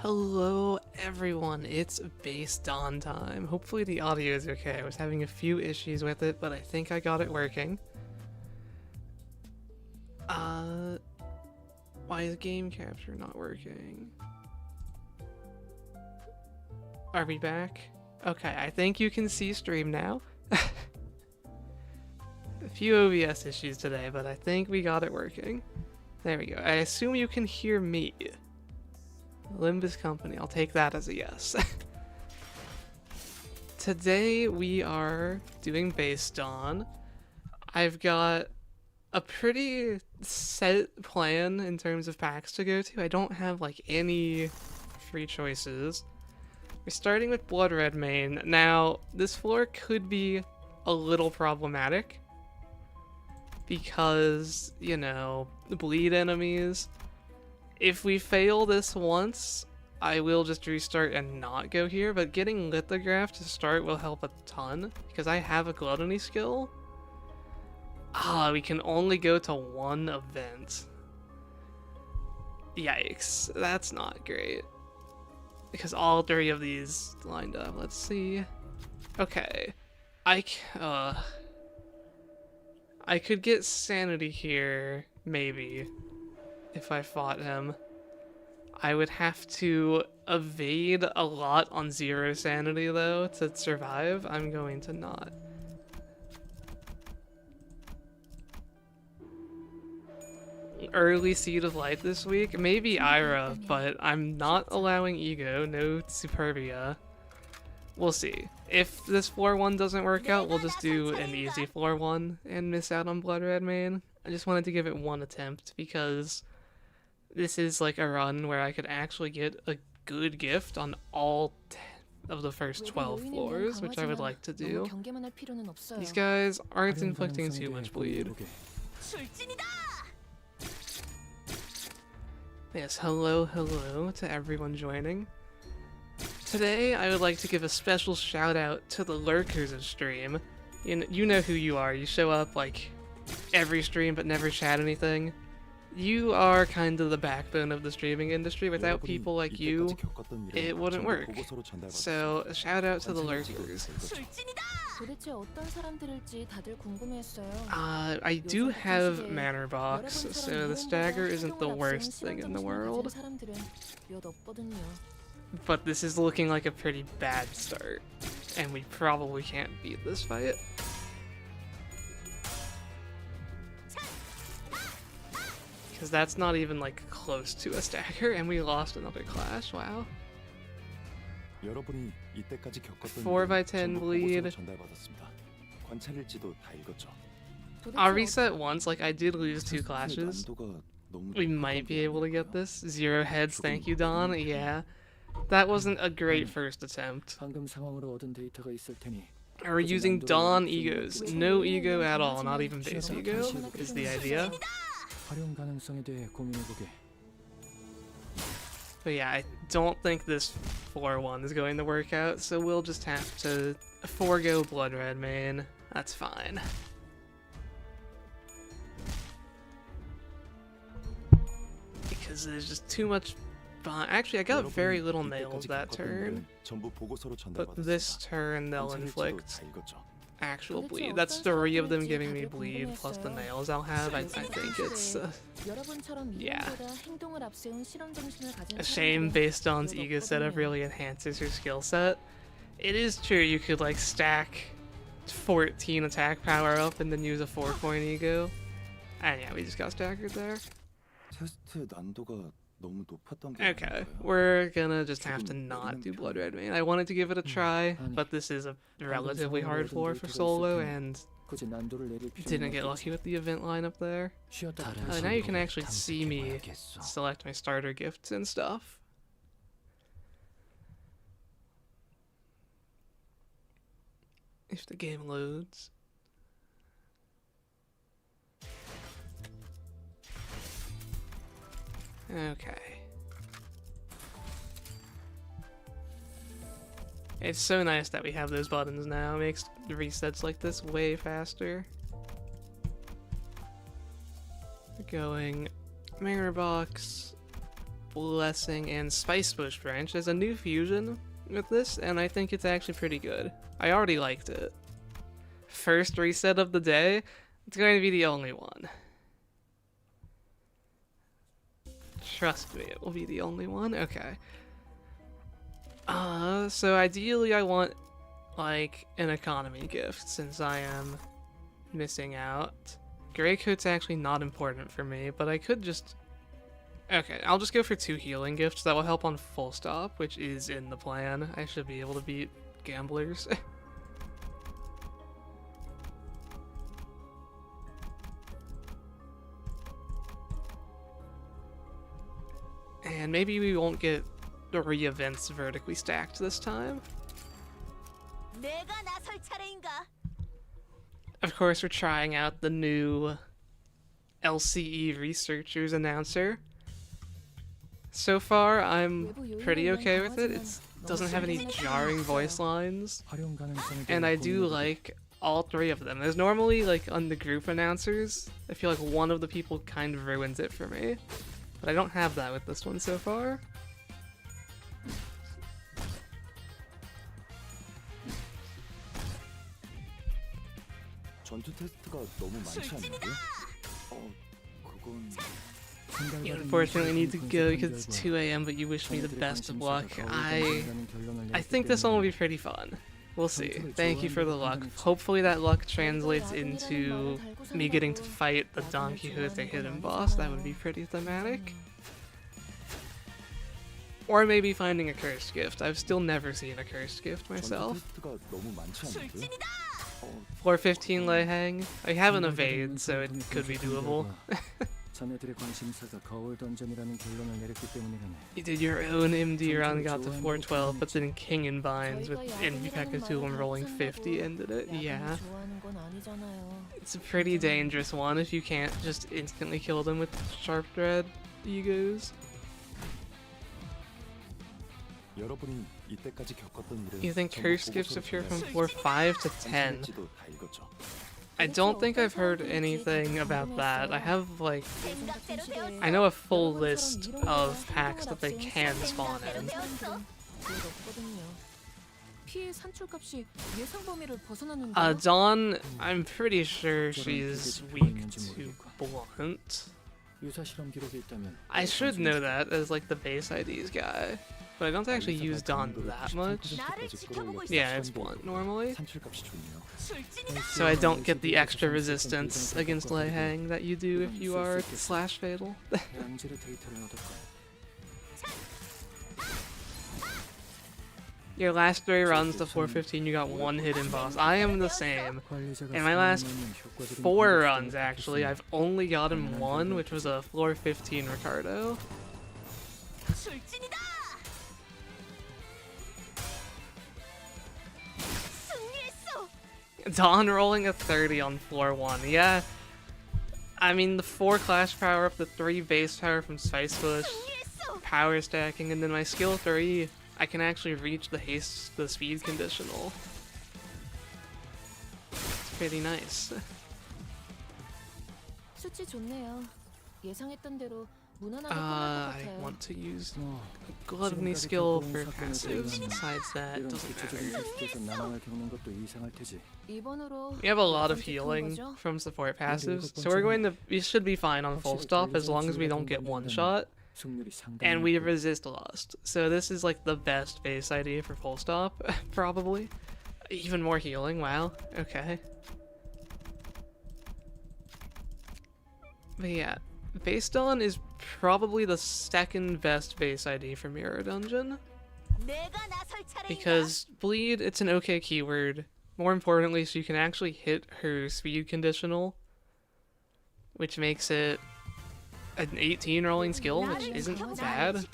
Hello everyone, it's Base Dawn time. Hopefully the audio is okay. I was having a few issues with it, but I think I got it working. Why is game capture not working? Are we back? Okay, I think you can see stream now. A few OBS issues today, but I think we got it working. There we go. I assume you can hear me. Limbus Company, I'll take that as a yes. Today we are doing Base Dawn. I've got a pretty set plan in terms of packs to go to. I don't have like any free choices. We're starting with Blood Red main. Now, this floor could be a little problematic because, you know, bleed enemies. If we fail this once, I will just restart and not go here, but getting lithograph to start will help a ton, because I have a gluttony skill. We can only go to one event. Yikes, that's not great. Because all three of these lined up, let's see. Okay, I could get sanity here, maybe. If I fought him, I would have to evade a lot on 0 sanity though to survive. I'm going to not. Early Seed of Light this week? Maybe Ira, but I'm not allowing Ego, no Superbia. We'll see. If this floor 1 doesn't work out, we'll just do an easy floor 1 and miss out on Blood Red main. I just wanted to give it one attempt because this is like a run where I could actually get a good gift on all 10 of the first 12 floors, which I would like to do. These guys aren't inflicting too much bleed. Yes, hello to everyone joining. Today, I would like to give a special shout out to the lurkers of stream. You know who you are. You show up like every stream but never chat anything. You are kind of the backbone of the streaming industry. Without people like you, it wouldn't work. So, a shout out to the lurkers. I do have Manor Box, so the stagger isn't the worst thing in the world. But this is looking like a pretty bad start, and we probably can't beat this fight. Because that's not even like close to a stagger, and we lost another clash. Wow. 4x10 bleed. I'll reset once, like I did lose 2 clashes. We might be able to get this. 0 heads, thank you Don. Yeah. That wasn't a great first attempt. We're using Dawn Egos. No ego at all, not even base ego, is the idea. But yeah, I don't think this 4-1 is going to work out, so we'll just have to forego Blood Red main. That's fine. Because there's just too much fun. Actually, I got very little nails that turn, but this turn they'll inflict actual bleed. That's 3 of them giving me bleed plus the nails I'll have. I think it's yeah, a shame Base Dawn's ego setup really enhances your skill set. It is true you could like stack 14 attack power up and then use a 4-coin ego, and yeah, we just got staggered there. Okay, we're gonna just have to not do Blood Red main. I wanted to give it a try, but this is a relatively hard floor for solo, and didn't get lucky with the event lineup there. Now you can actually see me select my starter gifts and stuff. If the game loads. Okay. It's so nice that we have those buttons now. It makes the resets like this way faster. We're going Mirror Box, Blessing and Spice Bush Branch. There's a new fusion with this, and I think it's actually pretty good. I already liked it. First reset of the day, it's going to be the only one. Trust me, it will be the only one. Okay. So ideally I want, like, an economy gift, since I am missing out. Grey Coat's actually not important for me, but I could just... Okay, I'll just go for 2 healing gifts. That will help on Full Stop, which is in the plan. I should be able to beat gamblers. And maybe we won't get the re-events vertically stacked this time. Of course, we're trying out the new LCE Researchers announcer. So far, I'm pretty okay with it. It doesn't have any jarring voice lines, and I do like all 3 of them. There's normally, like, on the group announcers, I feel like one of the people kind of ruins it for me, but I don't have that with this one so far. You unfortunately need to go because it's 2 AM, but you wish me the best of luck. I think this one will be pretty fun. We'll see. Thank you for the luck. Hopefully that luck translates into me getting to fight the Don Quixote hidden boss. That would be pretty thematic. Or maybe finding a cursed gift. I've still never seen a cursed gift myself. Floor 15 Lei Hang. I have an evade, so it could be doable. You did your own MD run, got to 412, but then King in Binds with Inpeka and rolling 50 ended it. Yeah. It's a pretty dangerous one if you can't just instantly kill them with Sharp Dread Egos. You think curse gifts appear from floor 5 to 10? I don't think I've heard anything about that. I have, like, I know a full list of packs that they can spawn in. Dawn, I'm pretty sure she's weak to Blunt. I should know that as, like, the base IDs guy. But I don't actually use Dawn that much. Yeah, it's Blunt normally. So I don't get the extra resistance against Lei Hang that you do if you are Slash Fatal. Your last 3 runs to 415, you got 1 hidden boss. I am the same. In my last 4 runs, actually, I've only gotten 1, which was a floor 15 Ricardo. Dawn rolling a 30 on floor 1. Yeah, I mean, the 4 clash power up, the 3 base power from Spice Bush, power stacking, and then my skill 3, I can actually reach the speed conditional. It's pretty nice. I want to use a Gluttony skill for passives. Besides that, it doesn't matter. We have a lot of healing from support passives, so we should be fine on Full Stop as long as we don't get one shot. And we resist Lust. So this is like the best base idea for Full Stop, probably. Even more healing, wow, okay. But yeah. Base Dawn is probably the second best base ID for Mirror Dungeon. Because Bleed, it's an okay keyword. More importantly, so you can actually hit her speed conditional, which makes it an 18 rolling skill, which isn't bad.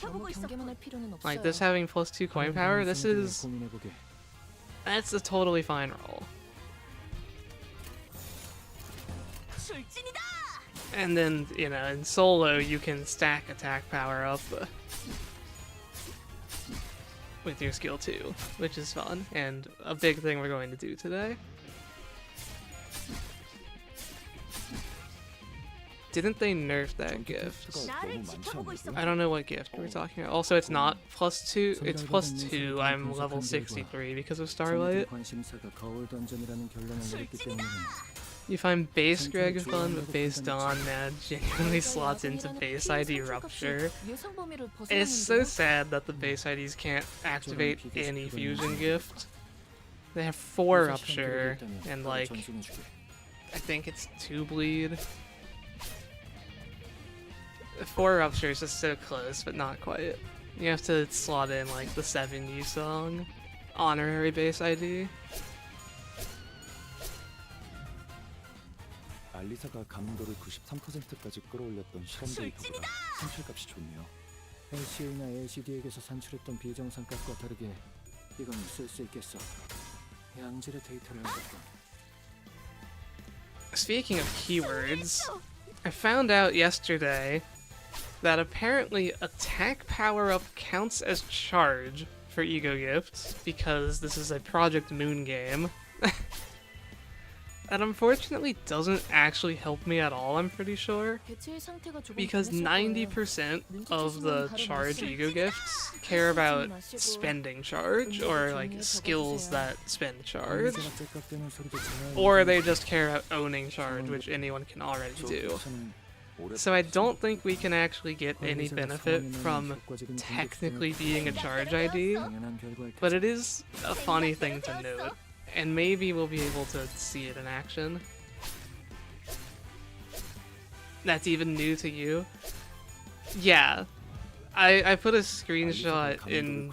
Like this having +2 coin power, that's a totally fine roll. And then, you know, in solo, you can stack attack power up with your skill 2, which is fun, and a big thing we're going to do today. Didn't they nerf that gift? 나를 지켜보고 있어. I don't know what gift we're talking about. Also, it's not +2, it's +2. I'm level 63 because of Starlight. 관심사가 거울 던전이라는 결론을 내렸기 때문이군. You find base Greg fun, but base Dawn now genuinely slots into base ID Rupture. It's so sad that the base IDs can't activate any fusion gift. They have 4 Rupture, and like, I think it's 2 bleed. 4 Rupture is just so close, but not quite. You have to slot in like the 70 song, honorary base ID. 알리사가 감도를 93%까지 끌어올렸던 실험 데이터보다 산출값이 좋네요. LCA나 LCD에게서 산출했던 비정상값과 다르게 이건 쓸 수 있겠어. 양질의 데이터를 얻었군. Speaking of keywords, I found out yesterday that apparently attack power-up counts as charge for ego gifts because this is a Project Moon game. That unfortunately doesn't actually help me at all, I'm pretty sure, because 90% of the charge ego gifts care about spending charge, or like skills that spend charge, or they just care about owning charge, which anyone can already do. So I don't think we can actually get any benefit from technically being a charge ID, but it is a funny thing to note. And maybe we'll be able to see it in action. That's even new to you? Yeah. I put a screenshot in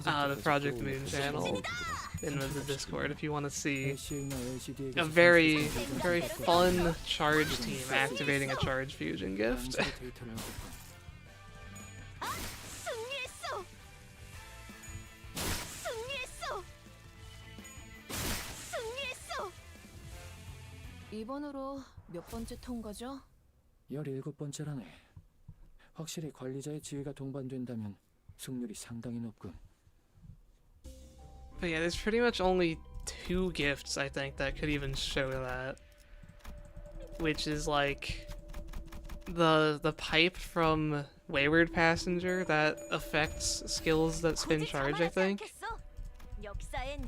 the Project Moon channel in the Discord if you want to see a very, very fun charge team activating a charge fusion gift. 이번으로 몇 번째 통과죠? 17번째라네. 확실히 관리자의 지위가 동반된다면 승률이 상당히 높군. But yeah, there's pretty much only 2 gifts, I think, that could even show that. Which is like the pipe from Wayward Passenger that affects skills that spin charge, I think.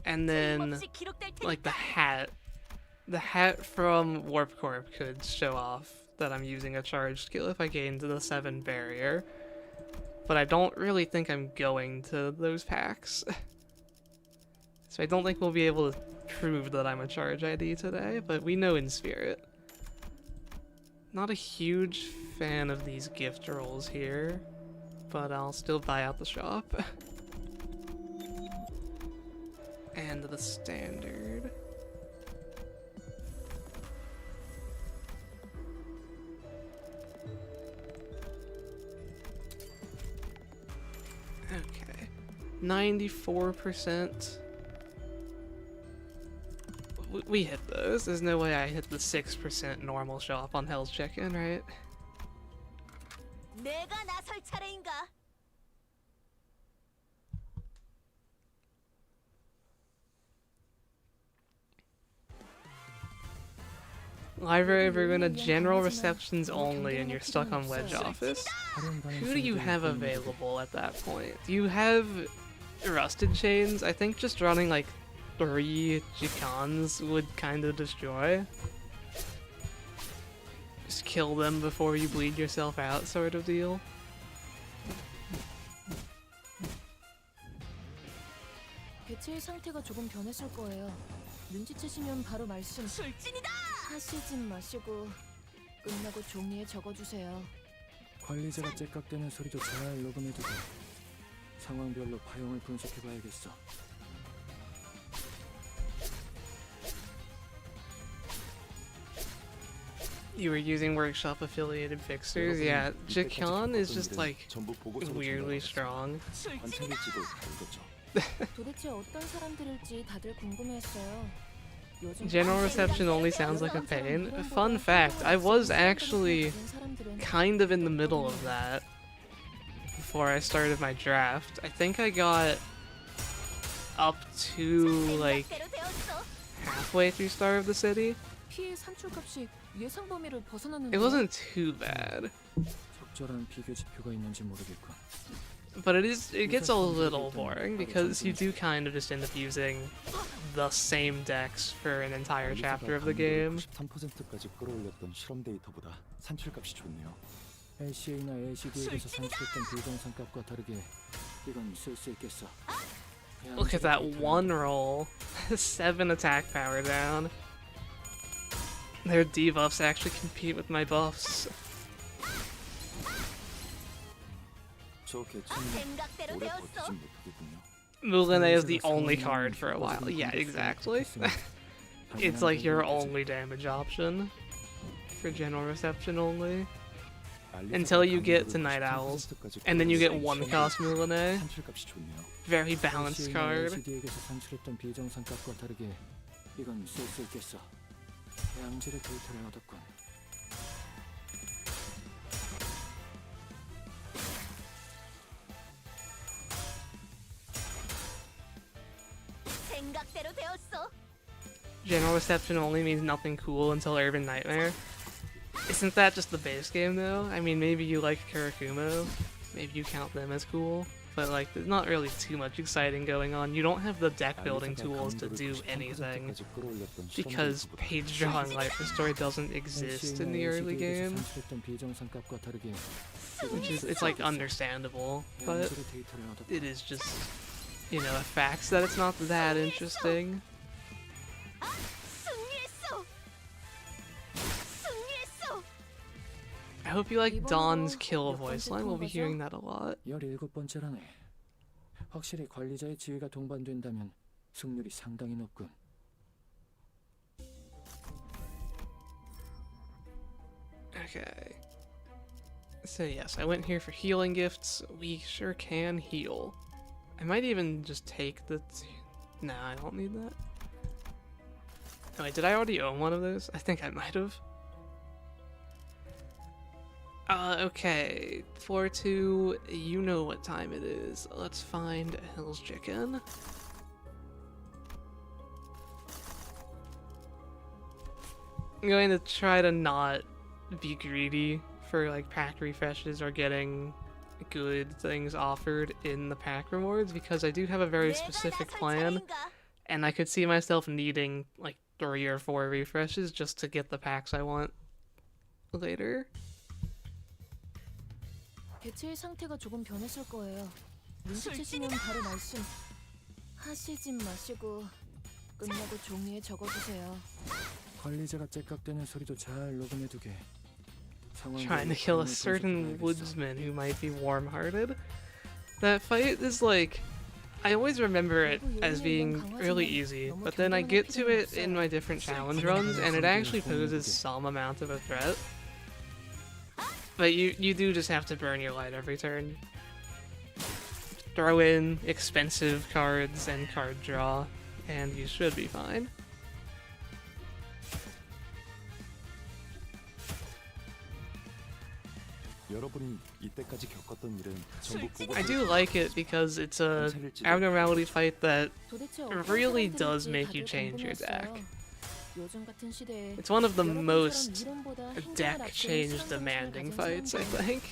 And then like the hat. The hat from Warp Corp could show off that I'm using a charge skill if I gain to the 7 barrier. But I don't really think I'm going to those packs. So I don't think we'll be able to prove that I'm a charge ID today, but we know in spirit. Not a huge fan of these gift rolls here, but I'll still buy out the shop. And the standard. Okay, 94%. We hit those. There's no way I hit the 6% normal show up on Hell's Check-In, right? 내가 나설 차례인가? Library Verona general receptions only, and you're stuck on Wedge Office. Who do you have available at that point? Do you have Rusted Chains? I think just running like 3 Jikans would kind of destroy. Just kill them before you bleed yourself out, sort of deal. 개체의 상태가 조금 변했을 거예요. 눈치채시면 바로 말씀. 술진이다! 하시진 마시고 끝나고 종이에 적어주세요. 관리자가 째깍대는 소리도 잘 녹음해두고 상황별로 파형을 분석해봐야겠어. You were using workshop affiliated fixers? Yeah, Jikan is just like weirdly strong. 도대체 어떤 사람들일지 다들 궁금해했어요. General reception only sounds like a pain. Fun fact, I was actually kind of in the middle of that before I started my draft. I think I got up to like halfway through Star of the City, 피해 산출값이 예상 범위를 It 벗어났는데요. wasn't too bad, 적절한 비교 지표가 있는지 모르겠군. but it gets a little boring because you do kind of just end up using the same decks for an entire chapter of the game. 93%까지 끌어올렸던 실험 데이터보다 산출값이 좋네요. LCA나 LCD에서 산출했던 비정상 값과 다르게 이건 쓸 수 있겠어. Look at that one roll. 7 attack power down. Their debuffs actually compete with my buffs. 저 개체는 오래 버티진 못하겠군요. Moulinet is the only card for a while. Yeah, exactly. It's like your only damage option for general reception only. Until you get to Night Owls, and then you get 1-cost Moulinet. 산출값이 좋네요. Very balanced card. LCD에서 산출했던 비정상 값과 다르게 이건 쓸 수 있겠어. 양질의 데이터를 얻었군. 생각대로 되었어. General reception only means nothing cool until Urban Nightmare. Isn't that just the base game though? I mean, maybe you like Karakumo, maybe you count them as cool, but like there's not really too much exciting going on. You don't have the deck building tools to do anything because page drawing life restore doesn't exist in the early game, which is, it's like understandable, but it is just, you know, a fact that it's not that interesting. I hope you like Dawn's kill voice line. We'll be hearing that a lot. 17번째라네. 확실히 관리자의 지위가 동반된다면 승률이 상당히 높군. Okay. So yes, I went here for healing gifts. We sure can heal. I might even just take the... Nah, I don't need that. Oh, wait, did I already own one of those? I think I might have. Okay. Floor 2, you know what time it is. Let's find Hell's Chicken. I'm going to try to not be greedy for like pack refreshes or getting good things offered in the pack rewards because I do have a very specific plan and I could see myself needing like 3 or 4 refreshes just to get the packs I want later. 개체의 상태가 조금 변했을 거예요. 눈치채시면 바로 말씀 하시진 마시고 끝나고 종이에 적어주세요. 관리자가 째깍대는 소리도 잘 녹음해두게. Trying to kill a certain woodsman who might be warm-hearted. That fight is like, I always remember it as being really easy, but then I get to it in my different challenge runs and it actually poses some amount of a threat. But you do just have to burn your light every turn. Throw in expensive cards and card draw, and you should be fine. I do like it because it's a abnormality fight that really does make you change your deck. It's one of the most deck change demanding fights, I think.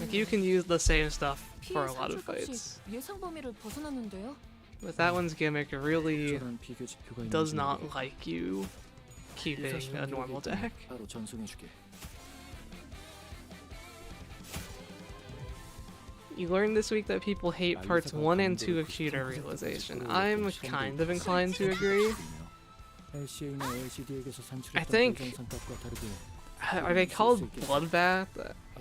Like you can use the same stuff for a lot of fights. But that one's gimmick really does not like you keeping a normal deck. You learned this week that people hate parts 1 and 2 of Cheater Realization. I'm kind of inclined to agree. I think... Are they called Bloodbath?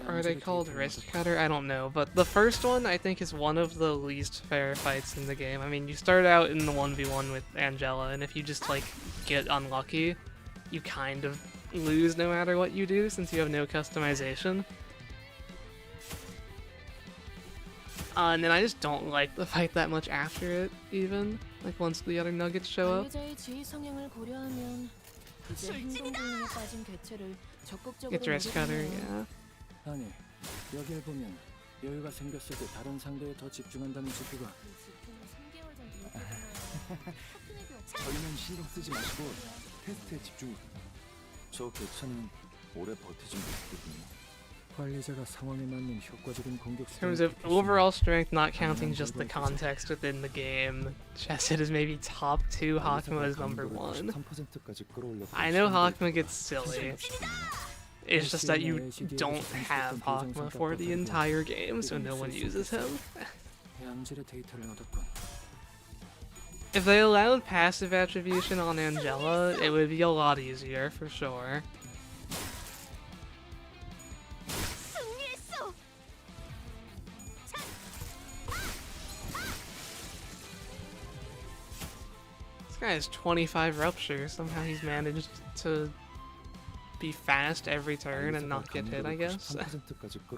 Or are they called Wrist Cutter? I don't know. But the first one, I think, is one of the least fair fights in the game. I mean, you start out in the 1v1 with Angela, and if you just, like, get unlucky, you kind of lose no matter what you do, since you have no customization. And then I just don't like the fight that much after it, even. Like, once the other nuggets show up. It's Wrist Cutter, yeah. 아니, 여기에 보면 여유가 생겼을 때 다른 상대에 더 집중한다는 지표가. 저희는 신경 쓰지 마시고 테스트에 집중. 저 개체는 오래 버티진 못했거든요. 관리자가 상황에 맞는 효과적인 공격 In terms of overall strength, not counting just the context within the game, Chesed is maybe top 2, Hakma is number 1. 3%까지 끌어올렸던 I know 시간대 Hakma gets silly. 값이 좋네요. It's just that you don't have Hakma for the entire game, so no one uses him. 양질의 데이터를 얻었군. If they allowed passive attribution on Angela, it would be a lot easier, for sure. 승리했어. This guy has 25 rupture. Somehow he's managed to be fast every turn and not get hit, I guess.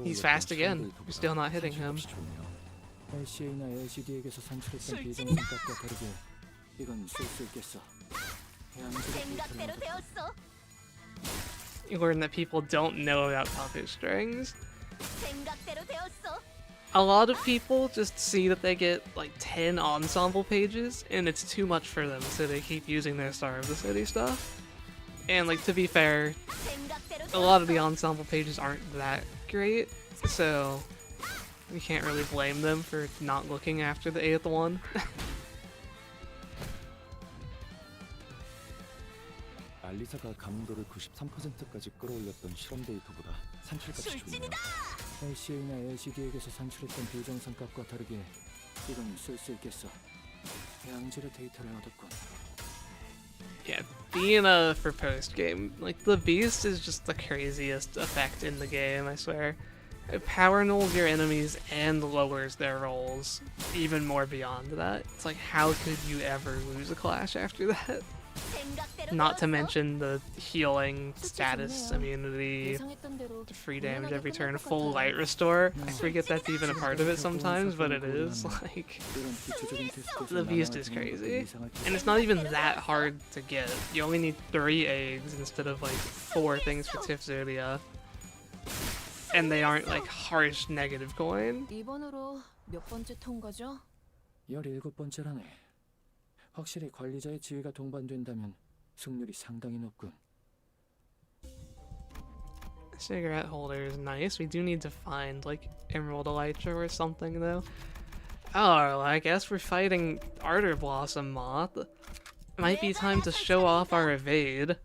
He's fast again. We're still not hitting him. LCA나 LCD에게서 산출했던 비정상값과 다르게 이건 쓸 수 있겠어. 양질의 데이터를 생각대로 얻었군. 되었어. You learn that people don't know about puppet strings. 생각대로 되었어. A lot of people just see that they get like 10 ensemble pages and it's too much for them, so they keep using their Star of the City stuff. And like, to be fair, 생각대로 a lot of the 되었어. ensemble pages aren't that great, so we can't really blame them for not looking after the 8th one. 알리사가 감도를 93%까지 끌어올렸던 실험 데이터보다 산출값이 좋네요. LCA나 LCD에게서 산출했던 비정상값과 다르게 이건 쓸 수 있겠어. 양질의 데이터를 얻었군. Yeah, Dina for post game. Like, the Beast is just the craziest effect in the game, I swear. It power nulls your enemies and lowers their rolls even more beyond that. It's like, how could you ever lose a clash after that? 생각대로 Not to 되었어. mention the healing status immunity, 예상했던 대로 the free damage 무난하게 every turn, 끝날 것 full 같아요. light restore. I forget that's even a part of it sometimes, but it is. Like, 이런 기초적인 테스트에서 the Beast 나눠야 is 되는 것도 crazy. 이상할 And it's not even that hard to get. You only need 3 eggs instead of like 4 things for Tifzodia. And they aren't like harsh negative coin. 이번으로 몇 번째 통과죠? 17번째라네. 확실히 관리자의 지위가 동반된다면 승률이 상당히 높군. Cigarette holder is nice. We do need to find like Emerald Elytra or something though. Oh, I guess we're fighting Ardor Blossom Moth. Might be time to show off our evade.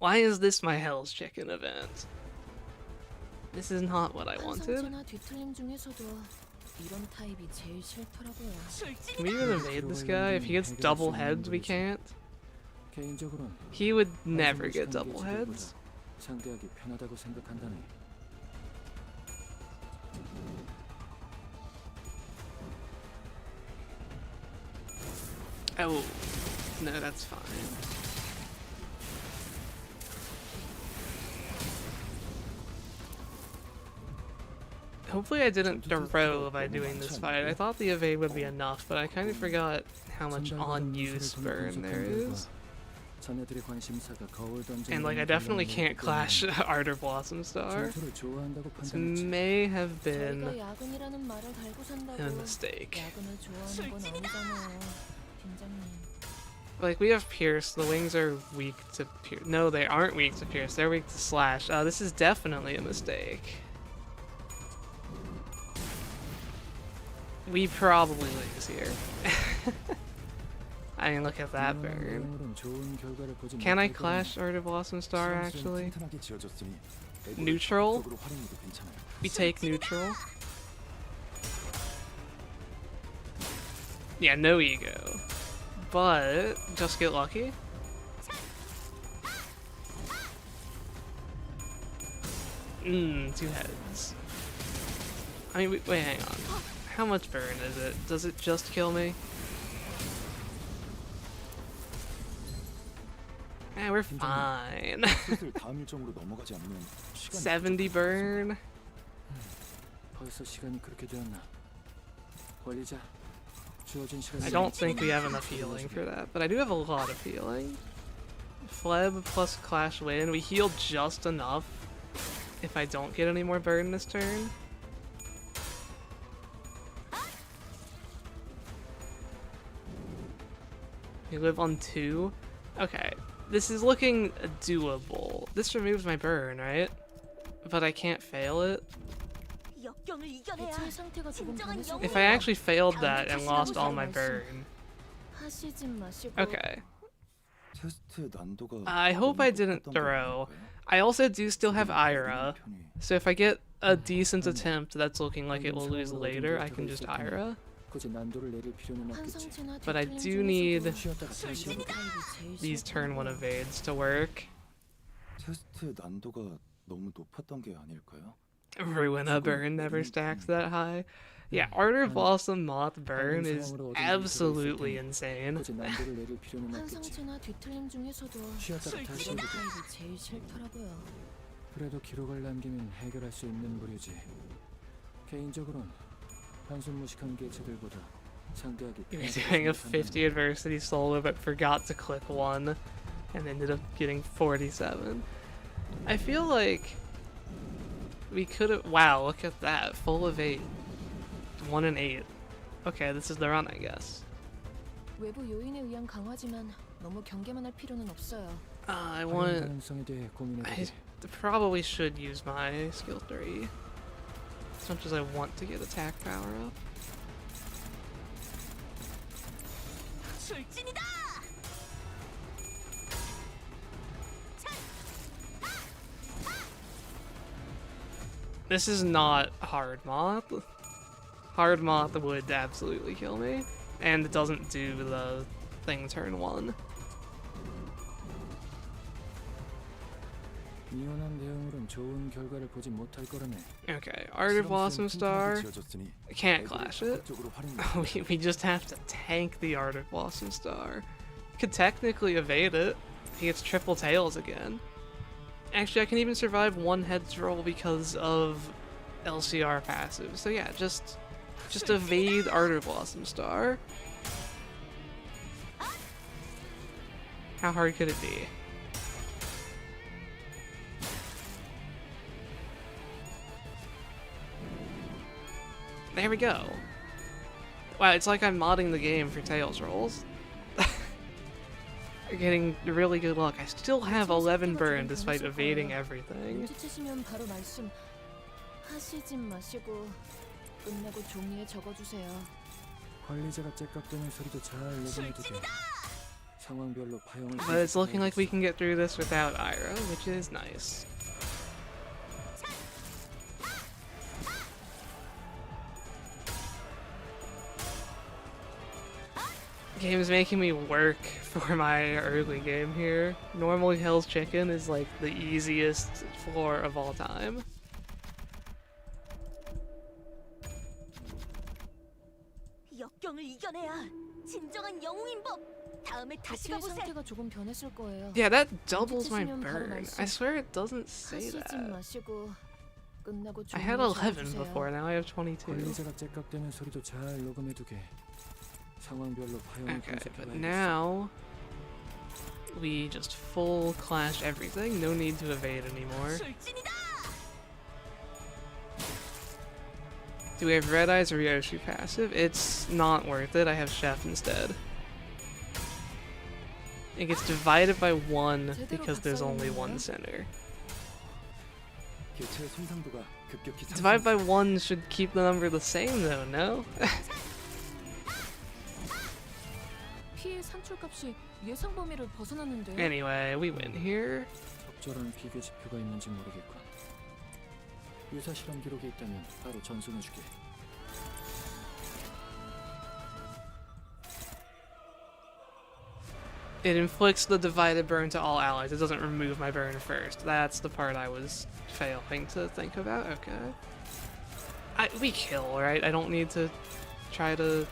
Why is this my Hell's Chicken event? This is not what I wanted. 상처나 뒤틀림 중에서도 이런 타입이 제일 싫더라고요. Can we even evade this guy? If he gets double heads, we can't. 개인적으로는 He would never get double heads. 상대하기 편하다고 생각한다네. Oh, no, that's fine. Hopefully I didn't throw by doing this fight. I thought the evade would be enough, but I kind of forgot how much on-use burn there is. 자네들의 관심사가 거울 던지는 And like, I definitely can't clash Ardor Blossom Star. 전투를 좋아한다고 This 판단했지. may have 저희가 been 야근이라는 말을 달고 산다고 a mistake. 야근을 좋아하는 건 아니잖아요, 팀장님. Like, we have Pierce. The wings are weak to Pierce. No, they aren't weak to Pierce. They're weak to Slash. This is definitely a mistake. We probably lose here. I mean, look at that burn. Can I clash Ardor Blossom Star, actually? Neutral? We take neutral. Yeah, no ego. But, just get lucky. Two heads. I mean, wait, hang on. How much burn is it? Does it just kill me? Eh, we're fine. 70 burn? 벌써 시간이 그렇게 되었나? 관리자, 주어진 시간. I don't think we have enough healing for that, but I do have a lot of healing. Fleb plus Clash Win. We heal just enough if I don't get any more burn this turn. We live on 2. Okay, this is looking doable. This removes my burn, right? But I can't fail it. 대체 상태가 조금 변했을 If I 거예요. actually failed that and lost all my burn. 하시지 마시고. Okay. 테스트 난도가 I hope I didn't throw. I also do still have Ira, so if I get a decent attempt that's looking like it will lose later, I can just Ira. 굳이 난도를 내릴 필요는 없겠지. 환상체나 But I 뒤틀림 do need 중에서도 쉬었다가 다시 해보자. 타입이 제일 these turn 1 싫거든요. evades to work. 테스트 난도가 너무 높았던 게 아닐까요? Ruin a burn never stacks that high. Yeah, Art Blossom Moth burn is absolutely insane. 굳이 난도를 내릴 필요는 없겠지. 환상체나 뒤틀림 중에서도 쉬었다가 다시 이런 해보자. 타입이 제일 싫더라고요. 그래도 기록을 남기면 해결할 수 있는 부류지. 개인적으로는 단순 무식한 개체들보다 상대하기 You're doing a 50 adversity solo but forgot to click 1 and ended up getting 47. I feel like we could have. Wow, look at that. Full of 8. 1 and 8. Okay, this is the run, I guess. 외부 요인에 의한 강화지만 너무 경계만 할 필요는 없어요. I 활용 want. 가능성에 대해 I 고민해보게. probably should use my skill 3. As much as I want to get attack power up. This is not hard moth. Hard moth would absolutely kill me, and it doesn't do the thing turn 1. 미연한 대응으론 좋은 결과를 보지 못할 거라네. Okay, Art of Blossom Star. I can't clash it. we just have to tank the Art of Blossom Star. Could technically evade it. He gets triple tails again. Actually, I can even survive 1 heads roll because of LCR passive. So yeah, just evade Art of Blossom Star. How hard could it be? There we go. Wow, it's like I'm modding the game for tails rolls. Getting really good luck. I still have 11 burn despite evading everything. 눈치채시면 바로 말씀하시지 마시고 끝내고 종이에 적어주세요. 관리자가 째깍대는 소리도 잘 녹음해도 돼. 상황별로 파형을. But it's looking like we can get through this without Ira, which is nice. Game's making me work for my early game here. Normally Hell's Chicken is like the easiest floor of all time. 역경을 이겨내야 진정한 영웅인 법. 다음에 다시 대체 가보세. 상태가 조금 변했을 거예요. Yeah, that doubles my burn. I swear it doesn't say 하시지 that. 마시고 끝내고 I had 종이에 11 적어주세요. before, now I have 22. 관리자가 째깍대는 소리도 잘 녹음해두게. 상황별로 파형을 Okay, but 분석해봐야겠어. now we just full clash everything. No need to evade anymore. 출진이다. Do we have Red Eyes or Yoshi passive? It's not worth it. I have Chef instead. It gets divided by 1 because there's only 1 center. 개체의 손상도가 급격히 Divide by 1 should keep the number the same though, no? 피해 산출값이 예상 범위를 벗어났는데. Anyway, we win here. 적절한 비교 지표가 있는지 모르겠군. 유사 실험 기록이 있다면 바로 전송해주게. It inflicts the divided burn to all allies. It doesn't remove my burn first. That's the part I was failing to think about. Okay. We kill, right? I don't need to try to...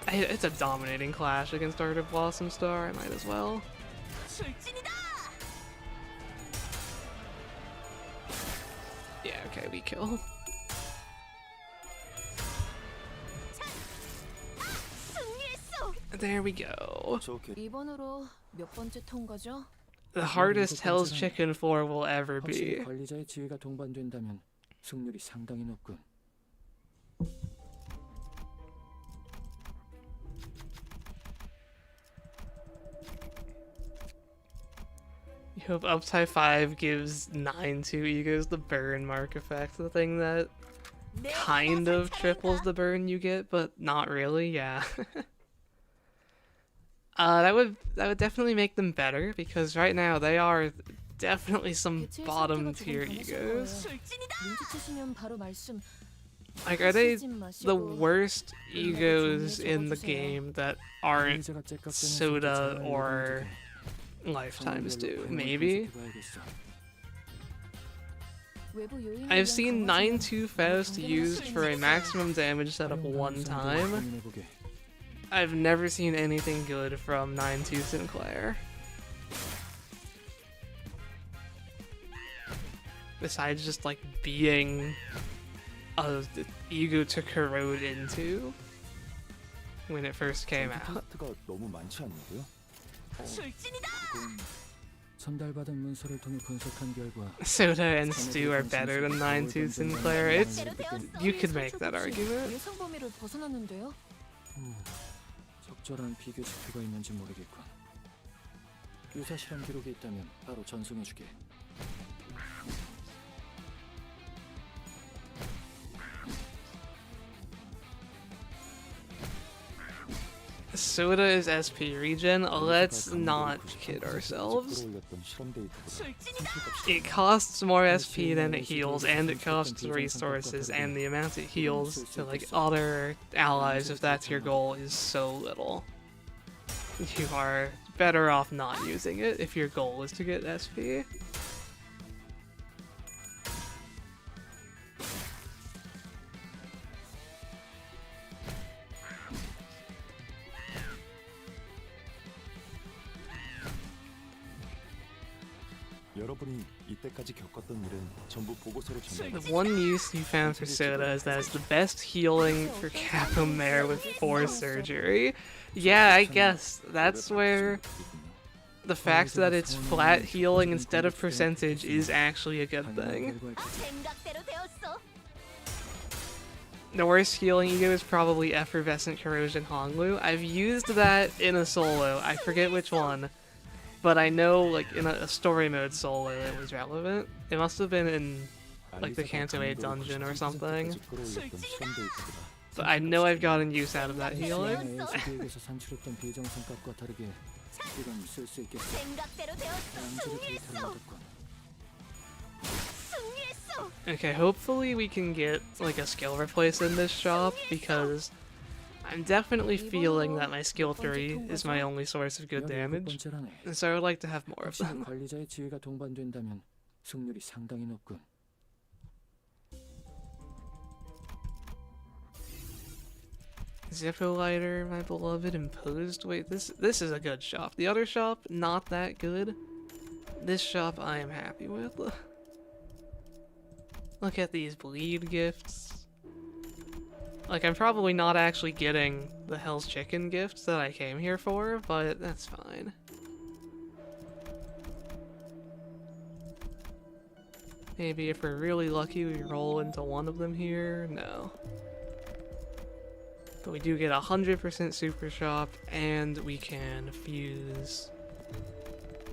It's a dominating clash against Art of Blossom Star. I might as well. 출진이다. Yeah, okay, we kill. 승리했어. There we go. 좋게. 2번으로 몇 번째 통과죠? The hardest Hell's Chicken 4 will ever 확실히 be. 관리자의 지위가 동반된다면 승률이 상당히 높군. hope Uptie 5 gives 9-2 egos the burn mark effect, the thing that kind of triples the burn you get, but not really, yeah. That would definitely make them better, because right now they are definitely some 개체의 bottom 상태가 tier 조금 변하실 egos. 거예요. 눈치채시면 바로 말씀. Like, are they 쓰지 마시고 the worst egos in the game that aren't 의자가 째깍대는 Soda 상태 잘 or 읽어두게. Lifetimes do? 상황별로 Maybe? 분석해봐야겠어. 외부 요인에 I've 의한 seen 강화지만 9-2 Faust 경계만 used 할 for a 수는 maximum damage setup one time. 고민해보게. I've never seen anything good from 9-2 Sinclair. Besides just like being a ego to corrode into when it first came out. 테스트가 너무 많지 않냐고요? 술진이다. 그건 전달받은 문서를 통해 분석한 결과 Soda and Stew are better than 9-2 Sinclair. It's you could make that argument. 예상 범위를 벗어났는데요. 적절한 비교 지표가 있는지 모르겠군. 유사 실험 기록이 있다면 바로 전송해주게. Soda is SP regen. Let's not kid ourselves. It costs more SP than it heals, and it costs resources, and the amount it heals to like other allies, if that's your goal, is so little. You are better off not using it if your goal is to get SP. 여러분이 이때까지 겪었던 일은 전부 보고서로 전달. The one use you found for Soda is that it's the best healing for Capum there with 4 surgery. Yeah, I guess that's where the fact that it's flat healing instead of percentage is actually a good thing. 생각대로 되었어. The worst healing ego is probably Effervescent Corrosion Honglu. I've used that in a solo, I forget which one. But I know, like, in a story mode solo, it was relevant. It must have been in, like, the Kanto 8 dungeon or something. But I know I've gotten use out of that healing. LCD에서 산출했던 비정상값과 다르게 이건 쓸 수 있겠어. 생각대로 되었어. 양질의 데이터를 승리했어. 얻었군. 승리했어. Okay, hopefully we can get, like, a skill replace in this shop, because I'm definitely feeling that my skill 3 is my only source of good damage, and so I would like to have more of 확실히 them. 관리자의 지위가 동반된다면 승률이 상당히 높군. Zippo lighter, my beloved imposed. Wait, this is a good shop. The other shop, not that good. This shop, I am happy with. Look at these bleed gifts. Like, I'm probably not actually getting the Hell's Chicken gifts that I came here for, but that's fine. Maybe if we're really lucky, we roll into one of them here. No. But we do get 100% Super Shop, and we can fuse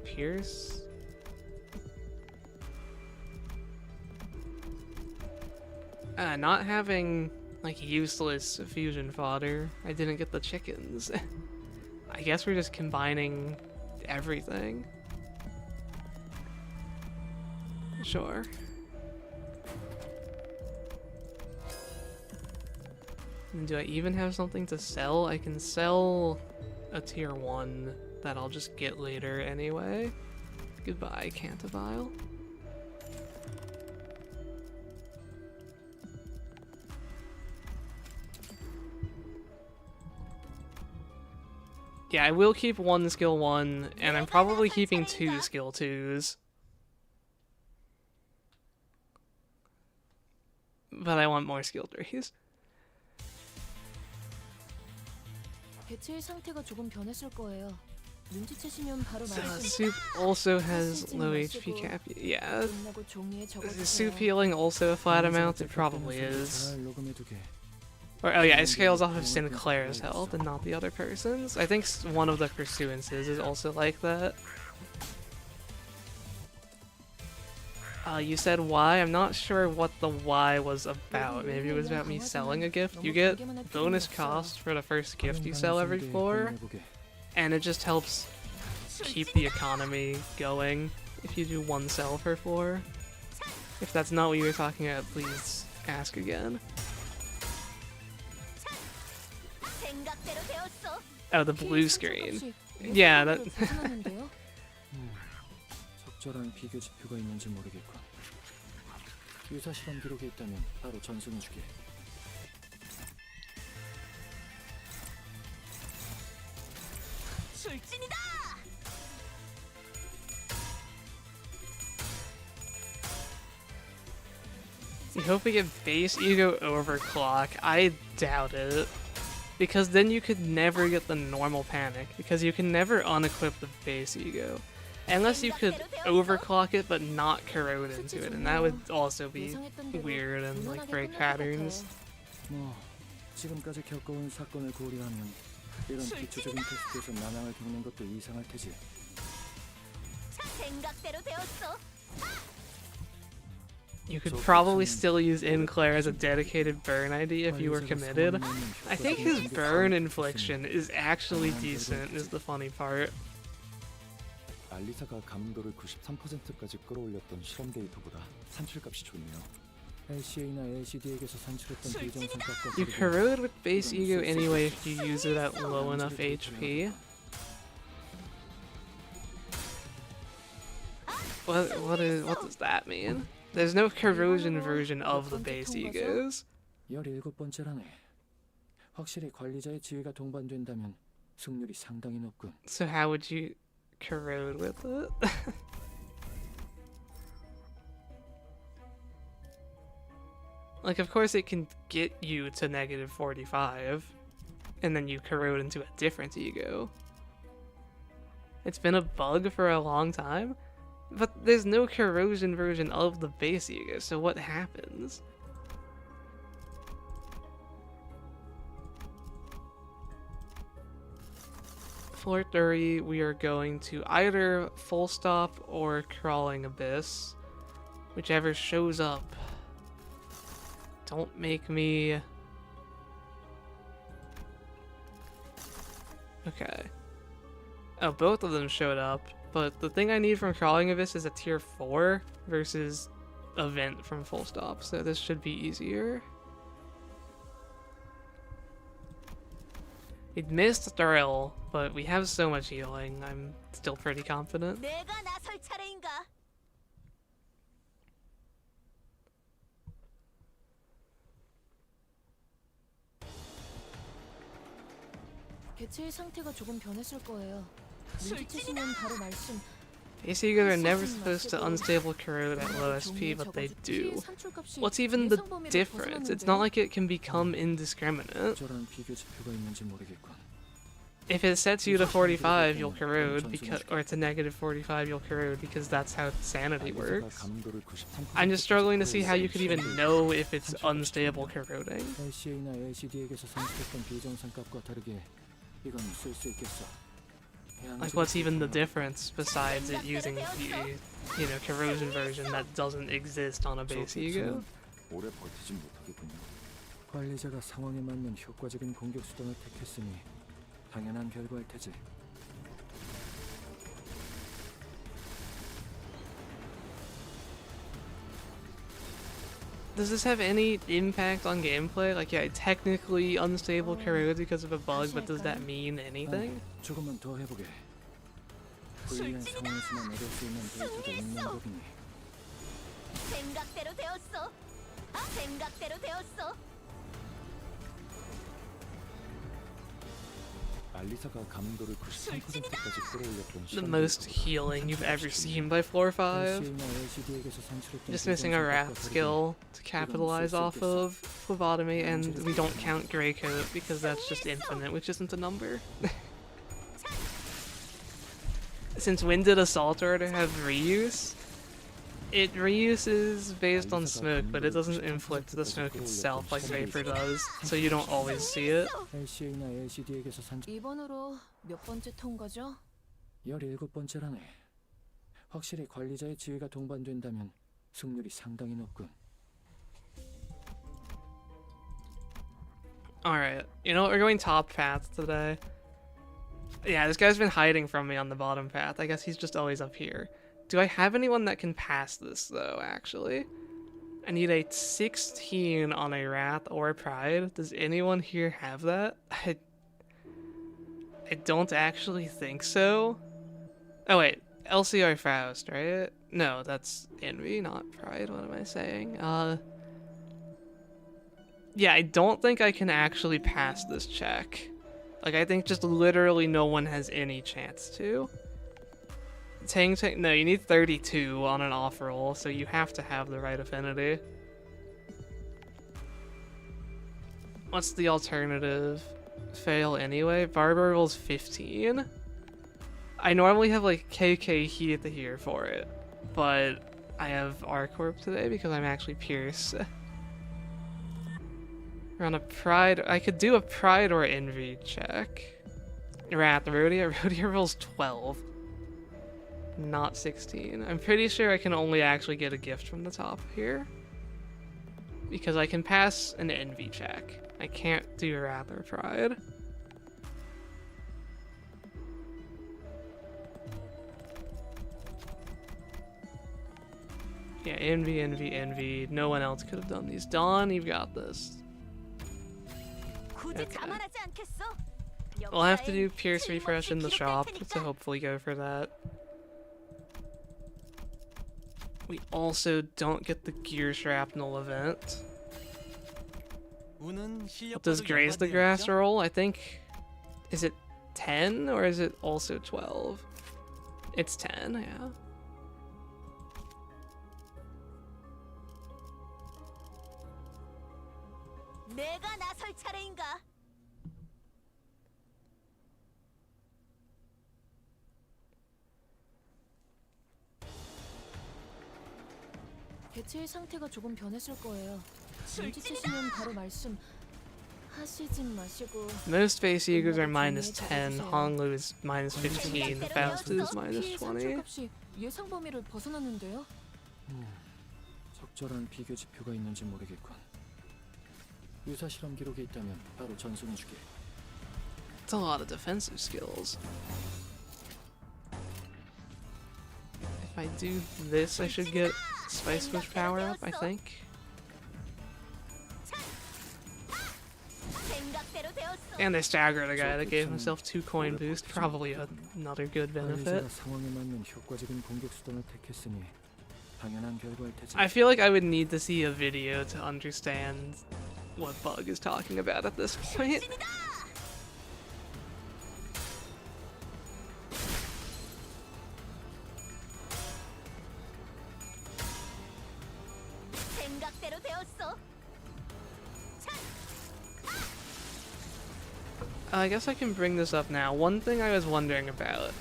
Pierce. Not having, like, useless fusion fodder, I didn't get the chickens. I guess we're just combining everything. Sure. And do I even have something to sell? I can sell a tier 1 that I'll just get later anyway. Goodbye, Cantabile. Yeah, I will keep 1 skill 1, and I'm probably keeping 2 skill 2s. But I want more skill 3s. 개체의 상태가 조금 변했을 거예요. 눈치채시면 바로 So, 말씀. Soup also has low HP cap. Yeah, 끝나고 종이에 is 적어주세요. Soup healing also a flat amount? It probably is. 잘 녹음해두게. Or, oh yeah, it scales off of Sinclair's health and not the other person's. I think one of the pursuances is also like that. You said why? I'm not sure what the why was about. Maybe it was about me selling a gift. You get bonus cost for the first gift you sell every floor, and it just helps keep the economy going if you do one sell per floor. If that's not what you were talking about, please ask again. 생각대로 되었어. Oh, the blue screen. Yeah, that. 적절한 비교 지표가 있는지 모르겠군. 유사 실험 기록이 있다면 바로 전송해주게. 출진이다. You hope we get base ego overclock. I doubt it. Because then you could never get the normal panic. Because you can never unequip the base ego. Unless you could overclock it but not corrode into it. And that would also be weird and like break patterns. 뭐 지금까지 겪어온 사건을 고려하면 이런 기초적인 테스트에서 난항을 겪는 것도 이상할 테지. 생각대로 되었어. You could probably still use Inclair as a dedicated burn ID if you were committed. I think his burn infliction is actually decent, is the funny part. 알리사가 감도를 93%까지 끌어올렸던 실험 데이터보다 산출값이 좋네요. LCA나 LCD에게서 산출했던 비정상값과 You corrode with base ego anyway if you use it at low enough HP. What does that mean? There's no corrosion version of the base egos. 17번째라네. 확실히 관리자의 지위가 동반된다면 승률이 상당히 높군. So how would you corrode with it? Like, of course it can get you to -45, and then you corrode into a different ego. It's been a bug for a long time, but there's no corrosion version of the base ego, so what happens? Floor 30, we are going to either full stop or crawling abyss, whichever shows up. Don't make me... Okay. Oh, both of them showed up, but the thing I need from Crawling Abyss is a tier 4 versus event from Full Stop, so this should be easier. It missed Thrill, but we have so much healing, I'm still pretty confident. 내가 나설 차례인가? 개체의 상태가 조금 변했을 거예요. 눈치채시면 바로 말씀. Base egos are never supposed to unstable corrode at low SP, but they do. What's even the difference? It's not like it can become indiscriminate. 적절한 비교 지표가 있는지 모르겠군. If it sets you to 45, you'll corrode, because, or to -45, you'll corrode, because that's how sanity works. I'm just struggling to see how you could even know if it's unstable corroding. LCA나 LCD에게서 산출했던 비정상값과 다르게 이건 쓸 수 있겠어. Like, what's even the difference besides it using the, you know, corrosion version that doesn't exist on a base ego? 오래 버티진 못하겠군요. 관리자가 상황에 맞는 효과적인 공격 수단을 택했으니 당연한 결과일 테지. Does this have any impact on gameplay? Like, yeah, technically unstable corrode because of a bug, but does that mean anything? 조금만 더 해보게. 불리한 상황에서만 얻을 수 있는 데이터도 있는 거니. 생각대로 되었어. 생각대로 되었어. 알리사가 감도를 93%까지 끌어올렸던 The most healing you've ever seen by floor 5. Just missing a wrath skill to capitalize off of phlebotomy, and we don't count Grey Coat because that's just infinite, which isn't a number. Since when did Assault Order have reuse? It reuses based on smoke, but it doesn't inflict the smoke itself like Vapor does, so you don't always see it. LCA나 LCD에게서 산출 2번으로 몇 번째 통과죠? 17번째라네. 확실히 관리자의 지위가 동반된다면 승률이 상당히 높군. Alright, you know what? We're going top path today. Yeah, this guy's been hiding from me on the bottom path. I guess he's just always up here. Do I have anyone that can pass this, though, actually? I need a 16 on a Wrath or a Pride. Does anyone here have that? I don't actually think so. Oh, wait. LCR Faust, right? No, that's Envy, not Pride. What am I saying? Yeah, I don't think I can actually pass this check. Like, I think just literally no one has any chance to. No, you need 32 on an off roll, so you have to have the right affinity. What's the alternative? Fail anyway? Barber rolls 15? I normally have, like, KK Heat here for it, but I have R-Corp today because I'm actually Pierce. We're on a Pride. I could do a Pride or Envy check. Wrath, Rhodia rolls 12. Not 16. I'm pretty sure I can only actually get a gift from the top here. Because I can pass an Envy check. I can't do Wrath or Pride. Yeah, Envy, Envy, Envy. No one else could have done these. Dawn, you've got this. Okay. We'll have to do Pierce Refresh in the shop to hopefully go for that. We also don't get the Gear Shrapnel event. Does Graze the Grass roll? I think... Is it 10 or is it also 12? It's 10, yeah. 내가 나설 차례인가? 개체의 상태가 조금 변했을 거예요. 눈치채시면 바로 말씀하시지 마시고. Most Base Eagles are -10, Honglu is -15, Faust is -20. 상처값이 예상 범위를 벗어났는데요. 적절한 비교 지표가 있는지 모르겠군. 유사 실험 기록이 있다면 바로 전송해주게. It's a lot of defensive skills. If I do this, I should get Spice Push power up, I think. And they staggered a guy that gave himself 2 coin boost, probably another good benefit. 상황에 맞는 효과적인 공격 수단을 택했으니 당연한 결과일 테지. I feel like I would need to see a video to understand what Bug is talking about at this point. I guess I can bring this up now. One thing I was wondering about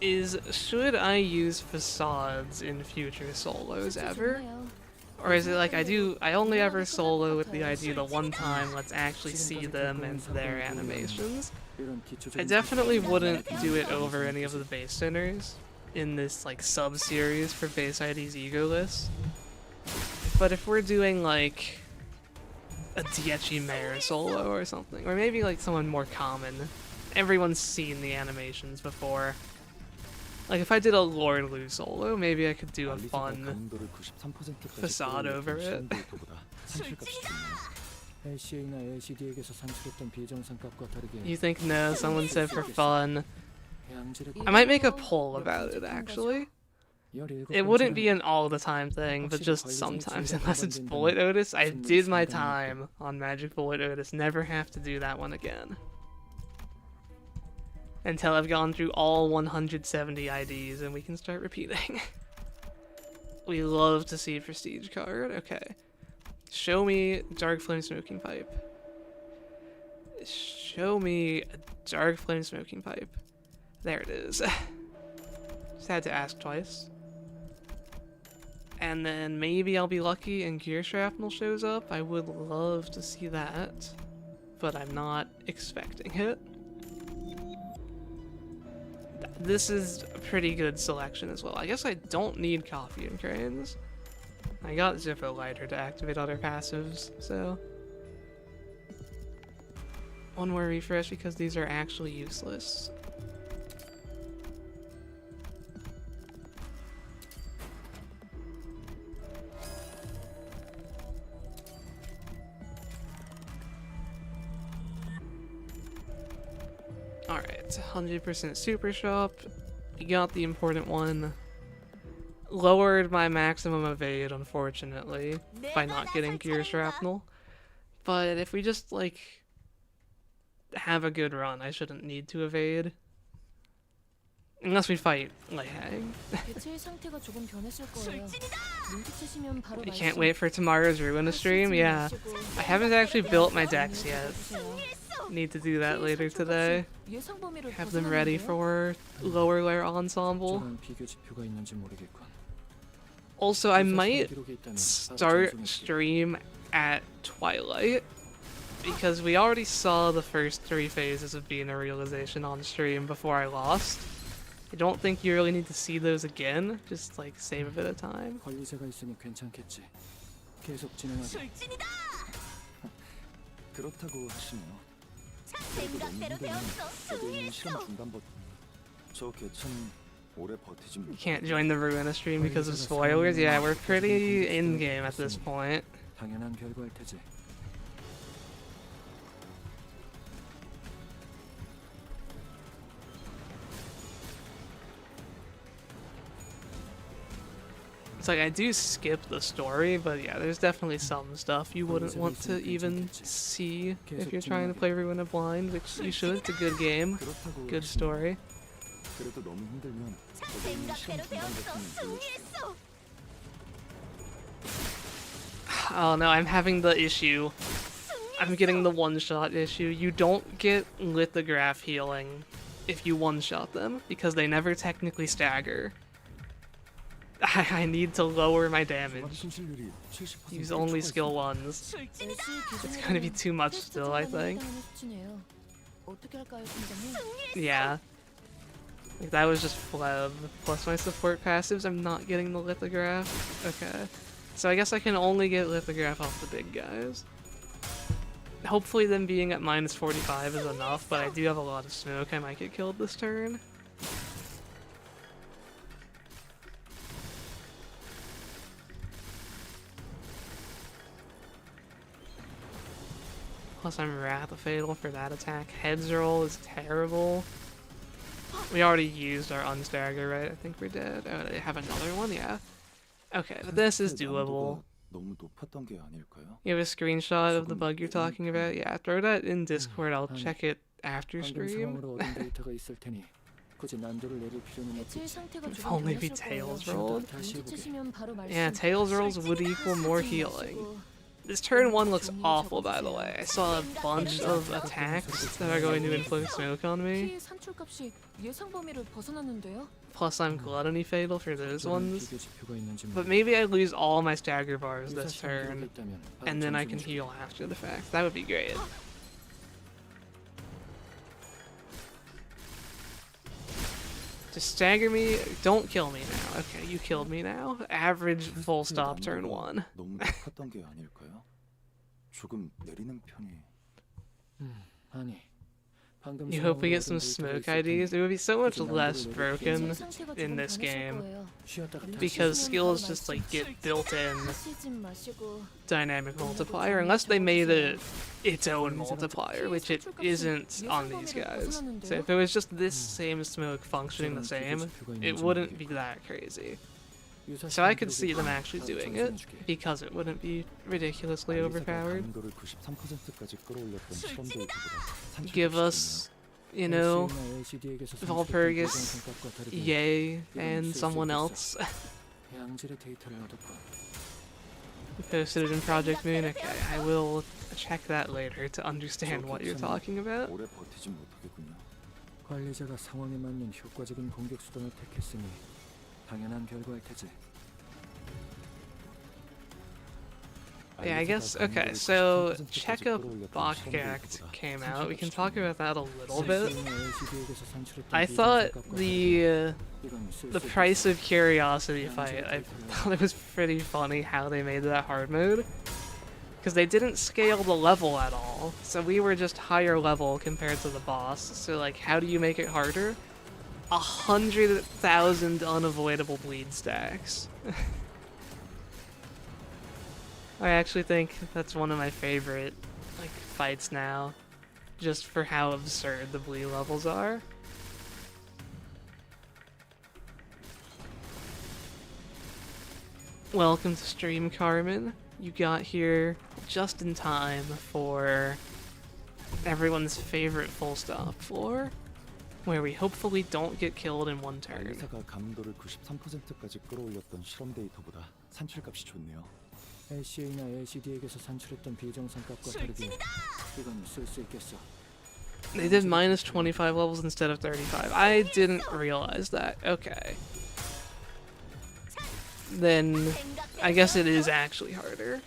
is, should I use facades in future solos ever? Or is it like I only ever solo with the idea that one time let's actually see them and their animations? I definitely wouldn't do it over any of the Base Sinners in this like sub-series for Base ID's EGOless. But if we're doing like a Diechi Mare solo or something, or maybe like someone more common, everyone's seen the animations before. Like if I did a Lord Lu solo, maybe I could do a fun facade over it. You think no? Someone said for fun. I might make a poll about it actually. It wouldn't be an all the time thing, but just sometimes, unless it's Bullet Otis. I did my time on Magic Bullet Otis, never have to do that one again. Until I've gone through all 170 IDs and we can start repeating. We love to see a prestige card. Okay. Show me Dark Flame Smoking Pipe. Show me a Dark Flame Smoking Pipe. There it is. Just had to ask twice. And then maybe I'll be lucky and Gear Shrapnel shows up. I would love to see that, but I'm not expecting it. this is a pretty good selection as well. I guess I don't need coffee and cranes. I got Zippo Lighter to activate other passives, so... One more refresh because these are actually useless. Alright, 100% Super Shop. We got the important one. Lowered my maximum evade, unfortunately, by not getting Gear Shrapnel. But if we just, like, have a good run, I shouldn't need to evade. Unless we fight Ahab. 대체의 상태가 조금 변했을 거예요. 눈치채시면 바로 I can't wait for tomorrow's Ruin stream. Yeah, I haven't actually built my decks yet. Need to do that later today. Have them ready for lower layer ensemble. 저런 비교 지표가 있는지 모르겠군. Also, I might start stream at twilight because we already saw the first 3 phases of being a realization on stream before I lost. I don't think you really need to see those again. Just like save a bit of time. 관리자가 있으니 괜찮겠지. 계속 진행하자. 그렇다고 하시네요. 생각대로 되었어. 저도 실험 승리했어. 중단부 저 개천 오래 버티지 You can't join the Ruina stream because of spoilers. Yeah, we're pretty in game at this point. 당연한 결과일 테지. It's like I do skip the story, but yeah, there's definitely some stuff you wouldn't want to even see if you're trying to play Ruina blind, which you should. It's a good game, 그렇다고 good 하시네요. story. 그래도 너무 힘들면 저도 생각대로 실험 되었어. 중단부터는 보여주세요. 승리했어. Oh no, I'm having the issue. I'm getting the one-shot issue. You don't get lithograph healing if you one-shot them, because they never technically stagger. I need to lower my damage. 손실률이 70% Use only 추가했어. skill ones. It's gonna be too much still, I think. 어떻게 할까요, 팀장님? Yeah. Like, that was just fleb. Plus my support passives, I'm not getting the lithograph. Okay. So I guess I can only get lithograph off the big guys. Hopefully them being at minus 45 is enough, but I do have a lot of smoke. I might get killed this turn. Plus I'm Wrath of Fatal for that attack. Heads roll is terrible. We already used our unstagger, right? I think we're dead. Oh, they have another one? Yeah. Okay, but this is doable. 너무 높았던 게 아닐까요? You have a screenshot of the bug you're talking about? Yeah, throw that in Discord. I'll check it after 방금 stream. 상황으로 얻은 데이터가 있을 테니 굳이 난도를 내릴 필요는 대체의 없겠지. 상태가 If 조금 only we 변했을 거예요. tails rolled. 눈치채시면 바로 말씀. Yeah, tails rolls would equal more healing. This turn 1 looks awful, by the way. I saw a bunch of attacks that are going to inflict smoke on me. 피해 산출값이 예상 범위를 벗어났는데요. Plus I'm Gluttony Fatal for those 저런 ones. 비교 지표가 있는지 But 모르겠군. maybe I lose all my stagger bars this 유사시 turn, 기록이 있다면 and then I can 점수는 heal after the fact. That would be great. Just stagger me. Don't kill me now. Okay, you killed me now. Average full stop turn 1. 너무 높았던 게 아닐까요? 조금 내리는 편이. 아니. 방금 You hope we get some 상황으로 얻은 smoke 데이터가 있을 IDs. It would be so much less broken 대체의 상태가 in 조금 this 변했을 game 거예요. 쉬었다가 다시 because skills just like get built in 하시지 마시고 dynamic multiplier unless they made it its own multiplier, which it isn't on these guys. So if it was just this same smoke functioning the same, it wouldn't be that crazy. 유사시 So I could 기록이 see them 있다면 actually 바로 doing it 점수해줄게. because it wouldn't be ridiculously 관리자가 overpowered. 강도를 93%까지 끌어올렸던 실험 데이터보다 Give us, you know, Valpurgis, Yay, and someone else. 양질의 데이터를 얻었고 You posted it in Project Moon. Okay, I will check that later to understand what you're talking about. 오래 버티지 못하겠군요. 관리자가 상황에 맞는 효과적인 공격 수단을 택했으니 당연한 결과일 테지. Yeah, I guess, okay, so Checkup Bakgakt came out. We can talk about that a little bit. I thought the price of curiosity fight, I thought it was pretty funny how they made that hard mode. Because they didn't scale the level at all, so we were just higher level compared to the boss. So like, how do you make it harder? 100,000 unavoidable bleed stacks. I actually think that's one of my favorite like fights now, just for how absurd the bleed levels are. Welcome to stream, Carmen. You got here just in time for everyone's favorite full stop floor, where we hopefully don't get killed in one turn. 알리사가 감도를 93%까지 끌어올렸던 실험 데이터보다 산출값이 좋네요. LCA나 LCD에게서 산출했던 비정상 값과 다르게 이건 쓸 수 있겠어. They did minus 25 levels instead of 35. I didn't realize that. Okay. Then I guess it is actually harder.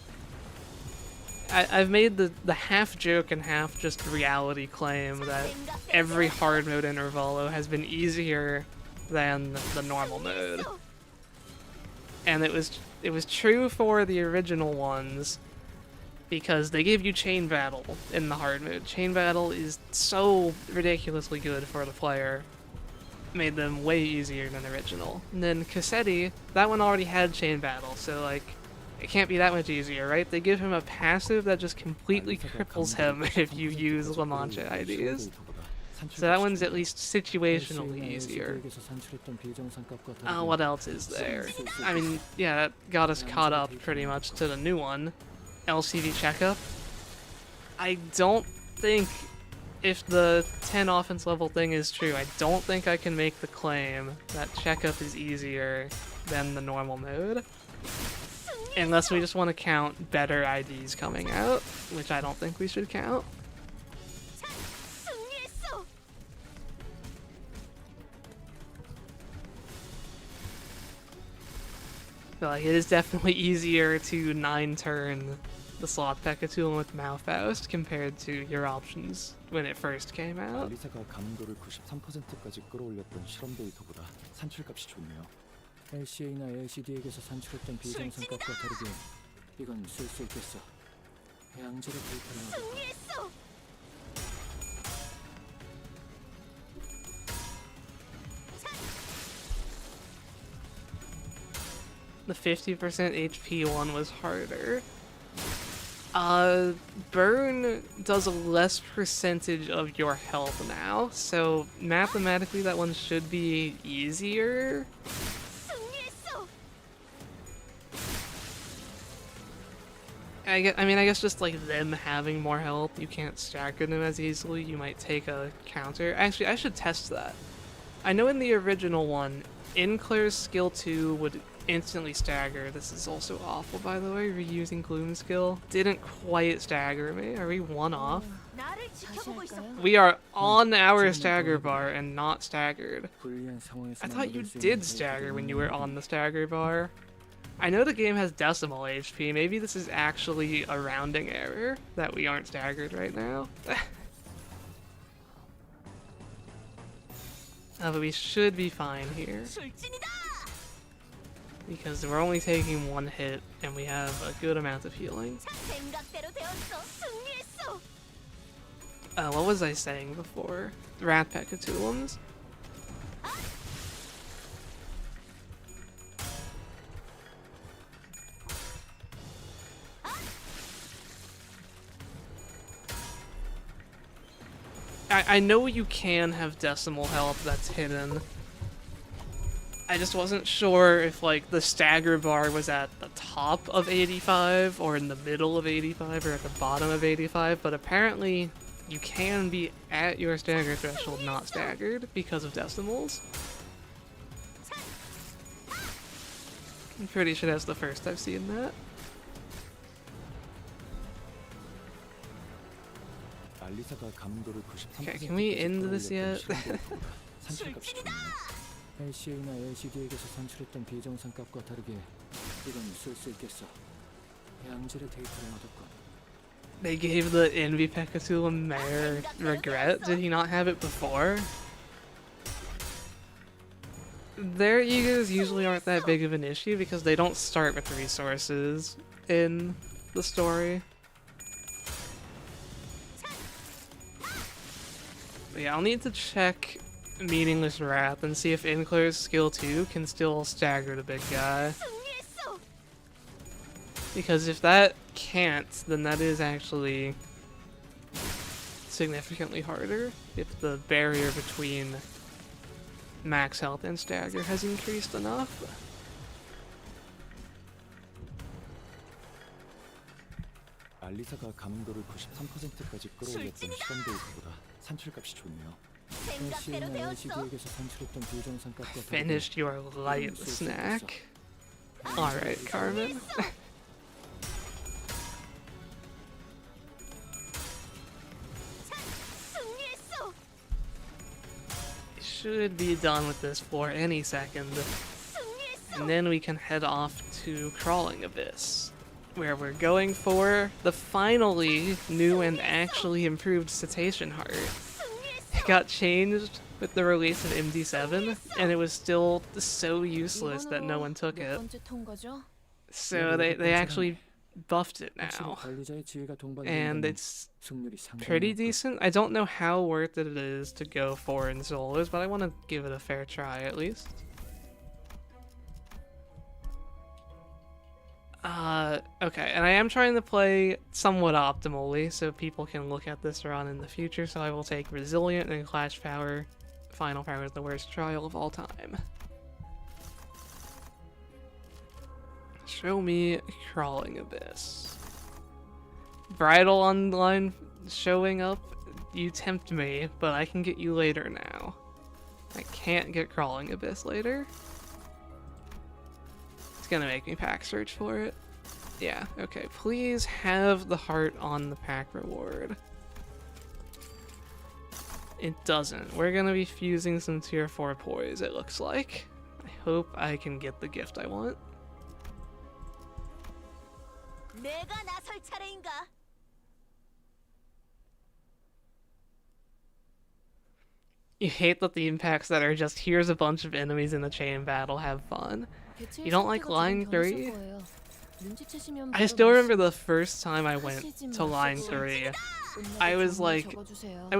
I've made the half joke and half just reality claim that every hard mode intervalo has been easier than the normal mode. And it was true for the original ones because they gave you chain battle in the hard mode. Chain battle is so ridiculously good for the player. Made them way easier than original. And then Cassetti, that one already had chain battle, so like it can't be that much easier, right? They give him a passive that just completely cripples him if you use La Mancha IDs. So that one's at least situationally easier. What else is there? I mean, yeah, that got us caught up pretty much to the new one. LCV Checkup. I don't think, if the 10 offense level thing is true, I don't think I can make the claim that Checkup is easier than the normal mode. Unless we just want to count better IDs coming out, which I don't think we should count. But like, it is definitely easier to 9-turn the slot Pekatoon with Malfaust compared to your options when it first came out. 알리사가 감도를 93%까지 끌어올렸던 실험 데이터보다 산출값이 좋네요. LCA나 LCD에게서 산출했던 비정상 값과 다르게 이건 쓸 수 있겠어. 양질의 데이터를 하겠다. The 50% HP one was harder. Burn does a less percentage of your health now, so mathematically that one should be easier. I guess just like them having more health, you can't stagger them as easily, you might take a counter. Actually, I should test that. I know in the original one, Inclair's skill 2 would instantly stagger. This is also awful, by the way, reusing Gloom skill. Didn't quite stagger me. Are we one off? We are on our stagger bar and not staggered. I thought you did stagger when you were on the stagger bar. I know the game has decimal HP. Maybe this is actually a rounding error that we aren't staggered right now. But we should be fine here. Because we're only taking one hit and we have a good amount of healing. What was I saying before? Rat Pekatulums? I know you can have decimal health that's hidden. I just wasn't sure if like the stagger bar was at the top of 85 or in the middle of 85 or at the bottom of 85, but apparently you can be at your stagger threshold not staggered because of decimals. I'm pretty sure that's the first I've seen that. Okay, can we end this yet? LCA나 LCD에게서 산출했던 비정상 값과 다르게 이건 쓸 수 있겠어. 양질의 데이터를 얻었군. They gave the Envy P.E.K.K.A to a Mare regret? Did he not have it before? Their egos usually aren't that big of an issue because they don't start with resources in the story. But yeah, I'll need to check Meaningless Wrath and see if Inclair's skill 2 can still stagger the big guy. Because if that can't, then that is actually significantly harder if the barrier between max health and stagger has increased enough. 알리사가 감흥도를 93%까지 끌어올렸던 실험 데이터보다 산출값이 좋네요. 생각대로 LCA나 되었어. LCD에게서 산출했던 비정상 값과 다르게 Finished your light snack. Alright, Carmen. 승리했어. Should be done with this floor any second. And then we can head off to Crawling Abyss, where we're going for the finally new and actually improved Cetacean Heart. It got changed with the release of MD7, and it was still so useless that no one took 몇 it. 번째 통과죠? So they actually buffed it 확실히 now, 관리자의 지위가 and 동반된다면 it's 승률이 상당히 pretty 높고 decent. I don't know how worth it is to go for in solos, but I want to give it a fair try at least. Okay, and I am trying to play somewhat optimally so people can look at this run in the future, so I will take Resilient and Clash Power. Final Power is the worst trial of all time. Show me Crawling Abyss. Bridal Online showing up? You tempt me, but I can get you later now. I can't get Crawling Abyss later. It's gonna make me pack search for it. Yeah, okay. Please have the heart on the pack reward. It doesn't. We're gonna be fusing some tier 4 poise, it looks like. I hope I can get the gift I want. 내가 나설 차례인가? You hate that the impacts that are just here's a bunch of enemies in a chain battle, have fun. You don't like line 3? I still remember the first time I went to line 3. I was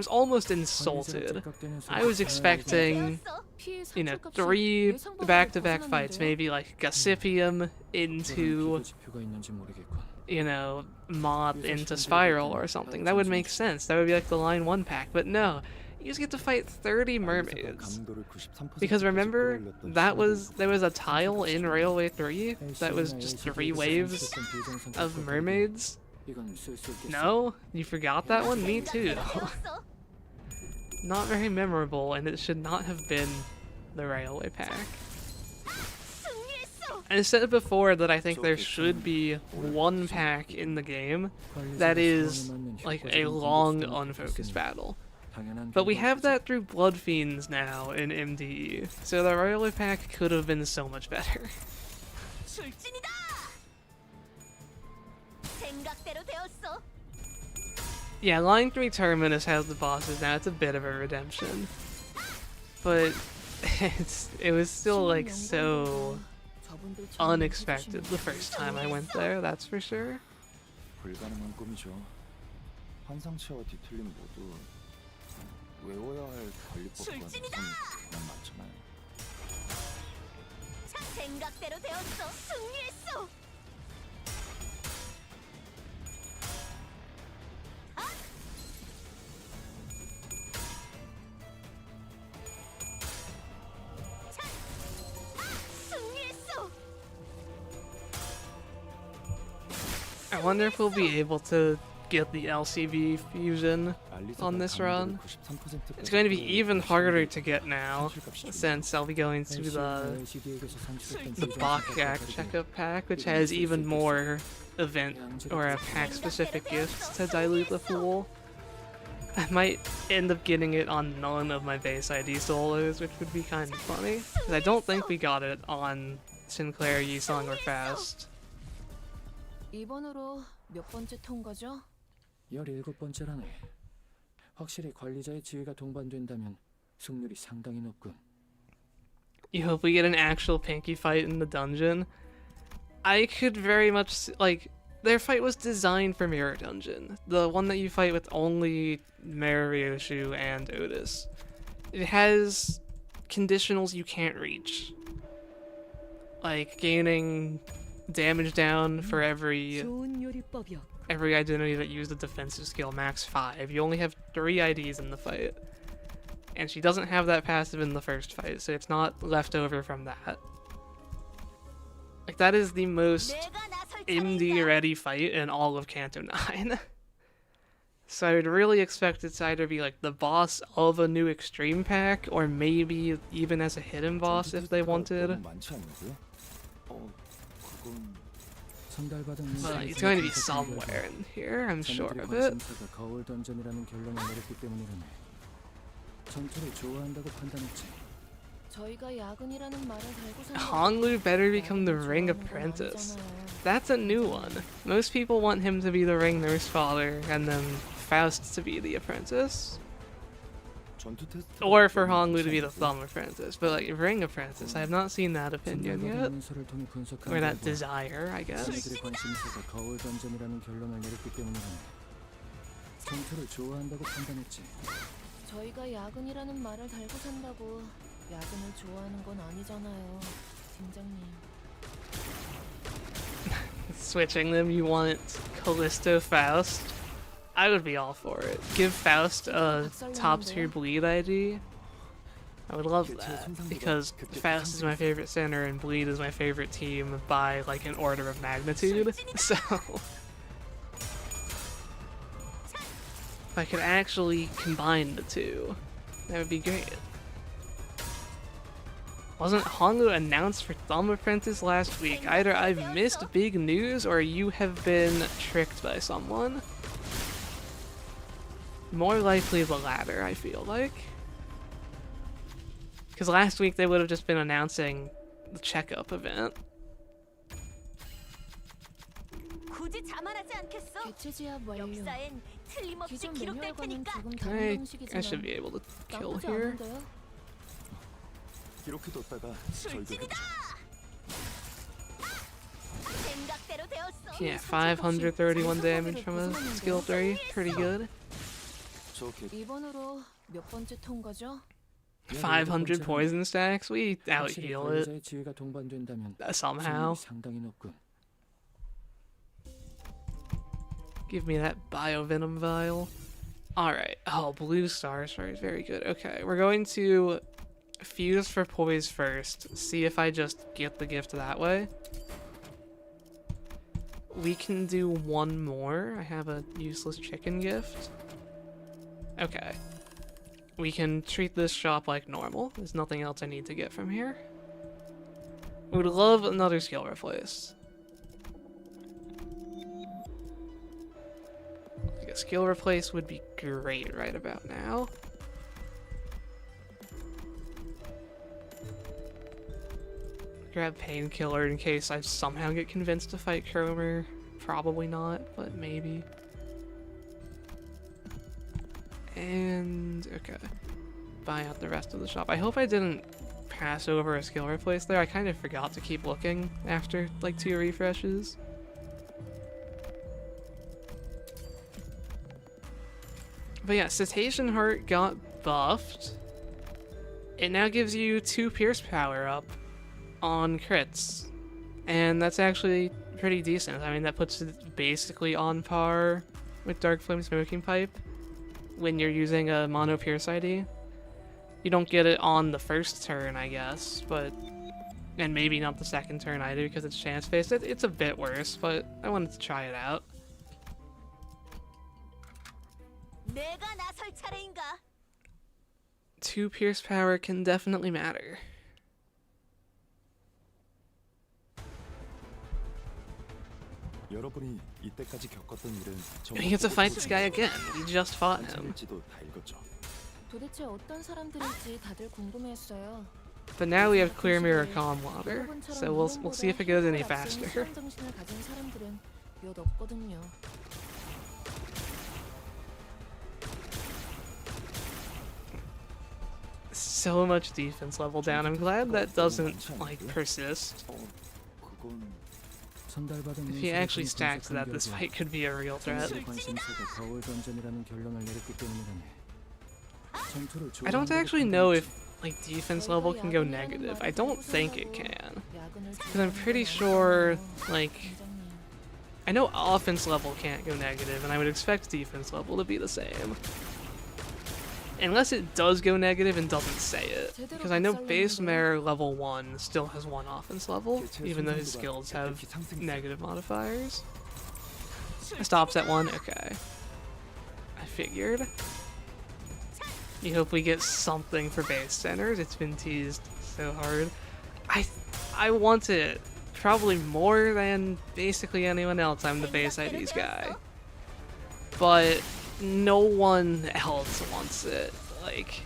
almost insulted. I was expecting, you know, 3 back-to-back fights, maybe like Gossipium into, 지표가 있는지 모르겠군. you know, Moth into Spiral or something. That would make sense. That would be like the line 1 pack, but no. You just get to fight 30 mermaids. Because remember, there was a tile in Railway 3 that was just 3 waves of mermaids? 이건 쓸 수 있겠어. No? You forgot that one? Me too. 배웠어. Not very memorable, and it should not have been the Railway pack. 승리했어. I said before that I think there should be one pack in the game that is like a long, unfocused battle. But we have that through Blood Fiends now in MDE, so the Railway pack could have been so much better. 출진이다. 생각대로 되었어. Yeah, Line 3 Terminus has the bosses now, it's a bit of a redemption. But it was still like so unexpected the first time I went there, that's for sure. 불가능한 꿈이죠. 환상체와 뒤틀림 모두 외워야 할 관리법과는 그냥 많잖아요. 생각대로 되었어. 승리했어. 승리했어. I wonder if we'll be able to get the LCB fusion on this run. It's going to be even harder to get now, since I'll be going to the Bakyak checkup pack, which has even more event or a pack-specific gifts to dilute the pool. I might end up getting it on none of my base ID solos, which would be kind of funny. 'Cause I don't think we got it on Sinclair, Yisung, or Fast. 이번으로 몇 번째 통과죠? 17번째라네. 확실히 관리자의 지위가 동반된다면 승률이 상당히 높군. You hope we get an actual Pinky fight in the dungeon? I could very much, like, their fight was designed for Mirror Dungeon. The one that you fight with only Marioshu and Otis. It has conditionals you can't reach. Like, gaining damage down for every identity that used a defensive skill, max 5. You only have 3 IDs in the fight. And she doesn't have that passive in the first fight, so it's not left over from that. Like, that is the most MD ready fight in all of Kanto 9. So I would really expect it to either be like the boss of a new extreme pack, or maybe even as a hidden boss if they wanted. But it's going to be somewhere in here, I'm sure of it. 거울 던전이라는 결론을 내렸기 때문이라네. 전투를 좋아한다고 판단했지. 저희가 야근이라는 말을 달고 산 Honglu better become the Ring Apprentice. That's a new one. Most people want him to be the Ring Nurse Father, and then Faust to be the Apprentice. Or for Honglu to be the Thumb Apprentice. But like, Ring Apprentice, I have not seen that opinion yet. Or that desire, I guess. 자네들의 관심사가 거울 던전이라는 결론을 내렸기 때문이라네. 전투를 좋아한다고 판단했지. 저희가 야근이라는 말을 달고 산다고 야근을 좋아하는 건 아니잖아요, 팀장님. Switching them, you want Callisto Faust? I would be all for it. Give Faust a top tier bleed ID. I would love that, because Faust is my favorite center and Bleed is my favorite team by like an order of magnitude. So if I could actually combine the two, that would be great. Wasn't Honglu announced for Thumb Apprentice last week? Either I've missed big news or you have been tricked by someone. More likely the latter, I feel like. Because last week they would have just been announcing the checkup event. 굳이 자만하지 않겠어? 개체 지압 완료. 역사엔 틀림없이 기존 기록될 매뉴얼과는 테니까. 조금 다른 I 방식이지만 should be able to kill 나쁘지 here. 않은데요? 기록해뒀다가 출진이다! 생각대로 되었어. Yeah, 531 damage from a skill 3. Pretty good. 이번으로 몇 번째 통과죠? 500 poison stacks. We out heal it 관리자의 지위가 동반된다면 somehow. 승률이 상당히 높군. Give me that Biovenom vial. Alright. Oh, blue stars. Very good. Okay, we're going to fuse for poise first. See if I just get the gift that way. We can do one more. I have a useless chicken gift. Okay. We can treat this shop like normal. There's nothing else I need to get from here. Would love another skill replace. A skill replace would be great right about now. Grab painkiller in case I somehow get convinced to fight Cromer. Probably not, but maybe. And okay, buy out the rest of the shop. I hope I didn't pass over a skill replace there. I kind of forgot to keep looking after like 2 refreshes. But yeah, Cetacean Heart got buffed. It now gives you 2 Pierce Power up on crits. And that's actually pretty decent. I mean, that puts it basically on par with Dark Flame Smoking Pipe when you're using a Mono Pierce ID. You don't get it on the first turn, I guess, but... And maybe not the second turn either because it's chance-based. It's a bit worse, but I wanted to try it out. 내가 나설 차례인가? 2 Pierce Power can definitely matter. 여러분이 이때까지 겪었던 일은 We get to fight this guy again. We just fought him. 한참일지도 다 읽었죠. 도대체 어떤 사람들일지 다들 궁금해했어요. But now we have Clear Mirror Calm Water, so we'll see if it goes any faster. 실험 정신을 가진 사람들은 몇 없거든요. So much defense level down. I'm glad that doesn't like persist. 그건 전달받은 If he 문서를 actually 통해 stacks 분석한 that, this 결과 fight could be a real threat. 현재 관심사가 거울 던전이라는 결론을 내렸기 때문이라네. 전투를 I don't 좋아한다고 actually know if 판단했지. like defense level can go negative. I don't think it can. 야근을 Because I'm pretty 좋아하는 sure, 건 like, 아니잖아요. I know offense level can't go negative, and I would expect defense level to be the same. Unless it does go negative and doesn't say it. Because I know Base Mare level 1 still has 1 offense level, even though his skills have negative modifiers. Stops at 1? Okay. I figured. You hope we get something for Base Sinners. It's been teased so hard. I want it. Probably more than basically anyone else. I'm the base IDs guy. But no one else wants it. Like,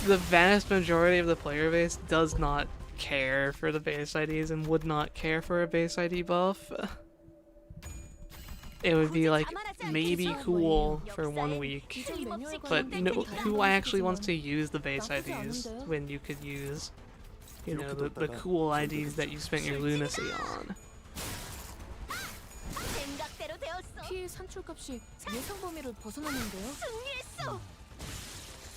the vast majority of the player base does not care for the base IDs and would not care for a base ID buff. It would be like maybe cool for 1 week, but no, who actually wants to use the base IDs when you could use, you know, the cool IDs that you spent your lunacy on? 생각대로 되었어. 피해 산출값이 예상 범위를 벗어났는데요. 승리했어.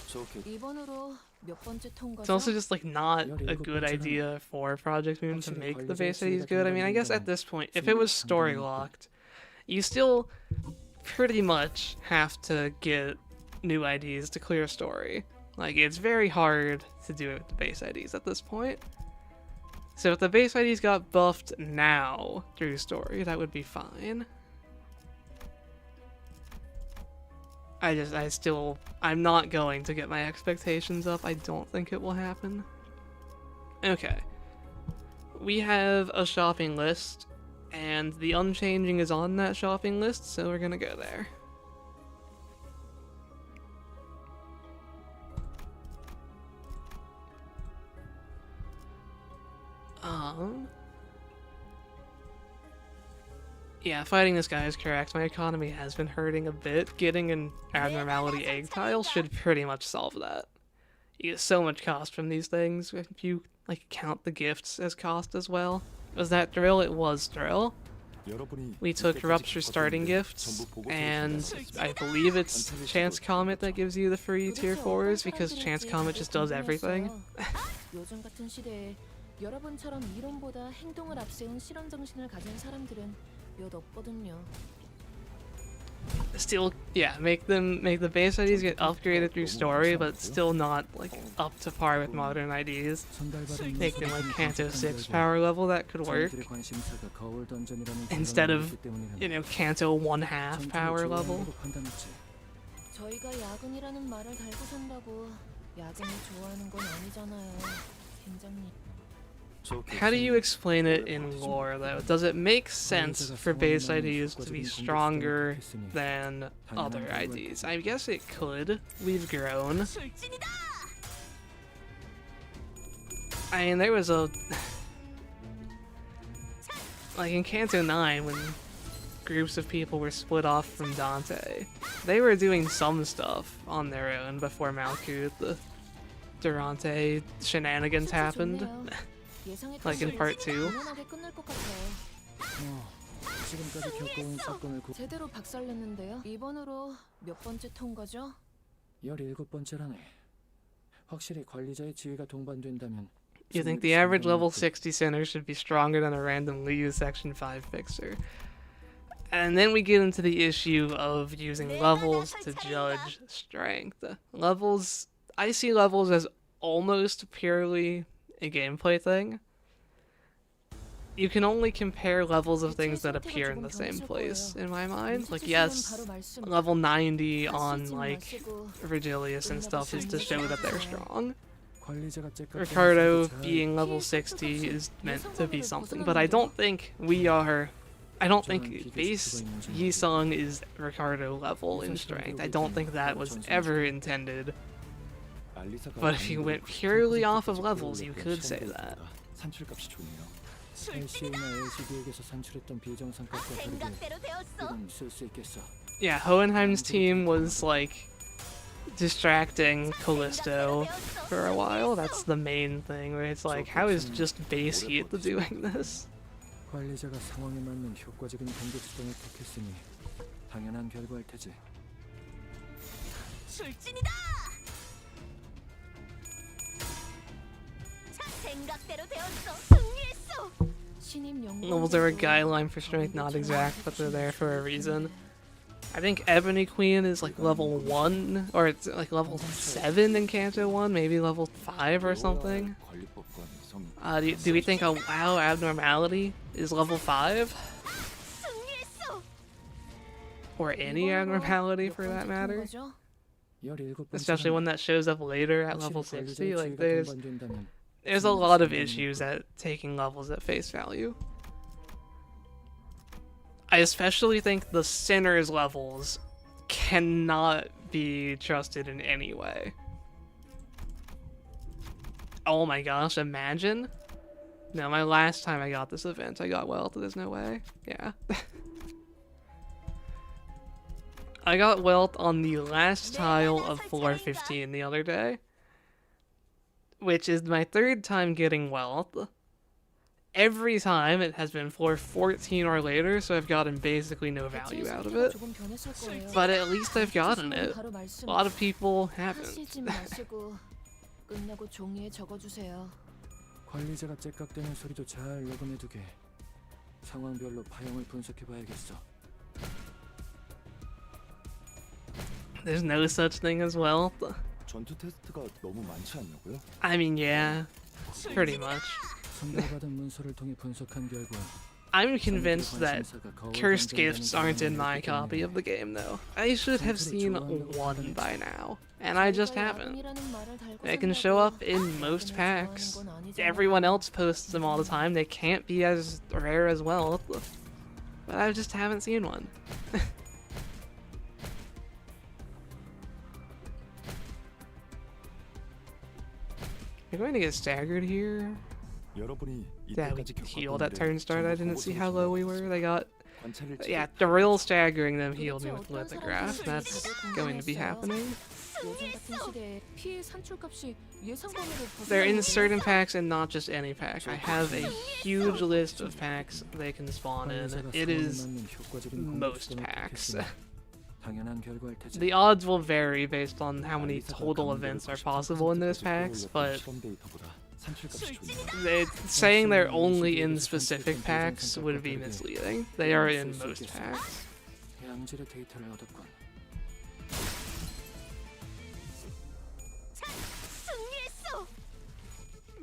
좋게 이번으로 몇 번째 It's 통과죠? also just like not a good idea for Project Moon to make the base IDs good. I mean, I guess at this point, if it was story locked, you still pretty much have to get new IDs to clear story. Like, it's very hard to do it with the base IDs at this point. So if the base IDs got buffed now through story, that would be fine. I'm not going to get my expectations up. I don't think it will happen. Okay. We have a shopping list, and the Unchanging is on that shopping list, so we're gonna go there. Yeah, fighting this guy is correct. My economy has been hurting a bit. Getting an abnormality egg tile should pretty much solve that. You get so much cost from these things if you like count the gifts as cost as well. Was that drill? It was drill. We took Rupture starting gifts, and I believe it's Chance Comet that gives you the free tier 4s because Chance Comet just does everything. 요즘 같은 시대에 여러분처럼 이론보다 행동을 앞세운 실험 정신을 가진 사람들은 몇 없거든요. Still, yeah, make the base IDs get upgraded through story, but still not like up to par with modern IDs. Make them like Kanto 6 power level, that could work. Instead of, you know, Kanto 1/2 power level. 저희가 야근이라는 말을 달고 산다고 야근을 좋아하는 건 아니잖아요, 팀장님. How do you explain it in lore, though? Does it make sense for base IDs to be stronger than other IDs? I guess it could. We've grown. I mean, there was a... like, in Kanto 9, when groups of people were split off from Dante, they were doing some stuff on their own before Malkuth, the Durante shenanigans happened. Like in part 2. 제대로 박살냈는데요. 이번으로 몇 번째 통과죠? 17번째라네. 확실히 관리자의 지위가 동반된다면 You think the average level 60 center should be stronger than a randomly used section 5 fixer. And then we get into the issue of using levels to judge strength. Levels, I see levels as almost purely a gameplay thing. You can only compare levels of things that appear in the same place, in my mind. Like, yes, level 90 on, like, Virgilius and stuff is to show that they're strong. Ricardo being level 60 is meant to be something, but I don't think base Yisung is Ricardo level in strength. I don't think that was ever intended. But if you went purely off of levels, you could say that. LCA나 LCD에게서 산출했던 비정상값과 다르게 생각대로 되었어. 이건 쓸 수 있겠어. Yeah, Hohenheim's team was like distracting Callisto for a while. That's the main thing, where it's like, how is just base heat doing this? 관리자가 상황에 맞는 효과적인 공격 수단을 택했으니 당연한 결과일 테지. 출진이다. 자, 생각대로 되었어. 승리했어. 신임 Levels are a guideline for strength, not exact, but they're there for a reason. I think Ebony Queen is like level 1, or it's like level 7 in Kanto 1, maybe level 5 or something. 관리법과 이성 Do we think a WoW abnormality is level 5? 승리했어. Or any abnormality for that matter? 17번 Especially one that shows up later at level 60. Like, there's a lot of issues at taking levels at face value. I especially think the Sinners levels cannot be trusted in any way. Oh my gosh, imagine? No, my last time I got this event, I got Welt. There's no way. Yeah. I got Welt on the last tile of floor 15 the other day, which is my 3rd time getting Welt. Every time it has been floor 14 or later, so I've gotten basically no value out of it. But at least I've gotten it. A lot of people haven't. 끝나고 종이에 적어주세요. 관리자가 째깍대는 소리도 잘 녹음해두게. 상황별로 파형을 분석해봐야겠어. There's no such thing as Wealth. 전투 테스트가 너무 많지 않냐고요? I mean, yeah, pretty much. 선발받은 문서를 통해 분석한 결과 I'm convinced that cursed gifts aren't in my copy of the game, though. I should have seen one by now, and I just haven't. They can show up in most packs. Everyone else posts them all the time. They can't be as rare as well, but I just haven't seen one. You're going to get staggered here. Yeah, we healed at turn start. I didn't see how low we were. They got... Yeah, the real staggering them healed me with lithograph. That's going to be happening. They're in certain packs and not just any pack. I have a huge list of packs they can spawn in. It is most packs. The odds will vary based on how many total events are possible in those packs, but saying they're only in specific packs would be misleading. They are in most packs.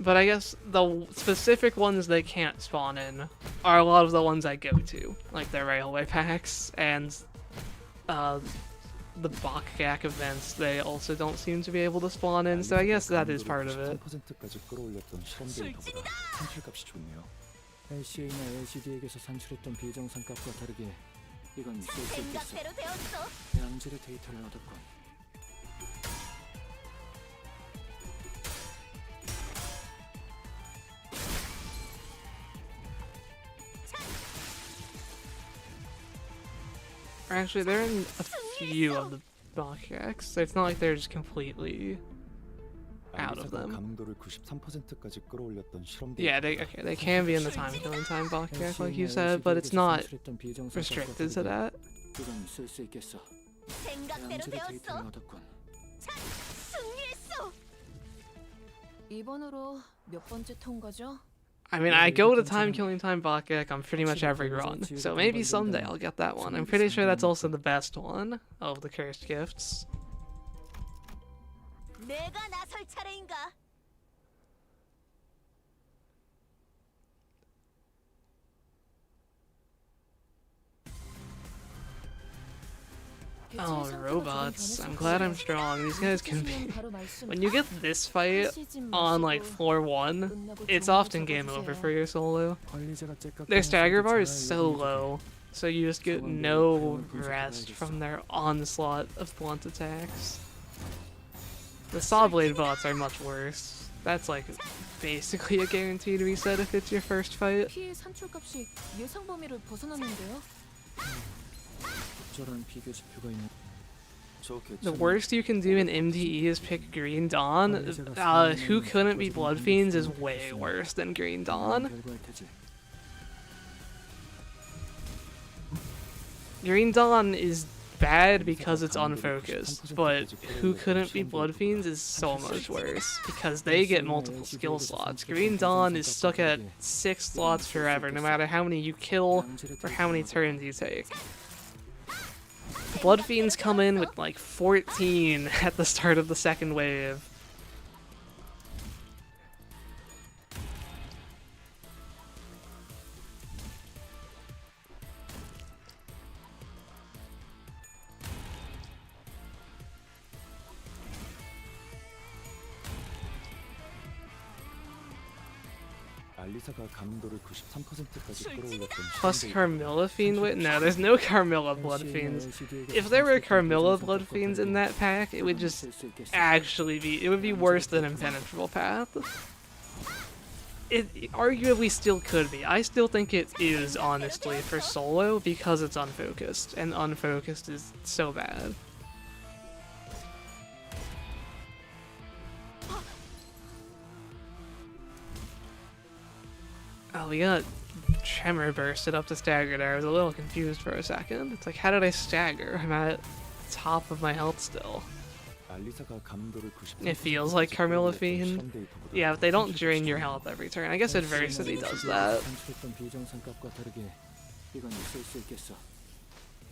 But I guess the specific ones they can't spawn in are a lot of the ones I go to, like the railway packs and the Bakgak events. They also don't seem to be able to spawn in, so I guess that is part of it. LCA나 LCD에게서 산출했던 비정상값과 다르게 이건 쓸 수 있겠어. 양질의 데이터를 얻었군. Actually, they're in a few of the Bakgaks, so it's not like they're just completely out of them. Yeah, they can be in the time-killing time Bakgak, like you said, but it's not restricted to that. 이번으로 몇 번째 통과죠? I mean, I go to time-killing time Bakgak on pretty much every run, so maybe someday I'll get that one. I'm pretty sure that's also the best one of the cursed gifts. 내가 나설 차례인가? Oh, robots. I'm glad I'm strong. These guys can be... When you get this fight on, like, floor 1, it's often game over for your solo. Their stagger bar is so low, so you just get no rest from their onslaught of blunt attacks. The Saw Blade bots are much worse. That's like basically a guaranteed reset if it's your first fight. 피해 산출값이 예상 범위를 벗어났는데요. 적절한 비교 지표가 있는. 저 The 개체는 worst you can do in MDE is pick Green Dawn. Who couldn't be Blood Fiends is way worse than Green Dawn. 결과일 테지. Green Dawn is bad because it's unfocused, but who couldn't be Blood Fiends is so much worse because they get multiple skill slots. Green Dawn is stuck at 6 slots forever, no matter how many you kill or how many turns you take. Blood Fiends come in with like 14 at the start of the second wave. 알리사가 감도를 93%까지 끌어올렸던 Plus Carmilla Fiend with? No, there's no Carmilla Blood Fiends. If there were Carmilla Blood Fiends in that pack, it would just actually be, it would be worse than Impenetrable Path. It arguably still could be. I still think it is, honestly, for solo because it's unfocused, and unfocused is so bad. Oh, we got Tremor bursted up to stagger there. I was a little confused for a second. It's like, how did I stagger? I'm at top of my health still. It feels like Carmilla Fiend. Yeah, but they don't drain your health every turn. I guess Adversity does that. 산출했던 비정상값과 다르게 이건 있을 수 있겠어.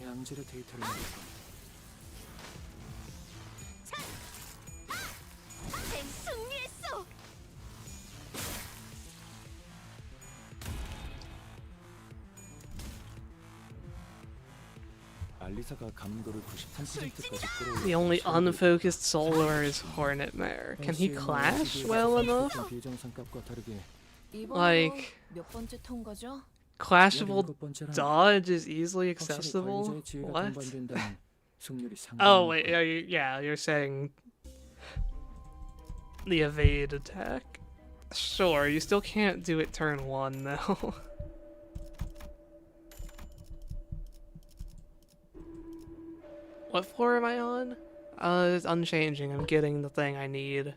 양질의 데이터를 내겠군. 생 승리했어. 알리사가 감도를 93%까지 끌어올렸던 The only unfocused soloer is Hornet Mare. Can he clash well enough? 비정상값과 다르게 이번으로 Like, 몇 번째 통과죠? clashable 17번째란 dodge is easily 확실히 accessible? 관리자의 지위가 What? 동반된다면 승률이 Oh, wait, 상당히 yeah, you're saying the evade attack? Sure, you still can't do it turn 1 though. What floor am I on? It's unchanging. I'm getting the thing I need.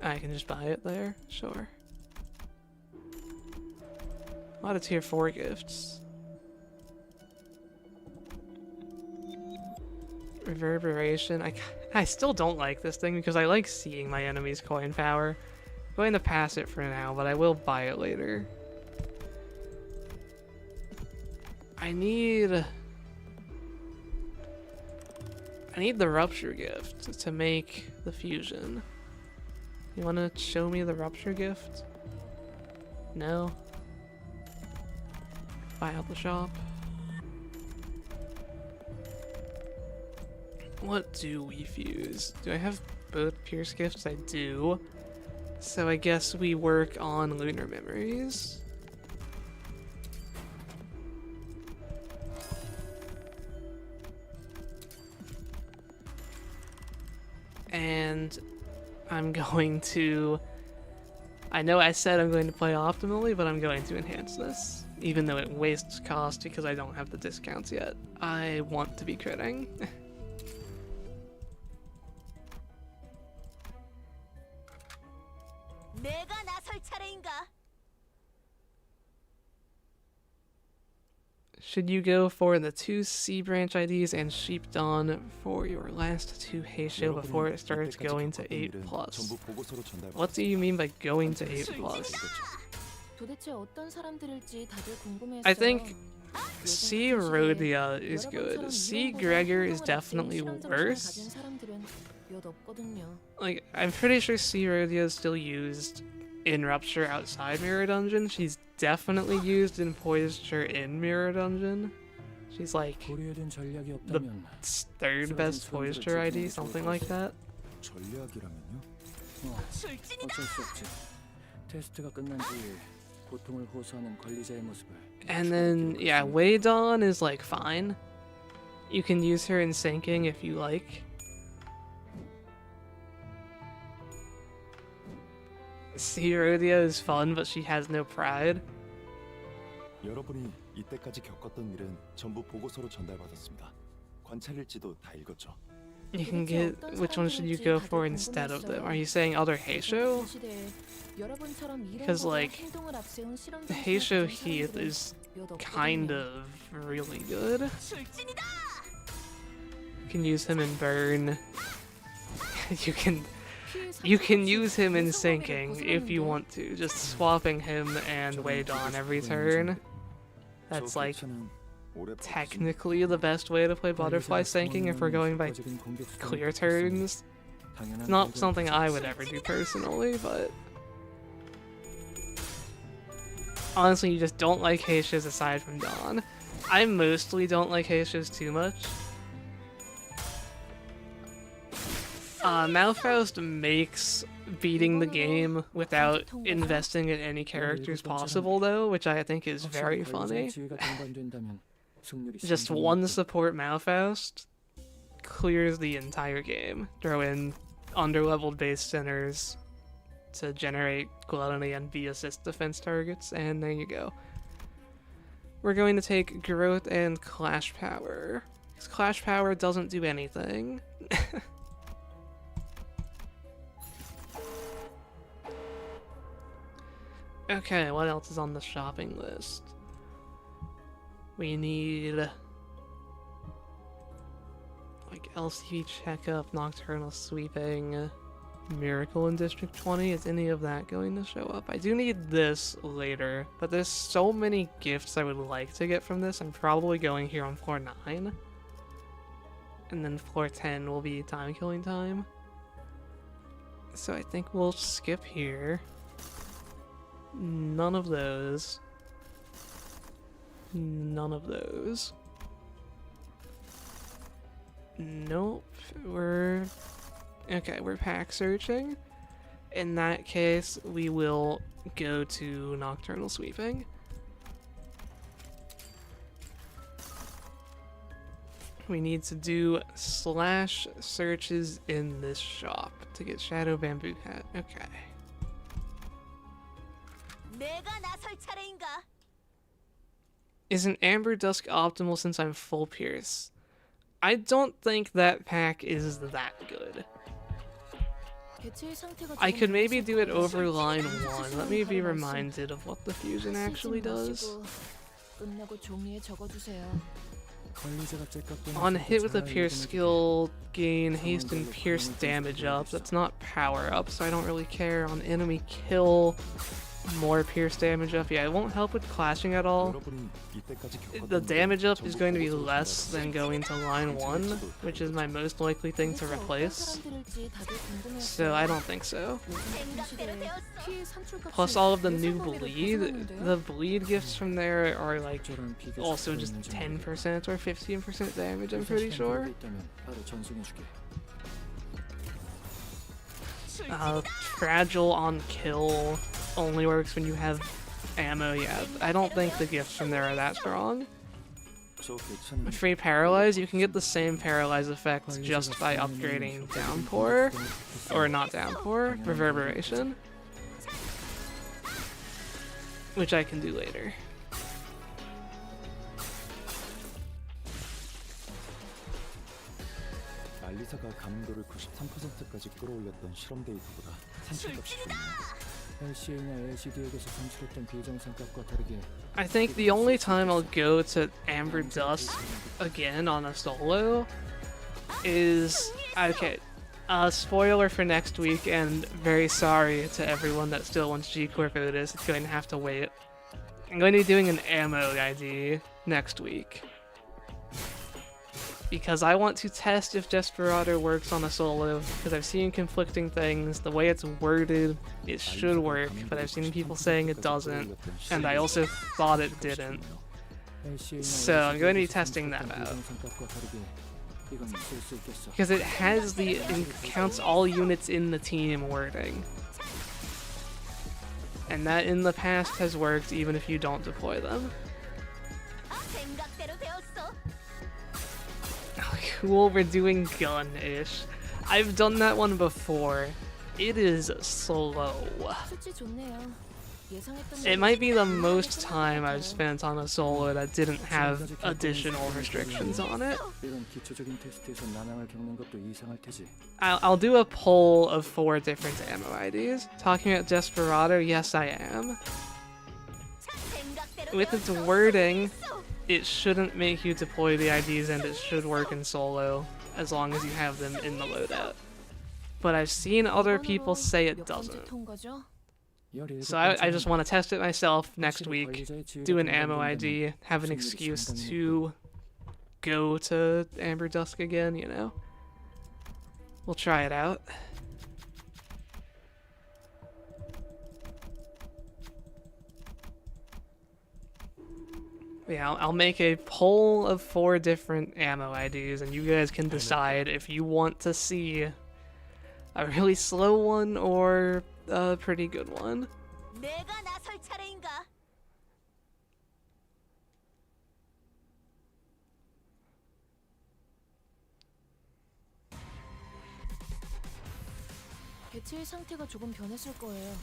I can just buy it there? Sure. A lot of tier 4 gifts. Reverberation. I still don't like this thing because I like seeing my enemy's coin power. I'm going to pass it for now, but I will buy it later. I need the Rupture Gift to make the fusion. You want to show me the Rupture Gift? No? Buy out the shop. What do we fuse? Do I have both Pierce Gifts? I do. So I guess we work on Lunar Memories. And I'm going to... I know I said I'm going to play optimally, but I'm going to enhance this. Even though it wastes cost because I don't have the discounts yet. I want to be critting. 내가 나설 차례인가? Should you go for the 2 C branch IDs and Sheep Dawn for your last 2 Heisho before it starts going to 8+? What do you mean by going to 8+? 도대체 어떤 사람들일지 다들 궁금해했어요. I think C Rhodia is good. C Gregor is definitely worse. Like, I'm pretty sure C Rhodia is still used in Rupture outside Mirror Dungeon. She's definitely used in Poisture in Mirror Dungeon. She's like the 3rd best Poisture ID, something like that. 전략이라면요? 어쩔 수 없지. 테스트가 끝난 뒤에 고통을 호소하는 관리자의 모습을. And then, yeah, Wei Dawn is like fine. You can use her in sinking if you like. Sea rodeo is fun, but she has no pride. 여러분이 이때까지 겪었던 일은 전부 보고서로 전달받았습니다. 관찰일지도 다 읽었죠. You can get which one should you go for instead of them? Are you saying other Heisho? Because like the Heisho Heath is kind of really good. You can use him in burn. You can use him in sinking if you want to, just swapping him and Wade on every turn. That's like technically the best way to play butterfly sinking if we're going by clear turns. It's not something I would ever do personally, but honestly, you just don't like Heishos aside from Dawn. I mostly don't like Heishos too much. Malfaust makes beating the game without investing in any characters possible though, which I think is very funny. Just one support Malfaust clears the entire game. Throw in underleveled Base Sinners to generate Gluttony and B assist defense targets, and there you go. We're going to take Growth and Clash Power. Because Clash Power doesn't do anything. Okay, what else is on the shopping list? We need like LCV checkup, nocturnal sweeping, miracle in District 20. Is any of that going to show up? I do need this later, but there's so many gifts I would like to get from this. I'm probably going here on floor 9. And then floor 10 will be time killing time. So I think we'll skip here. None of those. None of those. Nope. We're pack searching. In that case, we will go to nocturnal sweeping. We need to do slash searches in this shop to get Shadow Bamboo Hat. Okay. 내가 나설 차례인가? Isn't Amber Dusk optimal since I'm full Pierce? I don't think that pack is that good. I could maybe do it over line 1. Let me be reminded of what the fusion actually does. On hit with a Pierce skill, gain haste and Pierce damage up. That's not power up, so I don't really care. On enemy kill, more Pierce damage up. Yeah, it won't help with clashing at all. The damage up is going to be less than going to line 1, which is my most likely thing to replace. So I don't think so. Plus all of the new bleed. The bleed gifts from there are like also just 10% or 15% damage, I'm pretty sure. Fragile on kill only works when you have ammo. Yeah, I don't think the gifts from there are that strong. Free Paralyze, you can get the same Paralyze effect just by upgrading Downpour, or not Downpour, Reverberation, which I can do later. 알리사가 감도를 93%까지 끌어올렸던 실험 데이터보다 산출값이 좋네요. LCA나 LCD에게서 산출했던 비정상값과 다르게 I think the only time I'll go to Amber Dusk again on a solo is... okay, spoiler for next week, and very sorry to everyone that still wants G-Corp Otis, it's going to have to wait. I'm going to be doing an ammo ID next week. Because I want to test if Desperado works on a solo, because I've seen conflicting things. The way it's worded, it should work, but I've seen people saying it doesn't, and I also thought it didn't. So I'm going to be testing that out. Because it has the counts all units in the team wording. And that in the past has worked even if you don't deploy them. Cool, we're doing gun-ish. I've done that one before. It is slow. 수치 좋네요. 예상했던 It might be the most time I've spent on a solo that didn't have additional restrictions on it. 이런 기초적인 테스트에서 난항을 겪는 것도 이상할 테지. I'll do a poll of 4 different ammo IDs. Talking about Desperado, yes I am. With its wording, it shouldn't make you deploy the IDs and it should work in solo as long as you have them in the loadout. But I've seen other people say it 몇 번째 doesn't. 통과죠? So I just want to test it myself next week, do an ammo ID, have an excuse to go to Amber Dusk again, you know? We'll try it out. Yeah, I'll make a poll of 4 different ammo IDs, and you guys can decide if you want to see a really slow one or a pretty good one. 내가 나설 차례인가? 개체의 상태가 조금 변했을 거예요.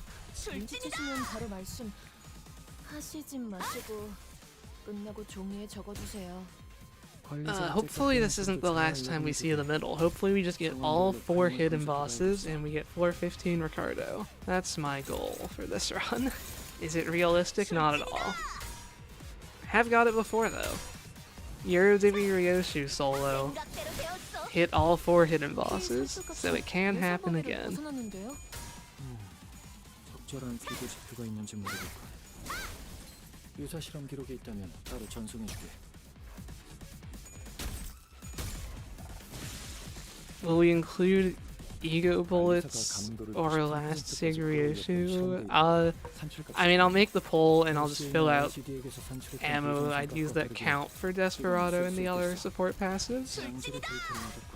눈치채시면 바로 말씀하시진 마시고 끝나고 종이에 적어두세요. Hopefully this isn't the last time we see the middle. Hopefully we just get all 4 hidden bosses and we get floor 15 Ricardo. That's my goal for this run. Is it realistic? Not at all. Have got it before though. Yorodebi Ryoshu solo 생각대로 되었어. hit all 4 hidden bosses, so it can happen 예상 범위를 again. 벗어났는데요? 적절한 비교 지표가 있는지 모르겠군. 유사 실험 기록이 있다면 바로 전송해주게. Will we include ego bullets or last Sig Ryoshu? I mean, I'll make the poll and I'll just fill out ammo IDs that count for Desperado and the other support passives.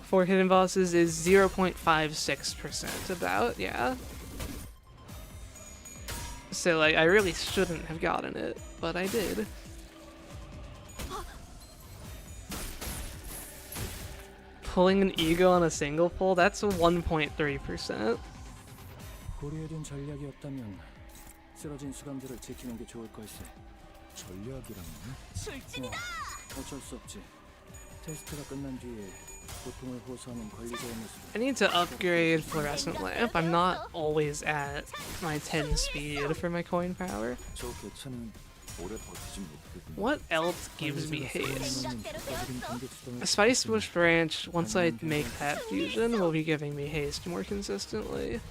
For hidden bosses is 0.56% about, yeah. So, like, I really shouldn't have gotten it, but I did. Pulling an ego on a single pull, that's a 1.3%. 고려해둔 전략이 없다면 쓰러진 수감자를 지키는 게 좋을 걸세. 전략이라면? 어쩔 수 없지. 테스트가 끝난 뒤에 고통을 호소하는 관리자의 모습. I need to upgrade Fluorescent Lamp. I'm not always at my 10 speed for my coin power. 저 개체는 오래 버티지 못하겠군요. What else gives me haste? 생각대로 되었어. A Spice Bush Branch, once I make that fusion, will be giving me haste more consistently.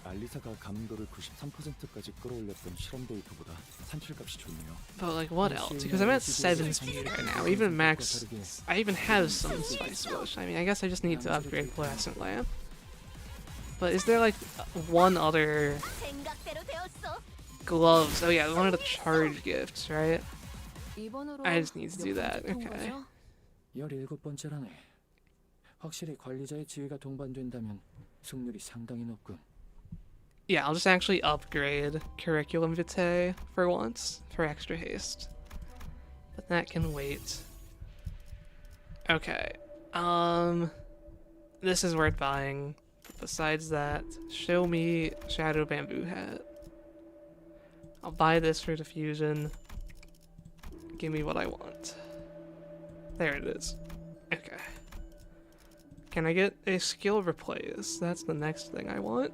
알리사가 감도를 93%까지 끌어올렸던 실험 데이터보다 산출값이 좋네요. But like, what else? Because I'm at 7 speed right now. Even max, I even have some Spice Bush. I mean, I guess I just need to upgrade Fluorescent Lamp. But is there like one other 생각대로 되었어. gloves? Oh yeah, one of the charge gifts, right? 이번으로 I just need to do 몇 that. 번째 Okay. 통과죠? 17번째라네. 확실히 관리자의 지위가 동반된다면 승률이 상당히 높군. Yeah, I'll just actually upgrade Curriculum Vitae for once, for extra haste. But that can wait. Okay. This is worth buying. Besides that, show me Shadow Bamboo Hat. I'll buy this for diffusion. Give me what I want. There it is. Okay. Can I get a skill replace? That's the next thing I want.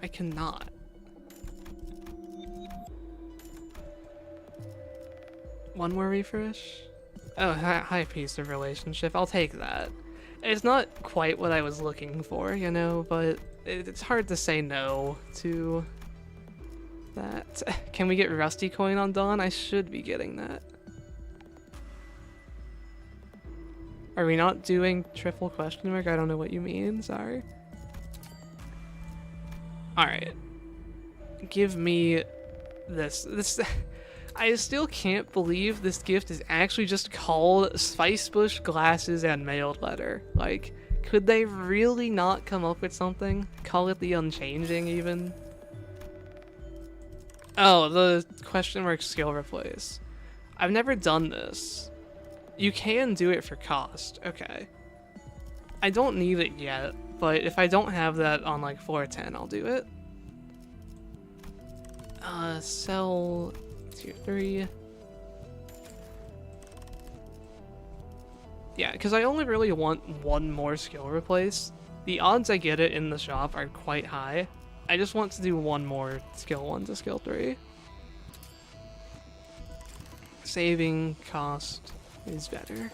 I cannot. One more refresh? Oh, high piece of relationship. I'll take that. It's not quite what I was looking for, you know, but it's hard to say no to that. Can we get Rusty Coin on Dawn? I should be getting that. Are we not doing triple question mark? I don't know what you mean, sorry. Alright. Give me this. I still can't believe this gift is actually just called Spice Bush Glasses and Mailed Letter. Like, could they really not come up with something? Call it the Unchanging, even? Oh, the question mark skill replace. I've never done this. You can do it for cost. Okay. I don't need it yet, but if I don't have that on like floor 10, I'll do it. Sell tier 3. Yeah, because I only really want one more skill replace. The odds I get it in the shop are quite high. I just want to do one more skill 1 to skill 3. Saving cost is better.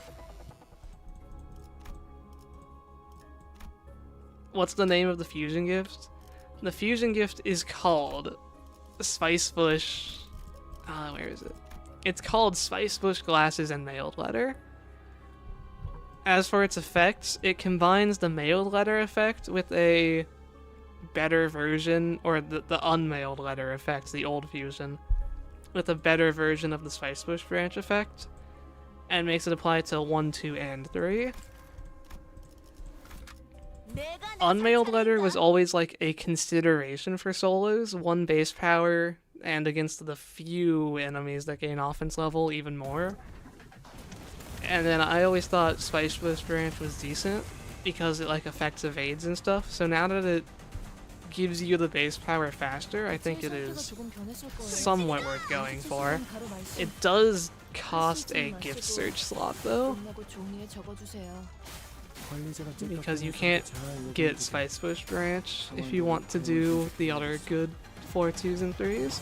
What's the name of the fusion gift? The fusion gift is called Spice Bush. Where is it? It's called Spice Bush Glasses and Mailed Letter. As for its effects, it combines the mailed letter effect with a better version, or the unmailed letter effect, the old fusion, with a better version of the Spice Bush branch effect, and makes it apply to 1, 2, and 3. Unmailed letter was always like a consideration for solos, 1 base power, and against the few enemies that gain offense level, even more. And then I always thought Spice Bush branch was decent because it like affects evades and stuff. So now that it gives you the base power faster, I think it is somewhat worth going for. It does cost a gift search slot though, because you can't get Spice Bush branch if you want to do the other good 4, 2s, and 3s.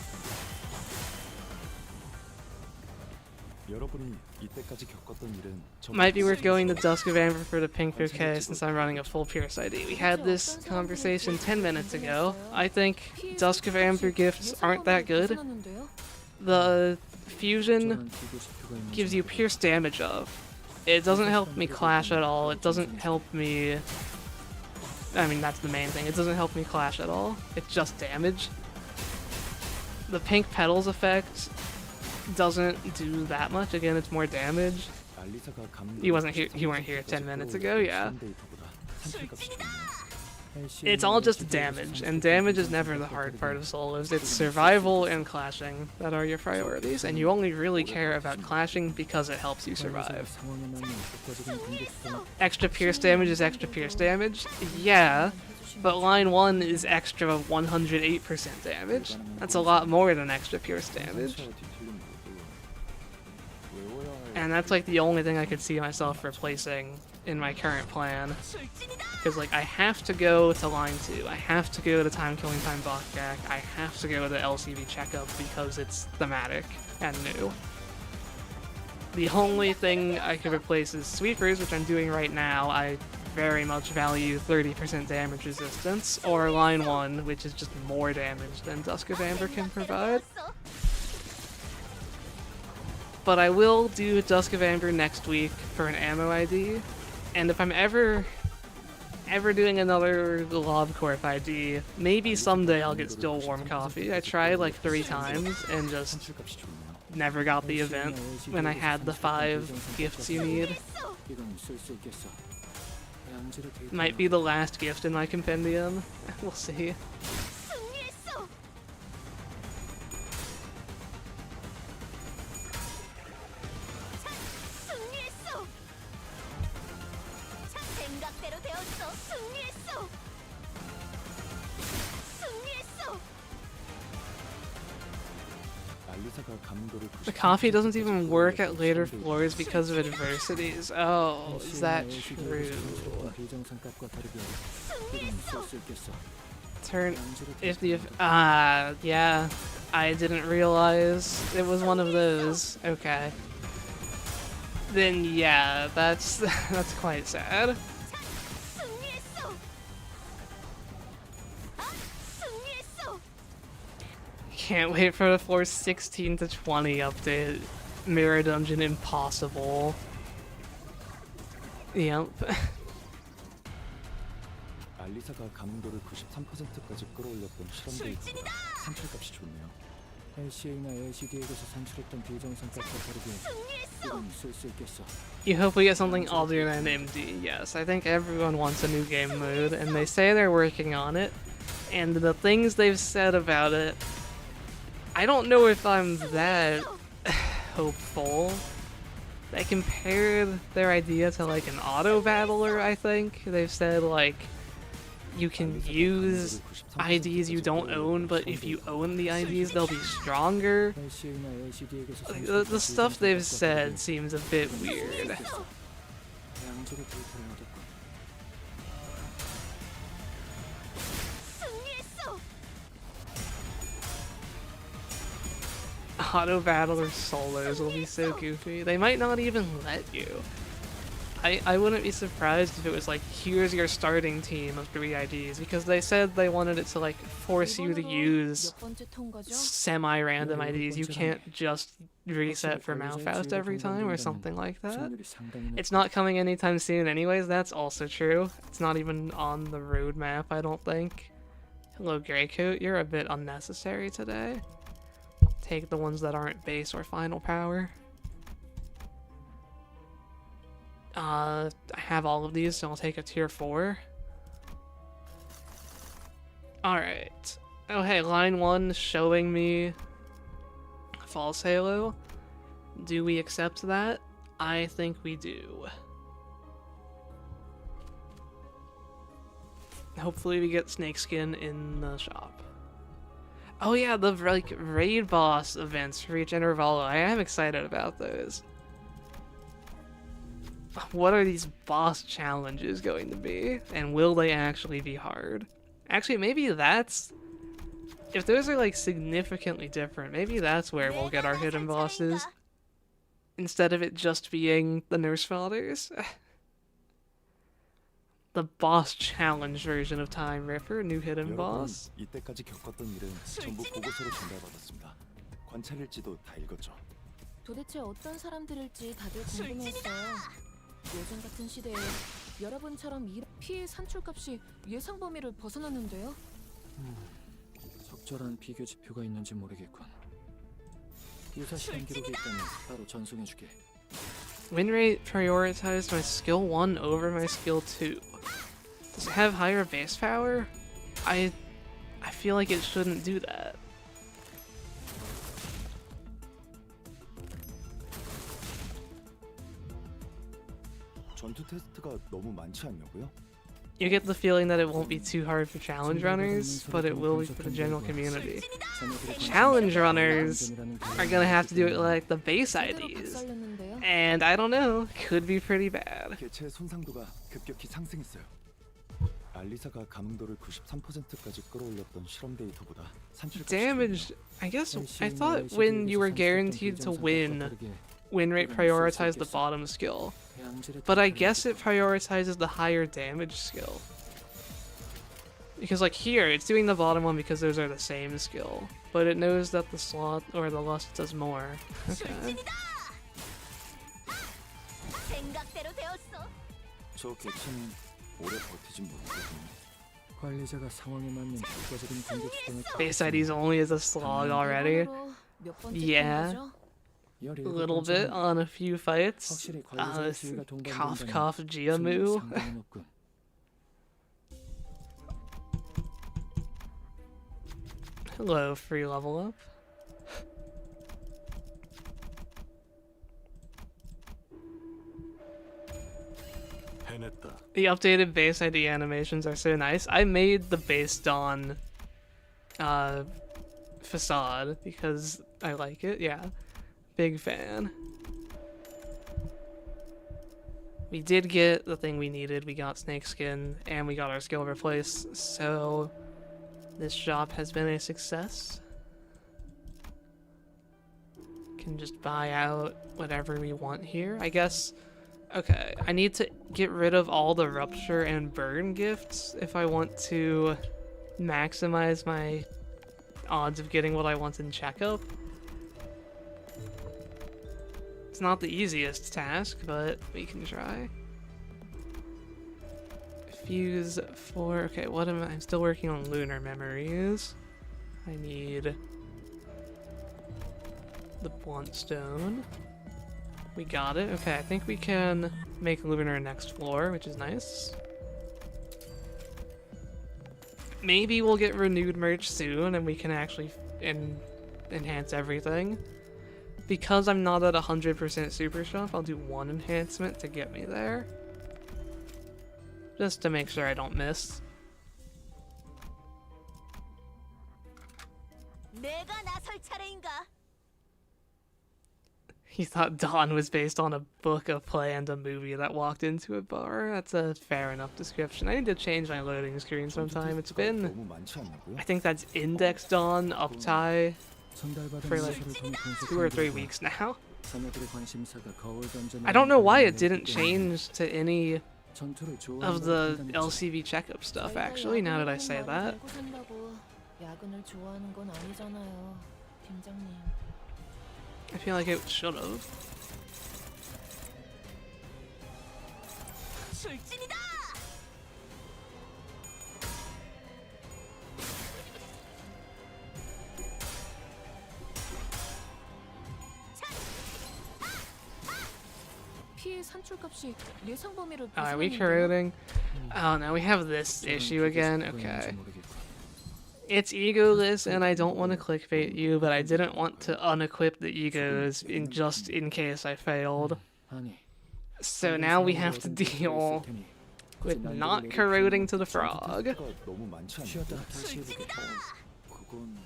Might be worth going to Dusk of Amber for the pink bouquet since I'm running a full Pierce ID. We had this conversation 10 minutes ago. I think Dusk of Amber gifts aren't that good. The fusion gives you pierce damage up. It doesn't help me clash at all. It doesn't help me... I mean, that's the main thing. It doesn't help me clash at all. It's just damage. The pink petals effect doesn't do that much. Again, it's more damage. You weren't here 10 minutes ago, yeah. It's all just damage, and damage is never the hard part of solos. It's survival and clashing that are your priorities, and you only really care about clashing because it helps you survive. Extra pierce damage is extra pierce damage, yeah, but line 1 is extra 108% damage. That's a lot more than extra pierce damage. And that's like the only thing I could see myself replacing in my current plan. Because like I have to go to line 2, I have to go to time killing time Bachjack, I have to go to LCV checkup because it's thematic and new. The only thing I could replace is Sweepers, which I'm doing right now. I very much value 30% damage resistance, or line 1, which is just more damage than Dusk of Amber can provide. But I will do Dusk of Amber next week for an ammo ID, and if I'm ever doing another Lobcorp ID, maybe someday I'll get Still Warm Coffee. I tried like 3 times and just never got the event when I had the 5 gifts you need. Might be the last gift in my compendium. We'll see. The coffee doesn't even work at later floors because of adversities. Oh, is that true? Yeah, I didn't realize it was one of those. Okay. Then yeah, that's quite sad. Can't wait for the floor 16 to 20 update. Mirror Dungeon impossible. Yep. 알리사가 가능도를 93%까지 끌어올렸던 실험데이터보다 산출값이 좋네요. LCA나 LCD에게서 산출했던 비정상값과 다르게 이건 쓸 수 있겠어. You hope we get something other than MD. Yes, I think everyone wants a new game mode, and they say they're working on it. And the things they've said about it, I don't know if I'm that hopeful. They compared their idea to like an auto battler, I think. They've said like you can use IDs you don't own, but if you own the IDs, they'll be stronger. LCA나 LCD에게서 Like, 산출했던 the stuff they've 비정상값과 said 다르게 seems a bit weird. 양적의 데이터를 얻었군. 승리했어. Auto battler solos will be so goofy. They might not even let you. I wouldn't be surprised if it was like, here's your starting team of 3 IDs, because they said they wanted it to like force you to use 몇 번째 통과죠? semi-random IDs. You can't just reset for Malphast every time or something like that. 수익률이 상당히 It's 높고 not coming anytime soon anyways, that's also true. It's not even on the roadmap, I don't think. Hello, Greycoat, you're a bit unnecessary today. Take the ones that aren't base or final power. I have all of these, so I'll take a tier 4. Alright. Oh hey, line 1 showing me False Halo. Do we accept that? I think we do. Hopefully we get Snakeskin in the shop. Oh yeah, the like raid boss events for each interval. I am excited about those. What are these boss challenges going to be? And will they actually be hard? Actually, maybe that's... If those are like significantly different, maybe that's where we'll get our hidden bosses. Instead of it just being the nurse fathers. The boss challenge version of Time Ripper, new hidden 여러분은 boss. 이때까지 겪었던 일은 전부 보고서로 전달받았습니다. 관찰일지도 다 읽었죠. 도대체 어떤 사람들일지 다들 궁금했어요. 요즘 같은 시대에 여러분처럼 피해 산출값이 예상 범위를 벗어났는데요. 적절한 비교 지표가 있는지 모르겠군. 유사 실험 기록이 있다면 바로 전송해주게. Win rate prioritized my skill 1 over my skill 2. Does it have higher base power? I feel like it shouldn't do that. 전투 테스트가 너무 많지 않냐고요? You get the feeling that it won't be too hard for challenge runners, but it will be for the general community. Challenge runners are gonna have to do it like the base 제대로 IDs. 박살냈는데요. And I don't know, could be pretty bad. 개체의 손상도가 급격히 상승했어요. 알리사가 감흥도를 93%까지 끌어올렸던 실험 데이터보다 산출값이 Damage, I guess, I thought when you were guaranteed to win rate prioritized the bottom skill. But I guess it prioritizes the higher damage skill. Because like here, it's doing the bottom one because those are the same skill. But it knows that the slot or the lust does more. Okay. 생각대로 되었어. 저 개체는 오래 버티진 못하거든요. 관리자가 상황에 맞는 효과적인 공격 수단을 Base IDs only is a slog already. 여러모로 몇 번째 Yeah. 통과죠? A little bit on a few fights. 확실히 관리자의 This 지위가 cough 동반된다면 cough 승률이 Jiamu. 상당히 높군. Hello, free level up. 해냈다. The updated base ID animations are so nice. I made the based on facade because I like it. Yeah, big fan. We did get the thing we needed. We got Snakeskin and we got our skill replace. So this shop has been a success. Can just buy out whatever we want here, I guess. Okay, I need to get rid of all the rupture and burn gifts if I want to maximize my odds of getting what I want in checkup. It's not the easiest task, but we can try. Fuse 4. Okay, what am I? I'm still working on lunar memories. I need the blunt stone. We got it. Okay, I think we can make lunar next floor, which is nice. Maybe we'll get renewed merch soon and we can actually enhance everything. Because I'm not at 100% super shop, I'll do one enhancement to get me there. Just to make sure I don't miss. 내가 나설 차례인가? He thought Dawn was based on a book, a play, and a movie that walked into a bar. That's a fair enough description. I need to change my loading screen sometime. It's been, 너무 많지 않냐고요? I think that's Index Dawn uptie 전달받은 for like 문서를 통해 2 or 3 분석한 weeks now. 자네들의 관심사가 거울 던전이라는 I don't know why it 결론을 didn't 내렸기 때문에 change to any 전투를 of 좋아한다고 the 판단했지. LCV checkup stuff, 저희가 actually, now that I 야근이라는 say 말을 that. 달고 산다고 야근을 좋아하는 건 아니잖아요, 팀장님. I feel like it should have. 출진이다! 피해 산출값이 예상 범위를 Are we 벗어나는데요? corroding? Oh no, we have this issue again. 저는 비교적 Okay. 모르겠고. It's egoless, and I don't want to clickbait you, but I didn't want to unequip the egos just in case I failed. 아니, So now we have to deal with not corroding to the frog. 테스트가 너무 많지 쉬었다 않냐고요? 다시 해보겠다. 그건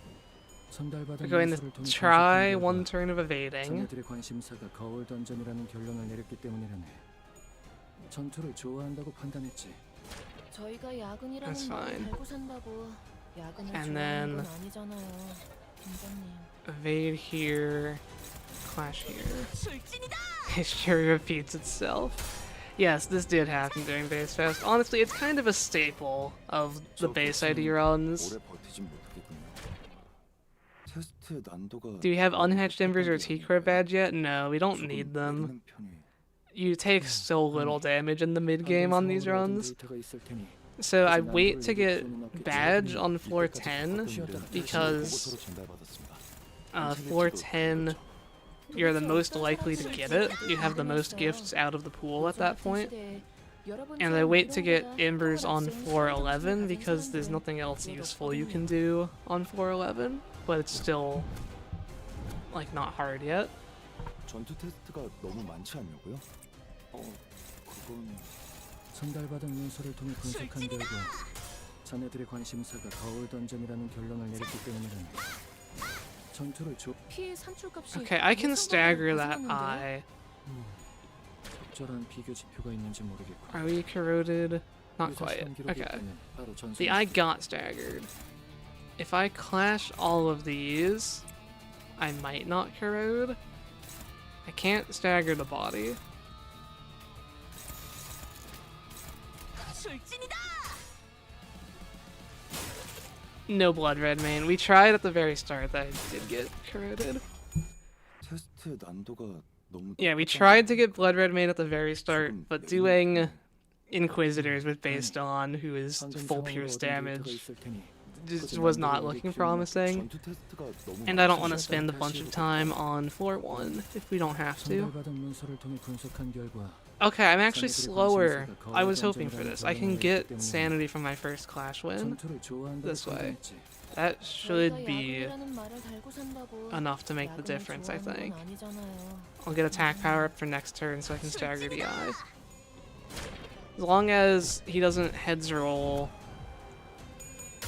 전달받은 We're going 문서를 to 통해 try 분석한 one 결과 turn of evading. 자네들의 관심사가 거울 던전이라는 결론을 내렸기 때문이라네. 전투를 좋아한다고 판단했지. 저희가 야근이라는 That's 말을 fine. 달고 산다고 야근을 And 좋아하는 then- 건 아니잖아요, 팀장님. Evade here. Clash here. 출진이다! History repeats itself. Yes, this did happen during Base Fest. Honestly, it's kind of a staple of the base ID runs. 오래 버티진 못하겠군요. 테스트 난도가 Do we have unhatched embers or T-Core badge yet? No, we don't need them. You take so little damage in the mid game on these runs. So I wait to get badge on floor 10 because floor 10 you're the most likely to get it. You have the most gifts out of the pool at that point. And I wait to get embers on floor 11 because there's nothing else useful you can do on floor 11, but it's still like not hard yet. 전투 테스트가 너무 많지 않냐고요? 그건 전달받은 문서를 통해 분석한 결과 자네들의 관심사가 거울 던전이라는 결론을 내렸기 때문이라네. 전투를 피해 산출값이 Okay, I can 예상 stagger 범위를 that 벗어나는데요? eye. 적절한 비교 지표가 있는지 모르겠고. Are we corroded? Not 유사시한 quite. 기록이 Okay. 있다면 바로 전송. The eye got staggered. If I clash all of these, I might not corrode. I can't stagger the body. 출진이다! No blood red main. We tried at the very start that I did get corroded. 테스트 난도가 너무 Yeah, we tried to get blood red main at the very start, but doing Inquisitors with Base Dawn, who is full pierce damage, just was not looking promising. 전투 테스트가 너무 And I don't want to spend a bunch of time on floor 1 if we don't have to. 전달받은 문서를 통해 분석한 결과 Okay, I'm actually slower. I was hoping for this. I can get sanity from my first clash win. 전투를 좋아한다고 This way. 판단했지. That should be 야근이라는 말을 달고 산다고 enough to make the 야근을 difference, I 좋아하는 건 think. 아니잖아요. I'll get attack power up for next turn so I can stagger the eye. As long as he doesn't heads roll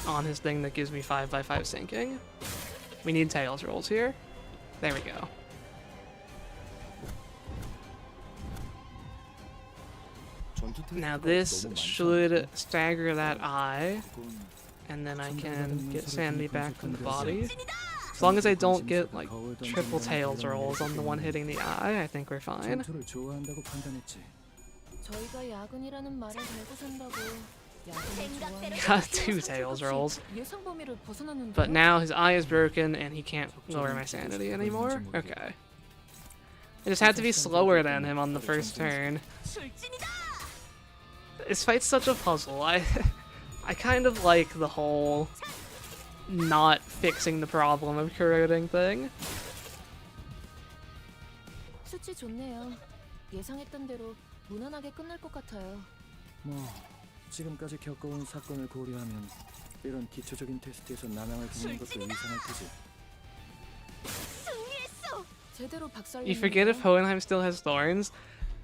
on his thing that gives me 5x5 sinking. We need tails rolls here. There we go. 전투 테스트가 Now this 너무 많지 should 않냐고요? stagger that eye, 그건 and then I 전달받은 can get 문서를 sanity 통해 back from the 분석한 body. 결과 As long as I don't get 관심사가 like 거울 triple 던전이라는 tails 결론을 rolls on the one 내렸기 hitting the eye, I think we're 때문에 fine. 전투를 좋아한다고 판단했지. 저희가 야근이라는 말을 달고 산다고 야근을 생각대로 좋아하는 Got 2 tails rolls. 예상 범위를 벗어났는데요? But now his eye is broken and he can't lower my sanity anymore? Okay. I just had to be slower than him on the first turn. 출진이다! This fight's such a puzzle. I kind of like the whole not fixing the problem of corroding thing. 수치 좋네요. 예상했던 대로 무난하게 끝날 것 같아요. 뭐 지금까지 겪어온 사건을 고려하면 이런 기초적인 테스트에서 난항을 겪는 것도 이상할 테지. 승리했어! 제대로 박살. You forget if Hohenheim still has thorns?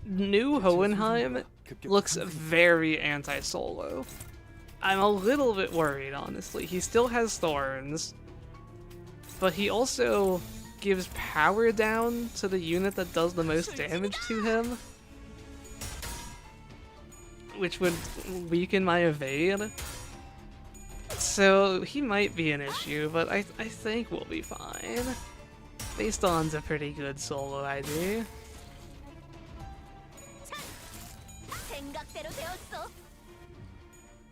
New Hohenheim looks very anti-solo. I'm a little bit worried, honestly. He still has thorns. but he also gives power down to the unit that does the most damage to him, which would weaken my evade. So he might be an issue, but I think we'll be fine. Baston's a pretty good solo ID. 생각대로 되었어.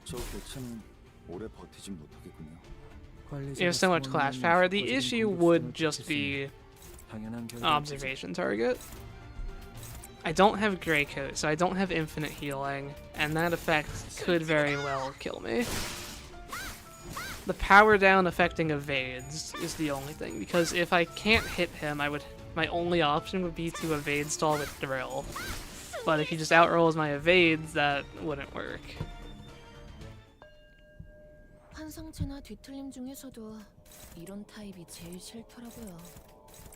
저 객차는 오래 버티진 못하겠군요. You have so much clash power. The issue would just be observation target. I don't have Grey Coat, so I don't have infinite healing, and that effect could very well kill me. The power down affecting evades is the only thing, because if I can't hit him, my only option would be to evade stall with drill. But if he just outrolls my evades, that wouldn't work. 환상체나 뒤틀림 중에서도 이런 타입이 제일 싫더라고요.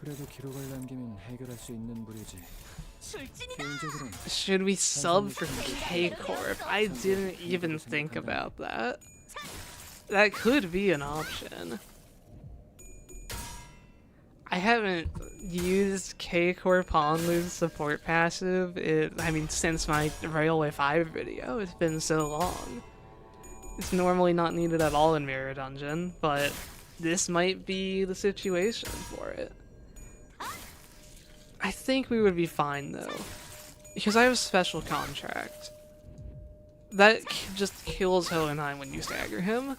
그래도 기록을 남기면 해결할 수 있는 부류지. 개인적으로는 Should we sub for K-Corp? I didn't even think about that. That could be an option. I haven't used K-Corp Onlu's support passive, since my Railway 5 video. It's been so long. It's normally not needed at all in Mirror Dungeon, but this might be the situation for it. I think we would be fine though, because I have a special contract. That just kills Hohenheim when you stagger him.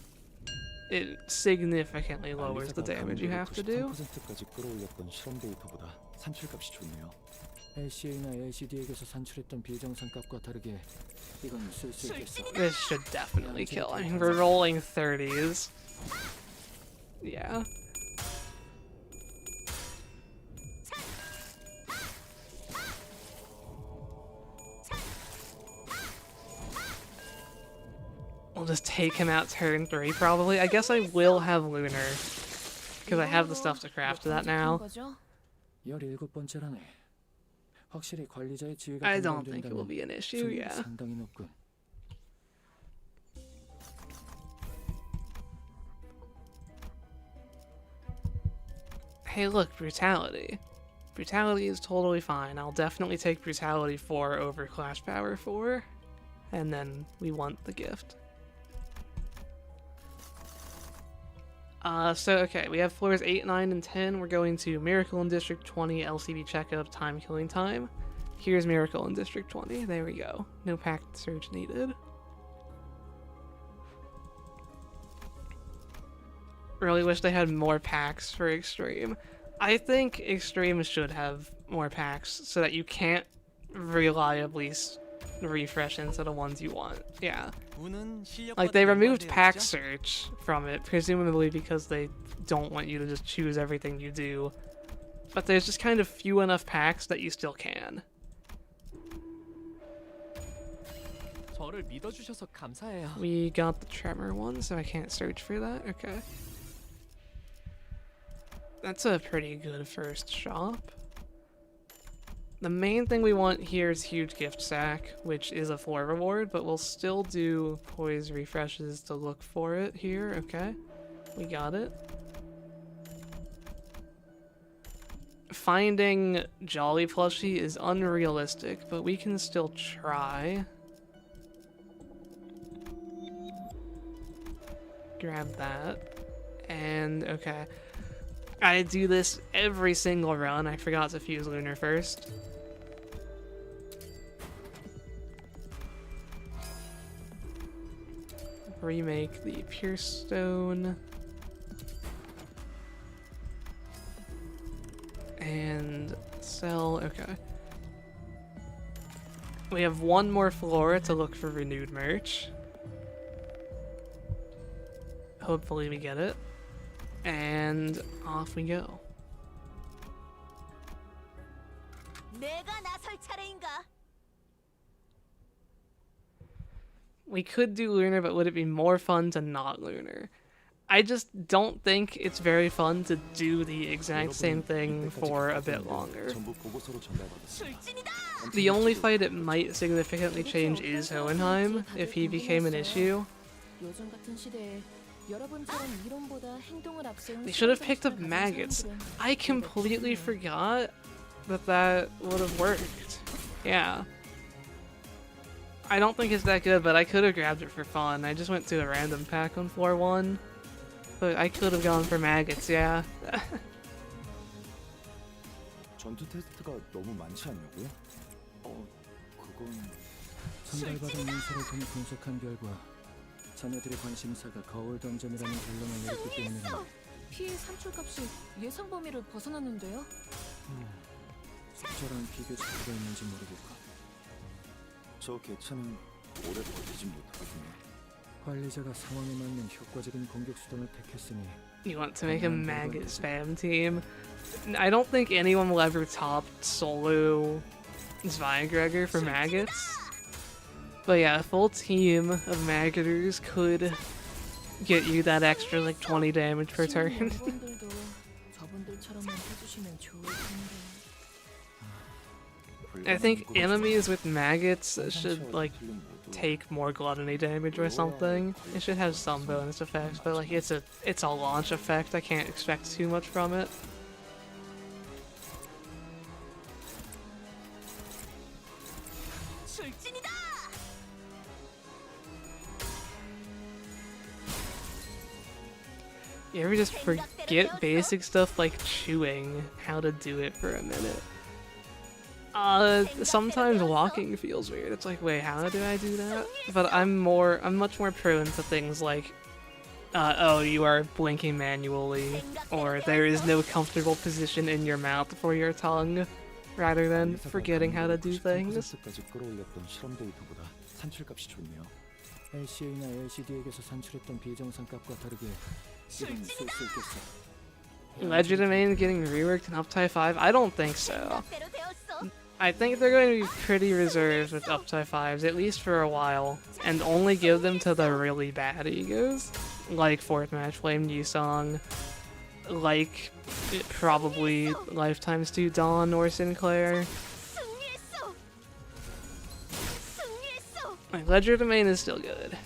It significantly lowers the damage you have to do. 93%까지 끌어올렸던 실험 데이터보다 산출값이 좋네요. LCA나 LCD에게서 산출했던 비정상 값과 다르게 이건 쓸 수 있겠어. This should definitely kill. I mean, we're rolling 30s. Yeah. We'll just take him out turn 3 probably. I guess I will have Lunar, because I have the stuff to craft that now. 17번째라네. 확실히 관리자의 지위가 I don't think it will be an issue, yeah. 상당히 높군. Hey look, Brutality. Brutality is totally fine. I'll definitely take Brutality 4 over Clash Power 4. And then we want the gift. Okay, we have floors 8, 9, and 10. We're going to Miracle in District 20, LCB checkup, time killing time. Here's Miracle in District 20. There we go. No Pact Surge needed. Really wish they had more packs for Extreme. I think Extreme should have more packs so that you can't reliably refresh into the ones you want. Yeah. Like, they removed pack search from it, presumably because they don't want you to just choose everything you do. But there's just kind of few enough packs that you still can. We got the Tremor one, so I can't search for that. Okay. That's a pretty good first shop. The main thing we want here is Huge Gift Sack, which is a floor reward, but we'll still do poise refreshes to look for it here. Okay, we got it. Finding Jolly Plushie is unrealistic, but we can still try. Grab that. And, okay. I do this every single run. I forgot to fuse Lunar first. Remake the Pure Stone. And sell, okay. We have one more floor to look for renewed merch. Hopefully we get it. And off we go. 내가 나설 차례인가? We could do Lunar, but would it be more fun to not Lunar? I just don't think it's very fun to do the exact same thing for a bit longer. 전부 보고서로 전달받았습니다. The only fight it might significantly change is Hohenheim, if he became an issue. 요즘 같은 시대에 여러분처럼 이론보다 행동을 앞세운 They should have picked up 실험 정신을 가진 maggots. 사람들은 I completely forgot that would have worked. Yeah. I don't think it's that good, but I could have grabbed it for fun. I just went to a random pack on floor 1. But I could have gone for maggots, yeah. 전투 테스트가 너무 많지 않냐고요? 그건 전달받은 문서를 통해 분석한 결과 자네들의 관심사가 거울 던전이라는 결론을 내렸기 때문이다. 피해 산출값이 예상 범위를 벗어났는데요. 적절한 비교 자료가 있는지 모르겠고 저 개체는 오래 버티지 못하거든요. 관리자가 상황에 맞는 효과적인 공격 수단을 택했으니 You want to make a maggot spam team? I don't think anyone will ever top solo Zweigregger for maggots. But yeah, a full team of maggoters could get you that extra like 20 damage per turn. 연구원들도 저분들처럼만 해주시면 좋을 텐데. I think enemies with maggots should like take more gluttony damage or something. It should have some bonus effects, but like it's a launch effect. I can't expect too much from it. 출진이다. You ever just forget basic stuff like chewing, how to do it for a minute? Sometimes walking feels weird. It's like, wait, how do I do that? But I'm much more prone to things like, oh, you are blinking manually, or there is no comfortable position in your mouth for your tongue, rather than forgetting how to do things. 10%까지 끌어올렸던 실험 데이터보다 산출값이 좋네요. LCA나 LCD에게서 산출했던 비정상 값과 다르게 이건 쓸 수 있겠어. Legerdemain getting reworked in Uptie 5? I don't think so. 생각대로 되었어. I think they're going to be pretty reserved with Uptie 5s, at least for a while, and only give them to the really bad egos, like 4th Match Flame Yusong, like probably Lifetimes 2 Dawn or Sinclair. 승리했어. 승리했어. Like, Legerdemain is still good.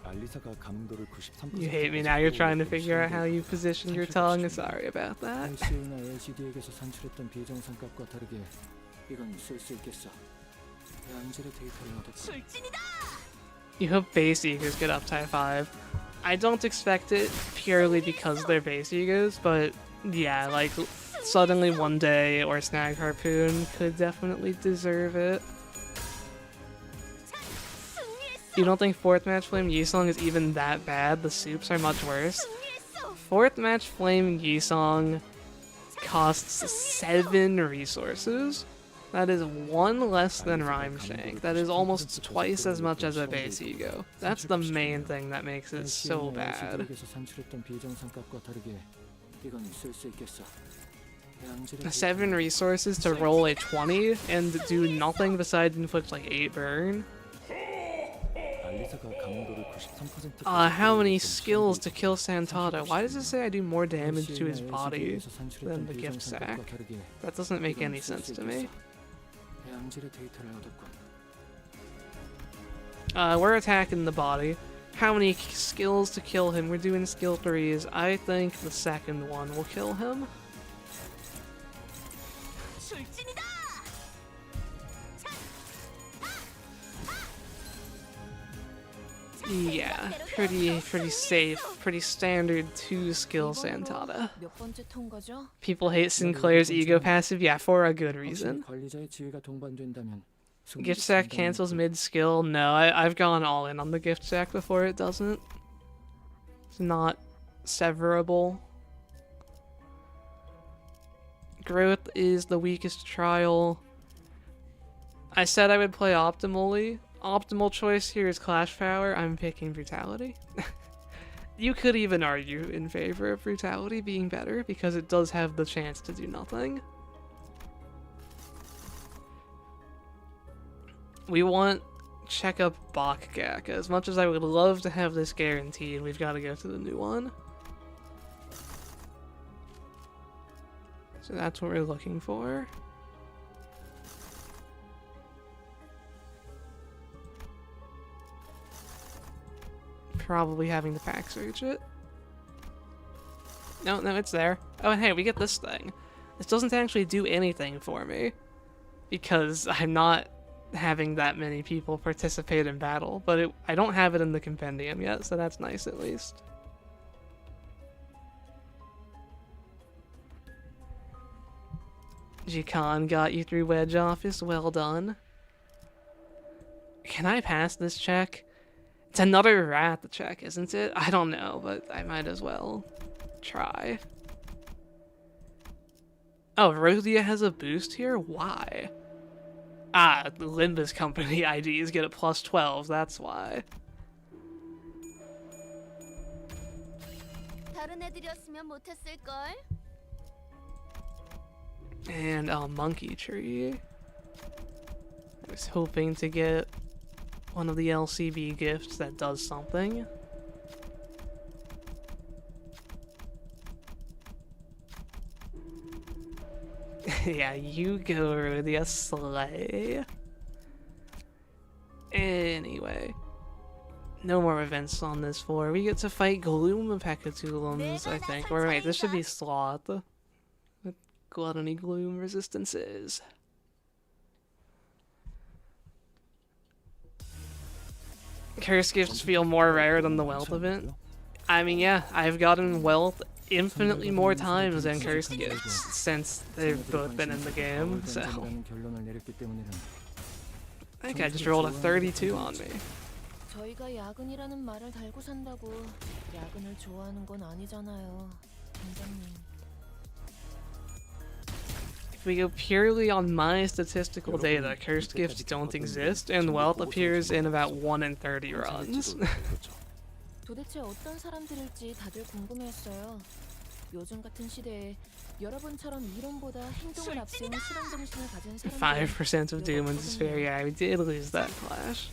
알리사가 감도를 93%. You hate me now, you're trying to figure out how you position your tongue. Sorry about that. LCA나 LCD에게서 산출했던 비정상 값과 다르게 이건 쓸 수 있겠어. 양질의 데이터를 얻었고 출진이다. You hope base egos get Uptie 5. I don't expect it purely because they're base egos, but yeah, like suddenly one day or Snag Harpoon could definitely deserve it. You don't think 4th Match Flame Yusong is even that bad? The soups are much worse. 승리했어. 4th Match Flame Yusong costs 7 resources. That is 1 less than Rhyme Shank. That is almost twice as much as a base ego. That's the main thing that makes it so bad. LCD에게서 산출했던 비정상 값과 다르게 이건 쓸 수 있겠어. 양질의 7 resources to roll a 20 and do nothing besides inflict like 8 burn. 알리사가 감도를 93%. How many skills to kill Santata? Why does it say I do more damage to his body than the gift sack? That doesn't make any sense to me. 양질의 데이터를 얻었고 We're attacking the body. How many skills to kill him? We're doing skill 3s. I think the second one will kill him. 출진이다. Yeah, pretty safe, pretty standard 2 skill Santata. 몇 번째 통과죠? People hate Sinclair's ego passive, yeah, for a good reason. 관리자의 지위가 동반된다면 Gift sack cancels mid skill. No, I've gone all in on the gift sack before. It doesn't. It's not severable. Growth is the weakest trial. I said I would play optimally. Optimal choice here is Clash Power. I'm picking Brutality. You could even argue in favor of Brutality being better because it does have the chance to do nothing. We want check up Bakgak. As much as I would love to have this guaranteed, we've got to go to the new one. So that's what we're looking for. probably having the pack search it. No, it's there. Oh, and hey, we get this thing. This doesn't actually do anything for me because I'm not having that many people participate in battle, but I don't have it in the compendium yet, so that's nice at least. Jikan got you through Wedge Office, well done. Can I pass this check? It's another rat check, isn't it? I don't know, but I might as well try. Oh, Rosia has a boost here? Why? Ah, the Limbus company IDs get a plus 12, that's why. 다른 애들이었으면 못했을걸. And a monkey tree. I was hoping to get one of the LCB gifts that does something. Yeah, you go, Rudia, slay. Anyway. No more events on this floor. We get to fight Gloom Pecatulums, I think. Or wait, this should be Sloth. With Gluttony Gloom resistances. Curse gifts feel more rare than the Wealth event. I mean, yeah, I've gotten Wealth infinitely more times than Cursed gifts since they've both been in the game, so... I think I just rolled a 32 on me. 저희가 야근이라는 말을 달고 산다고 야근을 좋아하는 건 아니잖아요, 팀장님. If we go purely on my statistical data, Cursed gifts don't exist, and Wealth appears in about 1 in 30 runs. 도대체 어떤 사람들일지 다들 궁금했어요. 요즘 같은 시대에 여러분처럼 이론보다 행동을 앞세운 실험 정신을 가진 사람들 5% of demons is fair. Yeah, we did lose that clash.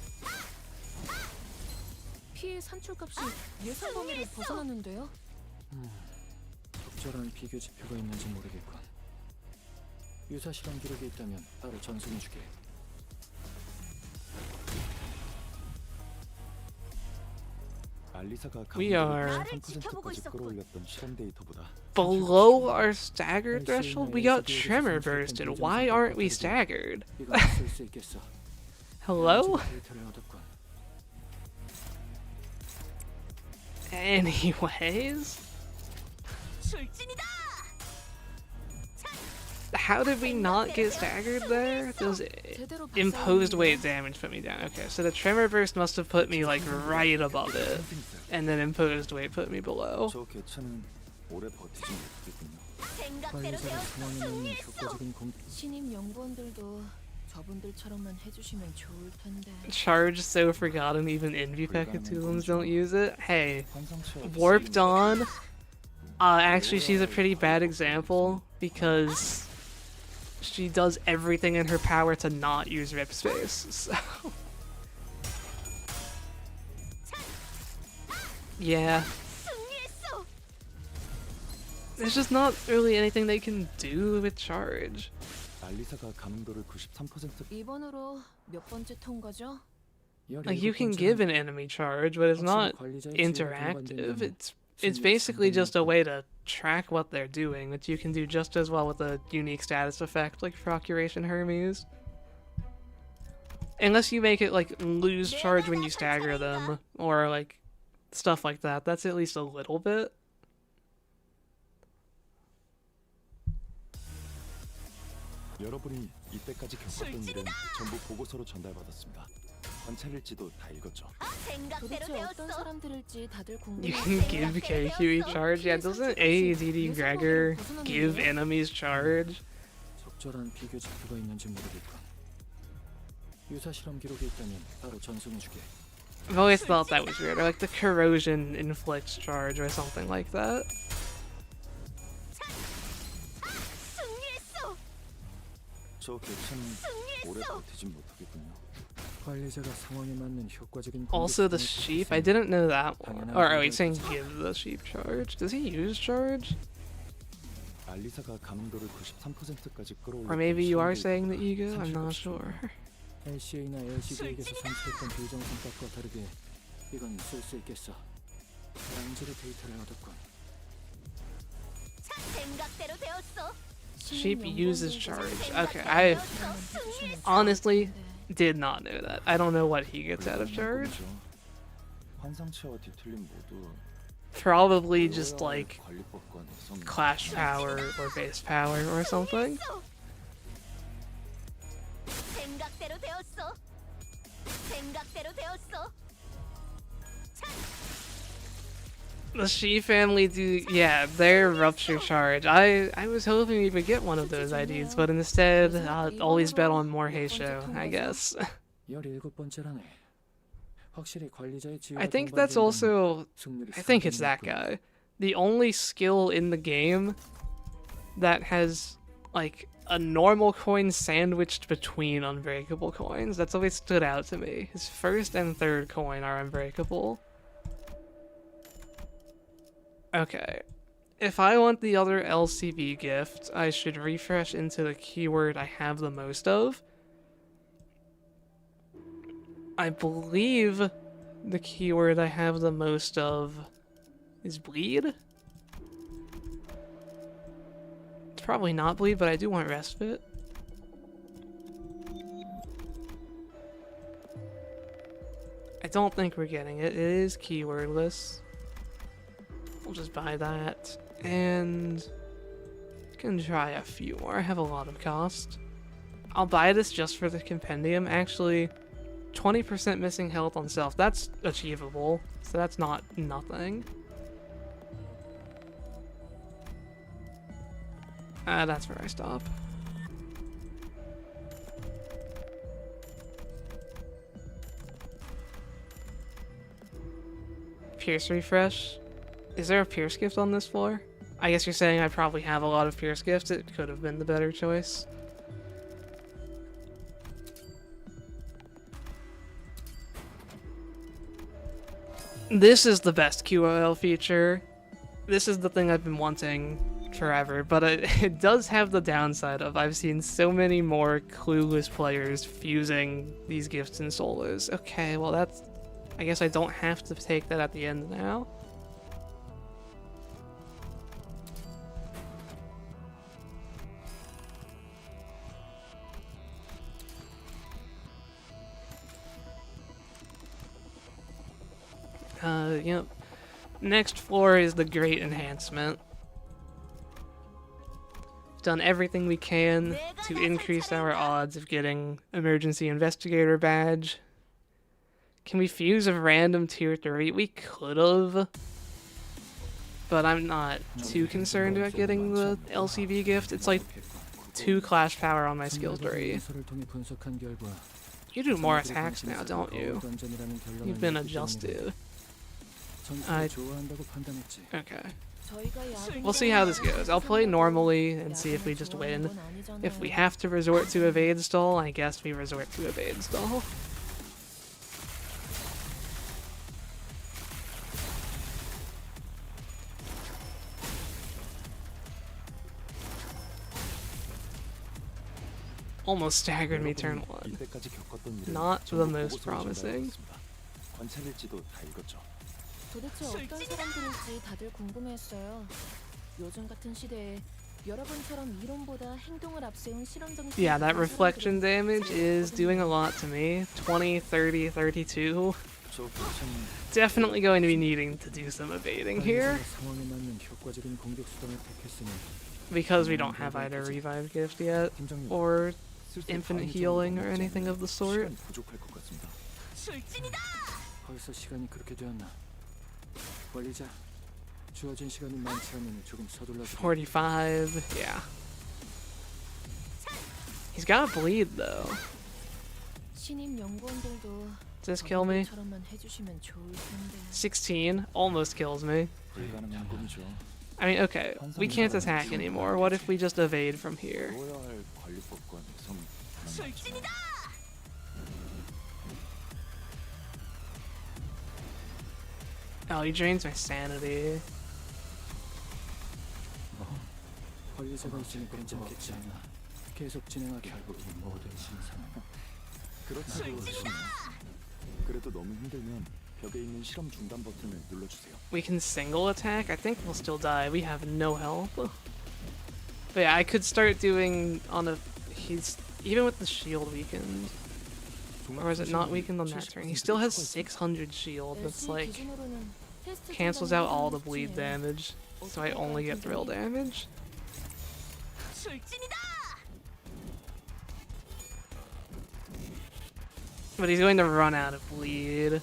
피해 산출값이 예상 범위를 벗어났는데요. 적절한 비교 지표가 있는지 모르겠군. 유사 실험 기록이 있다면 바로 전송해주게. We are 나를 지켜보고 있었군. below our stagger threshold. We got tremor bursted. Why aren't we staggered? 이건 쓸 수 있겠어. Hello? 데이터를 얻었군. Anyways, 출진이다. how did we not get staggered there? Does 제대로 imposed 봤어요. weight damage put me down? Okay, so the tremor burst must have put me like right above it, and then imposed weight put me below. 저 개체는 오래 버티지 못하겠군요. 생각대로 관리자가 되었어. 상황이면 승리했어. 효과적인 신입 연구원들도 저분들처럼만 해주시면 좋을 텐데. Charge so forgotten, even envy Pecatulums don't use it. Hey, 환상체와 Warp Dawn. Actually, she's a pretty bad example because she does everything in her power to not use rip space. So, yeah, 승리했어. there's just not really anything they can do with charge. 알리사가 감흥도를 93% 이번으로 몇 번째 통과죠? Like you can give an enemy charge, but it's not interactive. It's basically just a way to track what they're doing, which you can do just as well with a unique status effect like Procuration Hermes. Unless you make it like lose charge when you stagger them, or like stuff like that. That's at least a little bit. 여러분이 이때까지 겪었던 일은 전부 보고서로 전달받았습니다. 관찰일지도 다 읽었죠. 생각대로 도대체 어떤 되었어. 사람들일지 다들 You can 궁금해요. give KQE charge. Yeah, doesn't ADD Gregor give enemies charge? 적절한 비교 지표가 있는지 모르겠군. 유사 실험 기록이 있다면 바로 전송해주게. I've always thought that was weird. Or like the corrosion inflicts charge or something like that. 승리했어. 저 개체는 오래 승리했어. 버티지 못하겠군요. 관리자가 상황에 맞는 효과적인 Also the 공격 sheep. I didn't know that one. Or oh, he's saying give the sheep charge. Does he use charge? 알리사가 감흥도를 93%까지 끌어올렸던 Or maybe you are 시험대에 saying the ego? I'm 산출값이 not sure. LCA나 LCD에게서 산출했던 비정상값과 다르게 이건 쓸 수 있겠어. 양질의 데이터를 얻었군. 생각대로 되었어. Sheep uses charge. Okay, I honestly did not know that. I don't know what he gets out of charge. 환상체와 뒤틀림 모두 Probably just like 관리법과 내성 clash power or base power or something. 생각대로 되었어. 생각대로 되었어. The She family do, yeah, their rupture charge. I was hoping we would get one of those IDs, but instead, I'll always bet on more Heisho, I guess. 17번째라네. 확실히 관리자의 지위가 I think that's also, I think it's that guy. The only skill in the game that has, like, a normal coin sandwiched between unbreakable coins. That's always stood out to me. His first and third coin are unbreakable. Okay. If I want the other LCB gift, I should refresh into the keyword I have the most of. I believe the keyword I have the most of is bleed? It's probably not bleed, but I do want respite. I don't think we're getting it. It is keywordless. We'll just buy that. And can try a few more. I have a lot of cost. I'll buy this just for the compendium. Actually, 20% missing health on self. That's achievable. So that's not nothing. That's where I stop. Pierce refresh. Is there a Pierce gift on this floor? I guess you're saying I probably have a lot of Pierce gifts. It could have been the better choice. This is the best QOL feature. This is the thing I've been wanting forever, but it does have the downside of I've seen so many more clueless players fusing these gifts and solos. Okay, well that's... I guess I don't have to take that at the end now. Yep. Next floor is the Great Enhancement. Done everything we can to increase our odds of getting Emergency Investigator badge. Can we fuse a random tier 3? We could've. But I'm not too concerned about getting the LCV gift. It's like 2 clash power on my skill 3. You do more attacks now, don't you? You've been adjusted. Okay. We'll see how this goes. I'll play normally and see if we just win. If we have to resort to evade stall, I guess we resort to evade stall. Almost staggered me turn 1. Not the most promising. 관찰일지도 다 읽었죠. 도대체 어떤 사람들일지 다들 궁금했어요. 요즘 같은 시대에 여러분처럼 이론보다 행동을 앞세운 실험 정신. Yeah, that reflection damage is doing a lot to me. 20, 30, 32. Definitely going to be needing to do some evading here. Because we don't have either revive gift yet, or infinite healing or anything of the sort. 벌써 시간이 그렇게 되었나? 관리자, 주어진 시간이 많지 않으니 조금 서둘러. 45, yeah. He's got a bleed though. 신임 연구원들도 Does this kill me? 저처럼만 해주시면 좋을 텐데. 16, almost kills me. 불가능한 꿈이죠. I mean, okay, we can't attack anymore. What if we just evade from here? 배워야 할 관리법과 내성 술진이다. Oh, he drains my sanity. 관리자가 있으니 괜찮겠지 않나? 계속 진행하게. 결국 이 모든 신상은 그렇다고 하시면 그래도 너무 힘들면 벽에 있는 실험 중단 버튼을 눌러주세요. We can single attack. I think we'll still die. We have no health. But yeah, I could start doing on a. He's even with the shield weakened, or is it not weakened on that turn? He still has 600 shield. That's like 기준으로는 테스트 cancels 중단을 out all the 해당하는 bleed 수치네요. damage, so I only get thrill damage. 출진이다. But he's going to run out of bleed.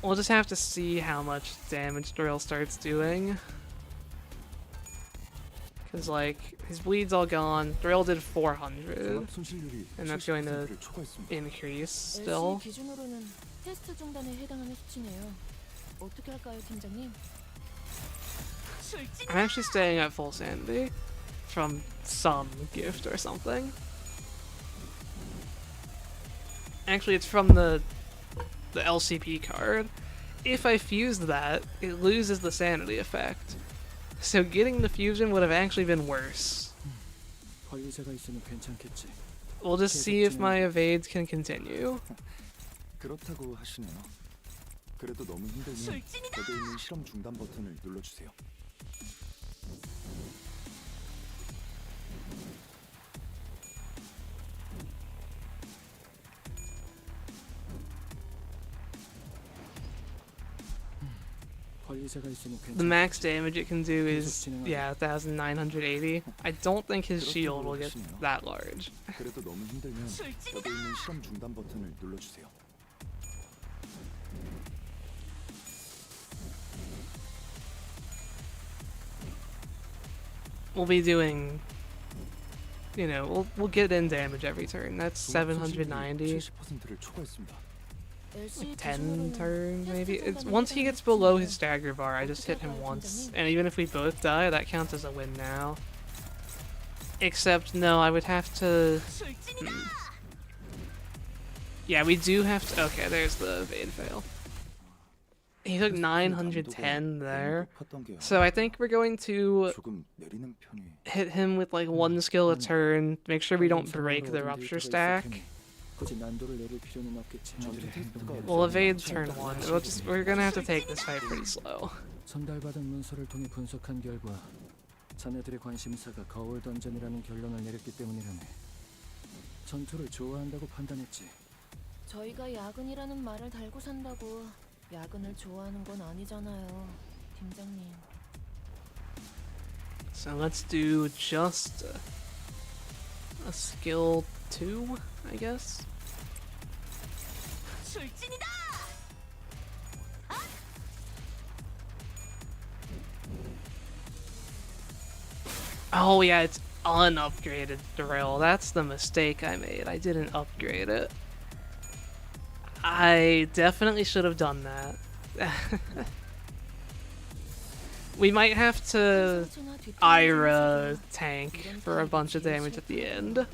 We'll just have to see how much damage Drill starts doing. Because, like, his bleed's all gone. Drill did 400. 종합 손실률이 And that's going to 70%를 초과했습니다. increase LC still. 기준으로는 테스트 중단에 해당하는 수치네요. 어떻게 할까요, 팀장님? I'm actually staying at full sanity from some gift or something. Actually, it's from the LCP card. If I fused that, it loses the sanity effect. So getting the fusion would have actually been worse. 관리자가 있으면 괜찮겠지. We'll just see if my evades can continue. 그렇다고 하시네요. 그래도 너무 힘들면 벽에 있는 실험 중단 버튼을 눌러주세요. 관리자가 있으면 The 괜찮. max damage it can do is, yeah, 1980. I don't think his shield will get that large. 그래도 너무 힘들면 벽에 있는 실험 중단 버튼을 눌러주세요. We'll be doing, you know, we'll get in damage every turn. That's 790. 70%를 초과했습니다. LC 10 기준으로는 turns maybe. 테스트 It's 중단에 once he 해당하는 gets below 수치네요. his stagger bar, I just hit him once, and even if we both die, that counts as a win now. Except no, I would have to. Yeah, we do have to. Okay, there's the evade fail. He took 910 there, so I think we're going to 조금 내리는 편이 hit him with like one skill a turn. Make sure we don't break the rupture stack. 굳이 난도를 내릴 필요는 없겠지. We'll evade turn one. We're gonna have to take this fight pretty slow. 전달받은 문서를 통해 분석한 결과 자네들의 관심사가 거울 던전이라는 결론을 내렸기 때문이라네. 전투를 좋아한다고 판단했지. 저희가 야근이라는 말을 달고 산다고 야근을 좋아하는 건 아니잖아요, 팀장님. So let's do just a skill 2, I guess. 출진이다. Oh yeah, it's unupgraded drill. That's the mistake I made. I didn't upgrade it. I definitely should have done that. We might have to Ira tank for a bunch of damage at the end.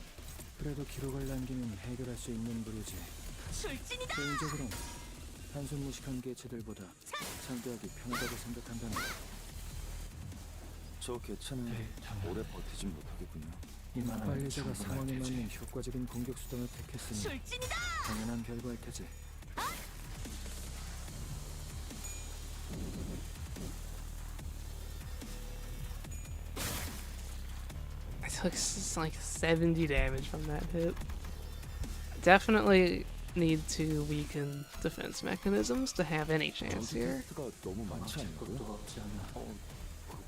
그래도 기록을 남기면 해결할 수 있는 부류지. 개인적으로는 단순 무식한 개체들보다 상대하기 편하다고 생각한다네. 저 개체는 오래 버티진 못하겠군요. 이만 관리자가 상황에 맞는 효과적인 공격 수단을 택했으니 당연한 결과일 테지. I took like 70 damage from that hit. Definitely need to weaken defense mechanisms to have any chance 전투 here. 테스트가 너무 많지 않고요. 없지 않아.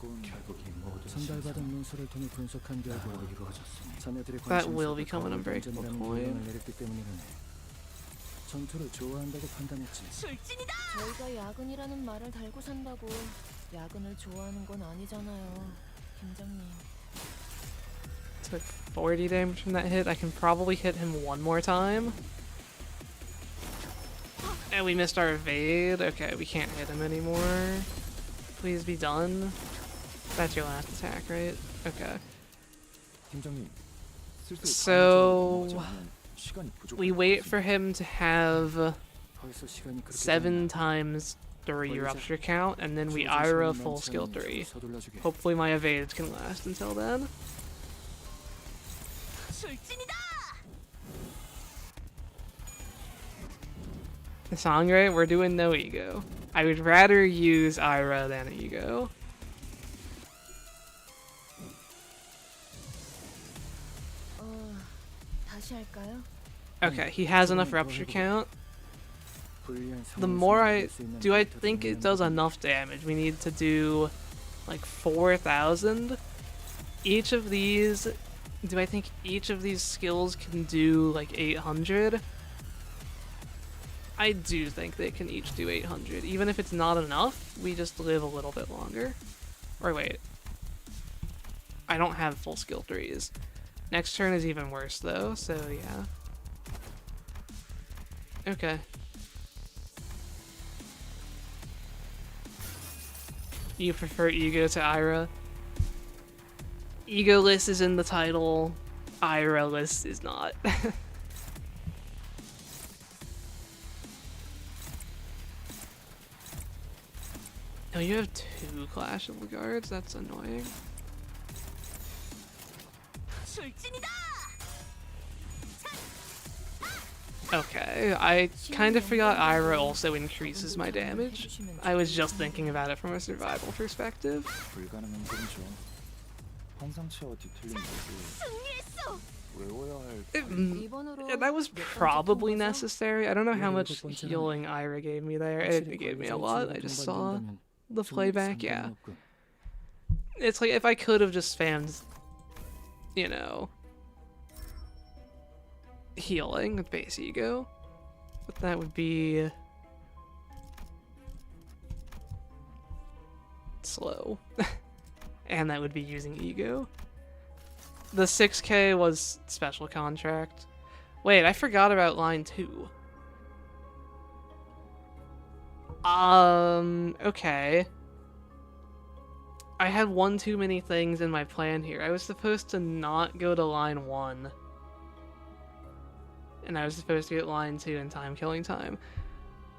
그건 전달받은 문서를 통해 분석한 결과 이루어졌으니 자네들의 That 관심사가 will become an 거울 unbreakable 던전이라는 point. 결론을 내렸기 때문이라네. 전투를 좋아한다고 판단했지. 출진이다. 저희가 야근이라는 말을 달고 산다고 야근을 좋아하는 건 아니잖아요, 팀장님. Took 40 damage from that hit. I can probably hit him one more time. And we missed our evade. Okay, we can't hit him anymore. Please be done. That's your last attack, right? Okay. 팀장님, 슬슬 So, 방어적으로 넘어가자면 시간이 부족할 We 것 wait 같습니다. for him to have 벌써 시간이 그렇게 7 times 3 rupture count, and then we Ira full skill 3. 서둘러주게. Hopefully my evades can last until then. 출진이다. Sangre, we're doing no ego. I would rather use Ira than ego. 다시 할까요? Okay, he has enough rupture count. The more I think it does enough damage. We need to do like 4,000. Each of these, do I think each of these skills can do like 800? I do think they can each do 800. Even if it's not enough, we just live a little bit longer. Or wait. I don't have full skill trees. Next turn is even worse though, so yeah. Okay. You prefer Ego to Ira? Egoless is in the title, Ira-less is not. Oh, you have 2 Clash of the Guards? That's annoying. Okay, I kind of forgot Ira also increases my damage. I was just thinking about it from a survival perspective. 불가능한 소리죠. 환상체와 뒤틀린 것을 외워야 할 Yeah, that was probably necessary. I don't know how much healing Ira gave me there. It gave me a lot. I just saw the playback, yeah. It's like if I could have just spammed, you know, healing with base ego, but that would be slow. And that would be using ego. The 6k was special contract. Wait, I forgot about line 2. Okay. I had one too many things in my plan here. I was supposed to not go to line 1. And I was supposed to get line 2 in time killing time.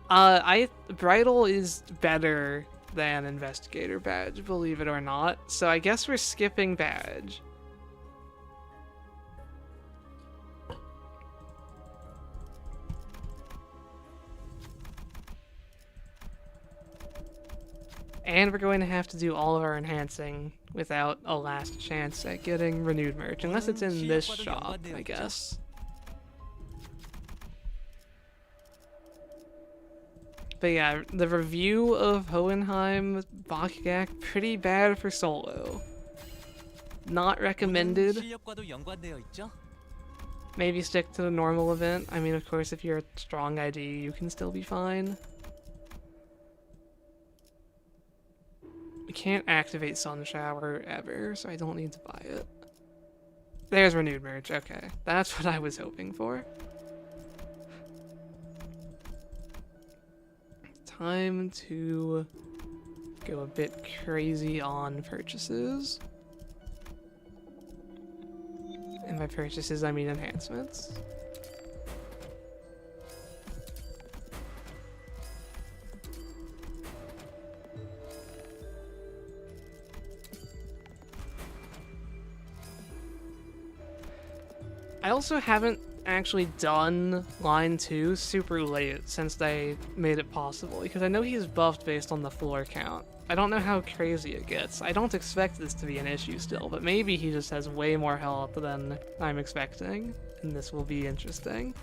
Bridal is better than Investigator badge, believe it or not. So I guess we're skipping badge. And we're going to have to do all of our enhancing without a last chance at getting renewed merch, unless it's in this shop, I guess. But yeah, the review of Hohenheim Bakugak, pretty bad for solo. Not recommended. Maybe stick to the normal event. I mean, of course, if you're a strong ID, you can still be fine. I can't activate Sun Shower ever, so I don't need to buy it. There's renewed merch, okay. That's what I was hoping for. Time to go a bit crazy on purchases. And by purchases, I mean enhancements. I also haven't actually done line 2 super late since they made it possible, because I know he's buffed based on the floor count. I don't know how crazy it gets. I don't expect this to be an issue still, but maybe he just has way more health than I'm expecting, and this will be interesting.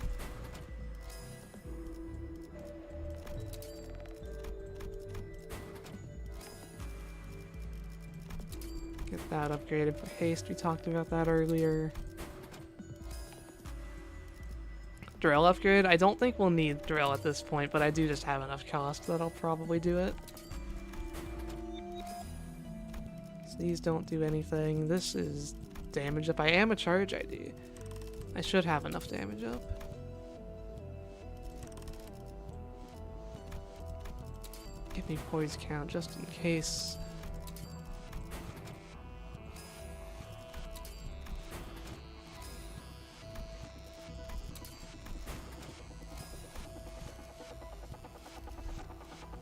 Get that upgraded for haste, we talked about that earlier. Drill upgrade? I don't think we'll need drill at this point, but I do just have enough cost that I'll probably do it. So these don't do anything. This is damage up. I am a charge ID. I should have enough damage up. Give me poise count just in case.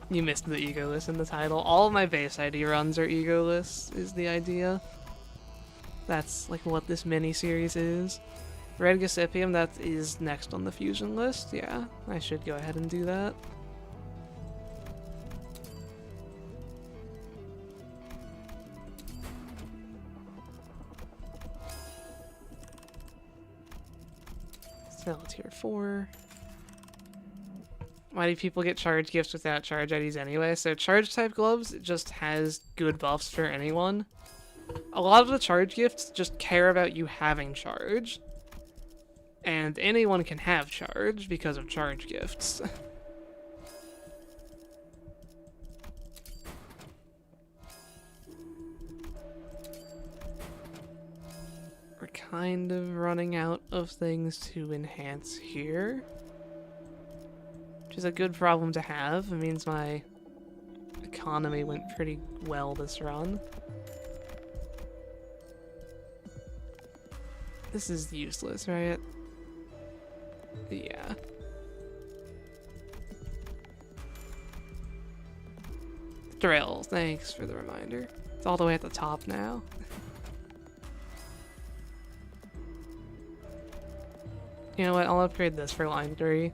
You missed the egoless in the title. All of my base ID runs are egoless, is the idea. That's like what this mini-series is. Red Gossypium, that is next on the fusion list. Yeah, I should go ahead and do that. Still tier 4. Why do people get charge gifts without charge IDs anyway? So charge type gloves just has good buffs for anyone. A lot of the charge gifts just care about you having charge. And anyone can have charge because of charge gifts. We're kind of running out of things to enhance here. Which is a good problem to have. It means my economy went pretty well this run. This is useless, right? Yeah. Drill, thanks for the reminder. It's all the way at the top now. You know what, I'll upgrade this for line 3.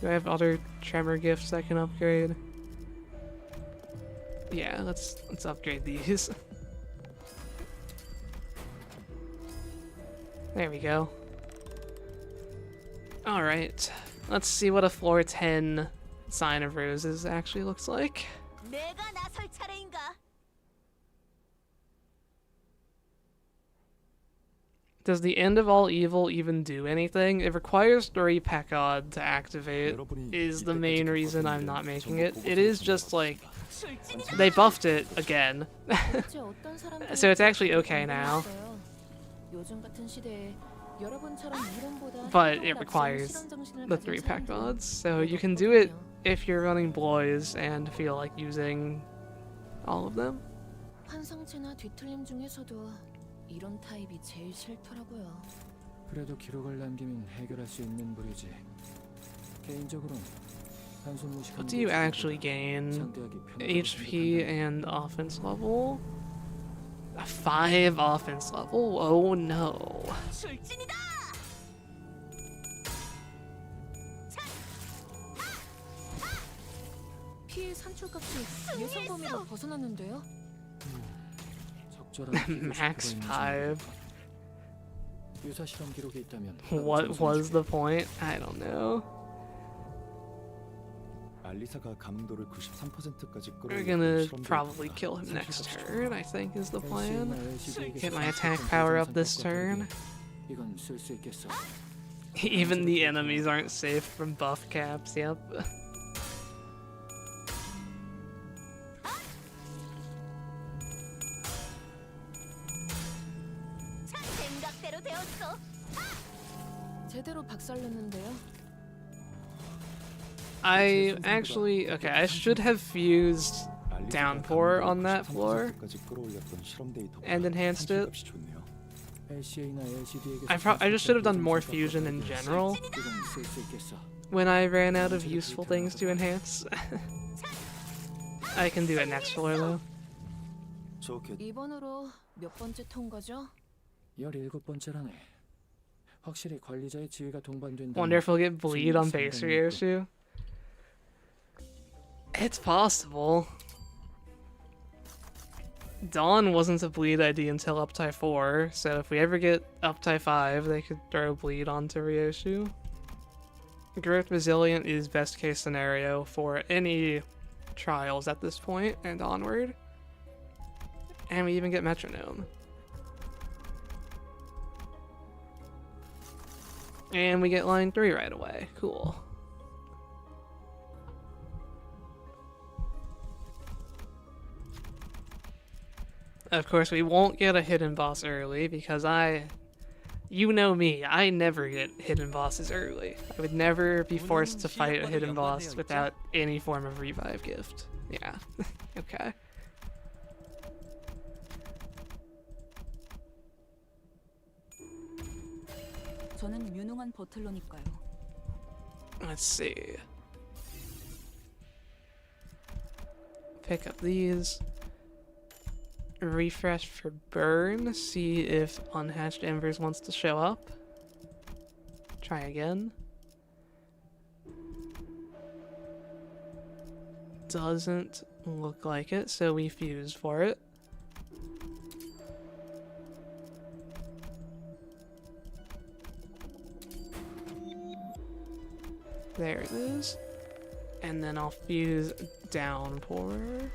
Do I have other tremor gifts I can upgrade? Yeah, let's upgrade these. There we go. Alright, let's see what a floor 10 Sign of Roses actually looks like. 내가 나설 차례인가? Does the End of All Evil even do anything? It requires 3 Pekod to activate, is the main reason I'm not making it. It is just like, they buffed it again. 대체 어떤 사람들일지 So it's actually okay now. 궁금했어요. 요즘 같은 시대에 여러분처럼 이름보다 But 행동을 it 앞세우는 requires 실험 정신을 the 가진 3 사람들이 Pekods, so you can do it 부족하거든요. if you're running Blois and feel like using all of them. 환상체나 뒤틀림 중에서도 이런 타입이 제일 싫더라고요. 그래도 기록을 남기면 해결할 수 있는 부류지. 개인적으로는 한숨 무식한 What do you actually gain? 상대하기 편하다고 HP 생각한다면 and offense level? A 5 offense level? Oh no. 출진이다! 피해 산출값이 예상 범위를 벗어났는데요? 적절한 비교적 Max 그거 있는 5. 유사 실험 기록이 있다면 What was the point? I don't know. 알리사가 감도를 93%까지 We're 끌어올렸던 gonna 실험 probably 데이터보다 kill him next 산출값이 turn, I think is the plan. LCD에게서 Get my 산출했던 attack power up 비정상 this 값과 turn. 다르게 이건 쓸 수 있겠어. Even the enemies aren't safe from buff caps, yep. 생각대로 되었어. 제대로 박살냈는데요. I actually, okay, I should have fused 알리사가 Downpour 감도를 on that floor 93%까지 끌어올렸던 실험 데이터보다 and enhanced it. 산출값이 좋네요. LCA나 LCD에게서 I just should have done more 비정상 fusion 값과 in 다르게 general 이건 쓸 수 있겠어. when I ran out of useful things to enhance. I can do it next floor though. 좋게 이번으로 몇 번째 통과죠? 17번째라네. 확실히 관리자의 지위가 동반된다. Wonder if we'll get bleed on base Ryoshu. It's possible. Dawn wasn't a bleed ID until Uptie 4, so if we ever get Uptie 5, they could throw bleed onto Ryoshu. Growth Resilient is best case scenario for any trials at this point and onward. And we even get Metronome. And we get line 3 right away. Cool. Of course, we won't get a hidden boss early because you know me, I never get hidden bosses early. I would never be forced to fight a hidden boss without any form of revive gift. Yeah, okay. 저는 유능한 버틀러니까요. Let's see. Pick up these. Refresh for burn. See if Unhatched Embers wants to show up. Try again. Doesn't look like it, so we fuse for it. There it is. And then I'll fuse downpour.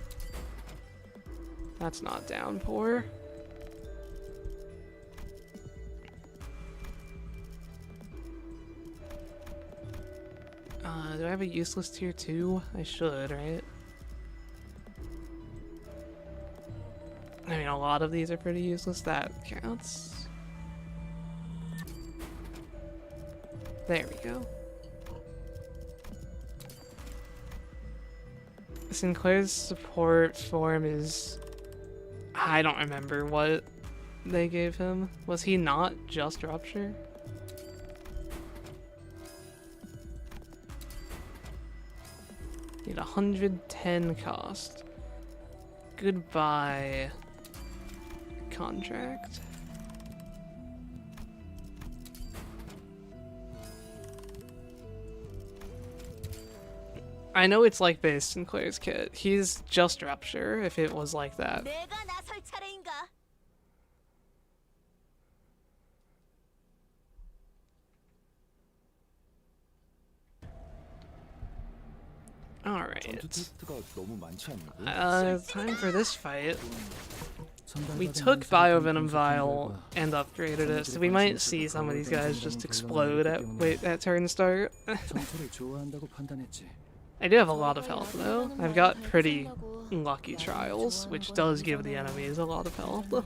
That's not downpour. Do I have a useless tier 2? I should, right? I mean, a lot of these are pretty useless. That counts. There we go. Sinclair's support form is... I don't remember what they gave him. Was he not just Rupture? Need 110 cost. Goodbye, contract. I know it's like Base Sinclair's kit. He's just Rupture if it was like that. 내가 나설 차례인가? 전투 Alright. 테스트가 너무 많지 않냐고요? Time for this fight. We took Biovenom Vial and upgraded it, so we might see some of these guys just explode at turn start. 전투를 좋아한다고 판단했지. I do have a lot of health though. I've got pretty lucky trials, which does give the enemies a lot of health.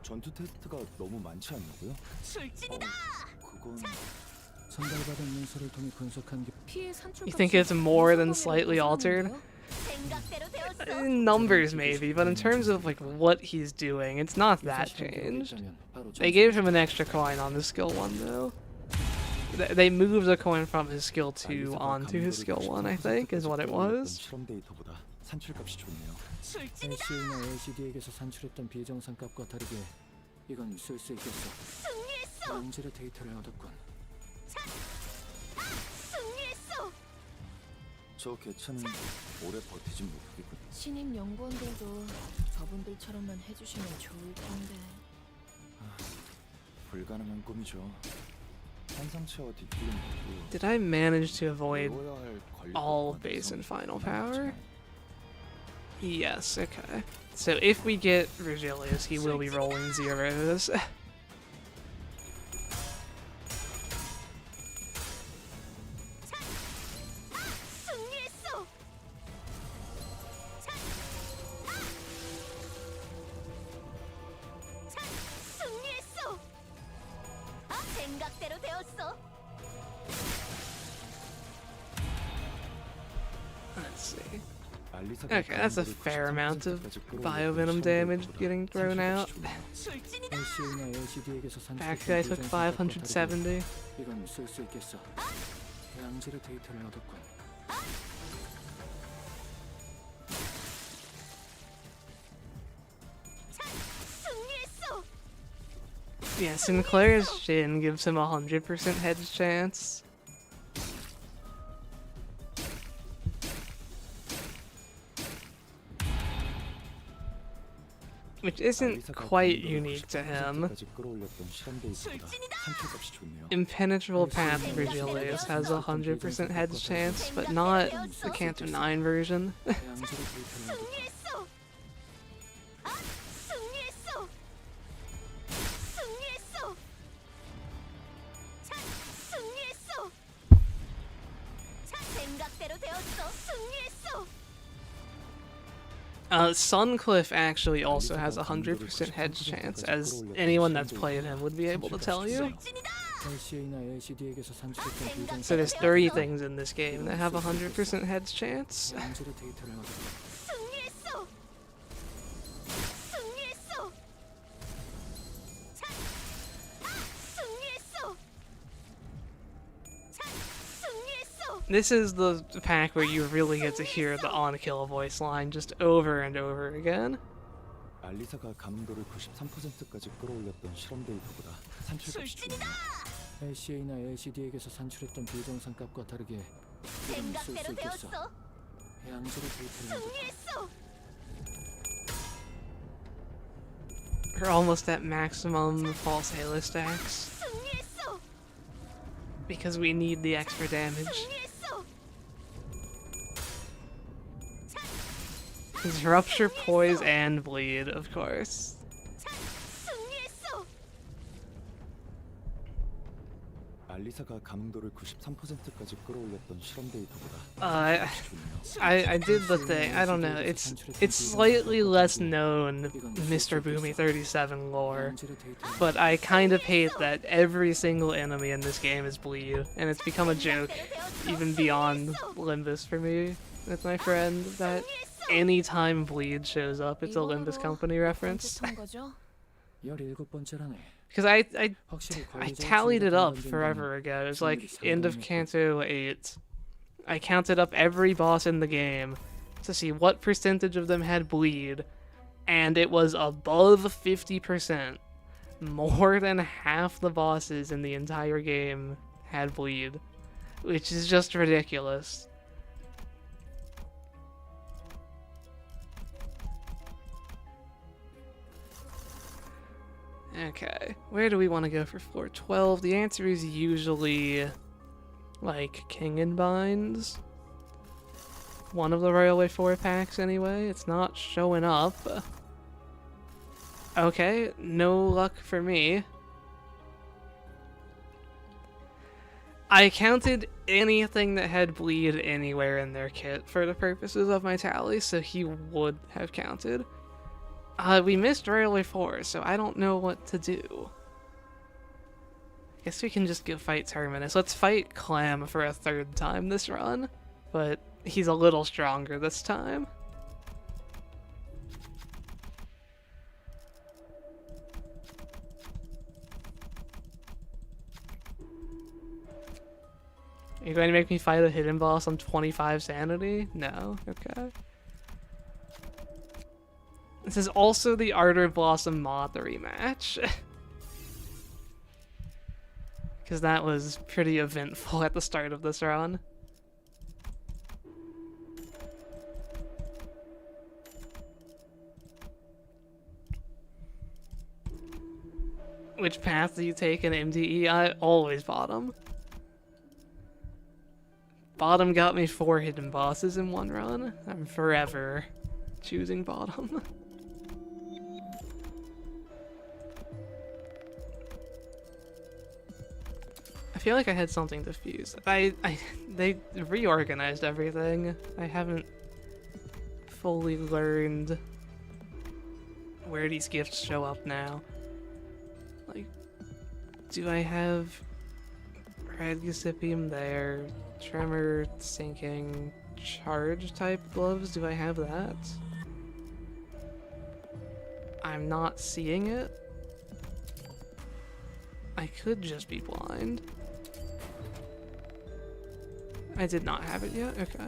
전투 테스트가 너무 많지 않냐고요? 그건 전달받은 문서를 통해 분석한 게 피해 산출 You think it's more than slightly altered? 생각대로 되었어. In numbers maybe, but in terms of like what he's doing, it's not that changed. They gave him an extra coin on the skill 1 though. They moved a coin from his skill 2 onto his skill 1, I think, is what it was. 실험 데이터보다 산출값이 좋네요. LCA나 LCD에게서 산출했던 비정상 값과 다르게 이건 쓸 수 있겠어. 승리했어. 양질의 데이터를 얻었군. 승리했어. 저 개체는 오래 버티진 못하겠군. 신입 연구원들도 저분들처럼만 해주시면 좋을 텐데. 불가능한 꿈이죠. 산상체와 뒷길은 모두 Did I manage to avoid 외워야 할 권리 all 또한 base and 구성이 final 있지만 power? Yes, okay. So if we get Regilius, he will be rolling zeros. 승리했어. 승리했어. 생각대로 되었어. Let's see. 알리사가 Okay, that's a 가능도를 fair amount of 93%까지 끌어올렸던 Biovenom 실험 damage 데이터보다 getting thrown out. 술진이다. LCA나 LCD에게서 Actually, I took 570. 이건 쓸 수 있겠어. 양질의 데이터를 얻었군. 승리했어. Yeah, Sinclair's Shin gives him 100% hedge chance. Which isn't quite unique to him. 까지 끌어올렸던 실험 데이터보다 산출값이 좋네요. Impenetrable Path Regilius has 100% hedge chance, but not the Canto 9 version. 양질의 데이터를 얻었군. 승리했어. 승리했어. 승리했어. 승리했어. 생각대로 되었어. 승리했어. Suncliff actually also has 100% hedge chance, as anyone that's played him would be able to tell you. LCA나 LCD에게서 산출했던 비정상 So there's 3 things in this game that have 100% hedge chance. 양질의 데이터를 얻었군. 승리했어. 승리했어. 승리했어. 승리했어. This is the pack where you really get to hear the on-kill voice line just over and over again. 알리사가 감도를 93%까지 끌어올렸던 실험 데이터보다 산출값이 좋네요. LCA나 LCD에게서 산출했던 비정상 값과 다르게 이건 쓸 수 생각대로 있겠어. 되었어. 양질의 데이터를 얻었다. 승리했어. We're almost at maximum false halo stacks 승리했어. because we need the extra damage. 승리했어. Because rupture, poise, and bleed, of course. 승리했어. 알리사가 감흥도를 93%까지 끌어올렸던 실험 데이터보다 I did the thing. I don't know. It's slightly less known Mr. Boomy 37 lore, 양질의 데이터를 but I kind of hate that every single enemy in this game is bleed, and it's become a joke even beyond Limbus for me with my friend that anytime bleed shows up, it's a Limbus company reference. 어떻게 한 거죠? 17번째라네. Because I 확실히 I 권리자의 tallied it 진짜 up 관련된 forever ago. It was like 승률이 end of 상당했고. Kanto 8. I counted up every boss in the game to see what percentage of them had bleed, and it was above 50%. More than half the bosses in the entire game had bleed, which is just ridiculous. Okay, where do we want to go for floor 12? The answer is usually like King and Binds. One of the Railway 4 packs anyway. It's not showing up. Okay, no luck for me. I counted anything that had bleed anywhere in their kit for the purposes of my tally, so he would have counted. We missed Railway 4, so I don't know what to do. Guess we can just go fight Terminus. Let's fight Clam for a third time this run, but he's a little stronger this time. Are you going to make me fight a hidden boss on 25 sanity? No? Okay. This is also the Ardor Blossom Moth rematch. Because that was pretty eventful at the start of this run. Which path do you take in MDE? I always bottom. Bottom got me 4 hidden bosses in one run. I'm forever choosing bottom. I feel like I had something to fuse. They reorganized everything. I haven't fully learned where these gifts show up now. Like, do I have Red Gosipium there? Tremor, Sinking, Charge type gloves? Do I have that? I'm not seeing it. I could just be blind. I did not have it yet? Okay.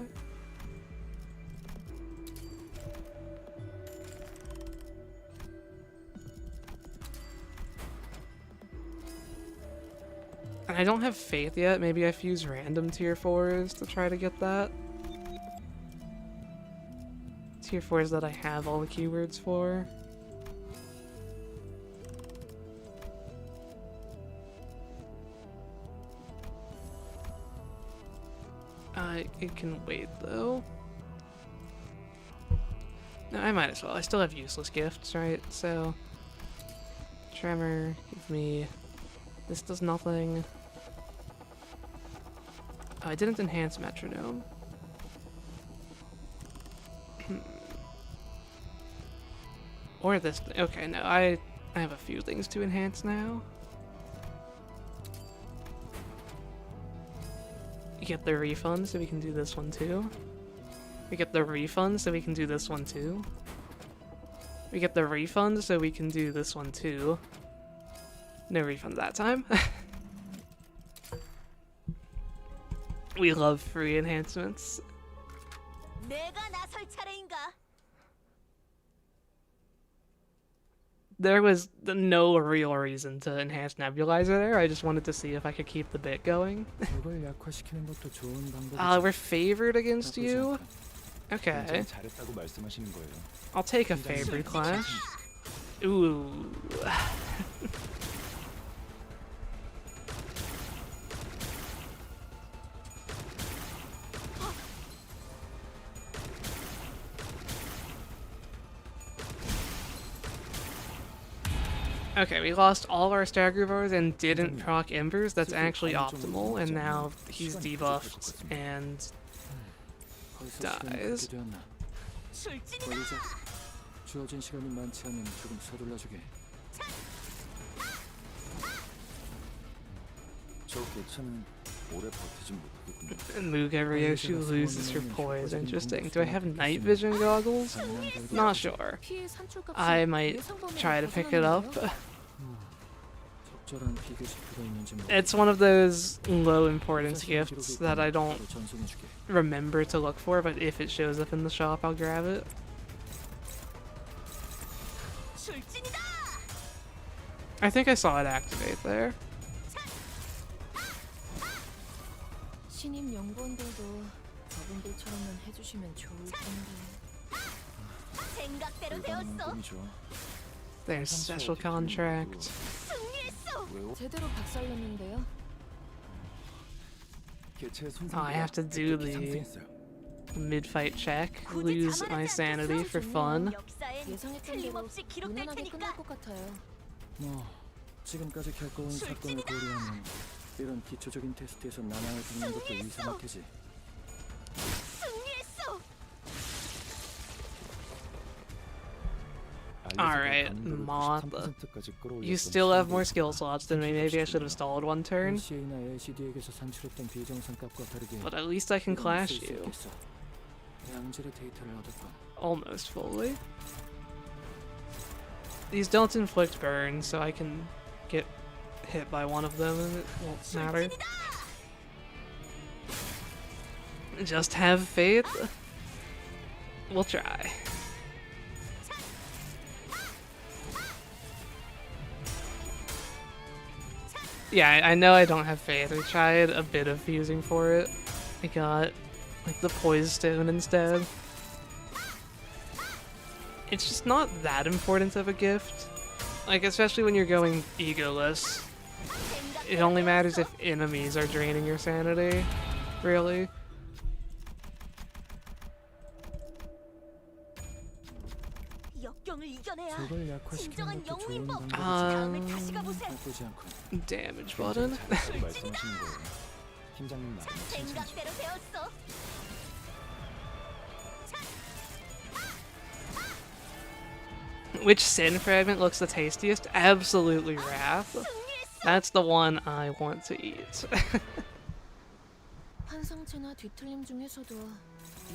And I don't have Faith yet. Maybe I fuse random tier 4s to try to get that. Tier 4s that I have all the keywords for. It can wait though. No, I might as well. I still have useless gifts, right? So, Tremor, give me. This does nothing. Oh, I didn't enhance Metronome. Or this. Okay, no, I have a few things to enhance now. We get the refund, so we can do this one too. We get the refund, so we can do this one too. We get the refund, so we can do this one too. No refund that time. We love free enhancements. 내가 나설 차례인가? There was no real reason to enhance nebulizer there. I just wanted to see if I could keep the bit going. 저걸 약화시키는 것도 좋은 방법이지. We're favored against 나쁘지 you? 않군. Okay. 굉장히 잘했다고 말씀하시는 거예요. I'll take a favored clash. Ooh. Okay, we lost all of our stagger bars and didn't proc embers. That's actually optimal, and now he's debuffed and 벌써 dies. 시간이 그렇게 되었나? 걸리자. 주어진 시간이 많지 않으면 조금 서둘러주게. 저 개체는 오래 버티진 못하겠군요. Muga Ryoshu loses her poise. Interesting. Do I have night vision goggles? Not sure. 피해 산출값이 I might 예상 범위를 try to pick it up. 벗어나는데요? 적절한 비교 지표가 있는지 모르겠어. It's one of those low importance gifts that I don't 바로 전송해주게. remember to look for, but if it shows up in the shop, I'll grab it. I think I saw it activate there. 신임 연구원들도 저분들처럼만 해주시면 좋을 텐데. 생각대로 불가능한 되었어. 꿈이죠. There's special contract. 승리했어. 왜요? 제대로 박살냈는데요. 개체의 손상. Oh, I have to do the mid-fight check. Lose my sanity for fun. 역사엔 예상했던 대로 틀림없이 기록될 무난하게 끝날 테니까. 것 같아요. 뭐 지금까지 겪어온 사건을 고려하면 이런 기초적인 테스트에서 난항을 겪는 것도 이상할 테지. 승리했어. Alright, Moth. You still have more skill slots than me. Maybe I should have stalled one turn. LCA나 LCD에게서 산출했던 비정상 값과 다르게 But at least I can clash you. 양질의 데이터를 얻었군. Almost fully. These don't inflict burn, so I can get hit by one of them and it won't matter. Just have faith. We'll try. Yeah, I know I don't have faith. I tried a bit of fusing for it. I got like the poise stone instead. It's just not that important of a gift. Like, especially when you're going egoless. It only matters if enemies are draining your sanity, really. 역경을 이겨내야 저걸 약화시키는 진정한 것도 좋은 영웅인 법. 방법이지. 다음에 다시 가보세. 나쁘지 않군. Damage button. 잘했다고 말씀하시는 거예요. 팀장님 나름 칭찬이죠. 생각대로 되었어. Which sin fragment looks the tastiest? Absolutely Wrath. That's the one I want to eat. 환상체나 뒤틀림 중에서도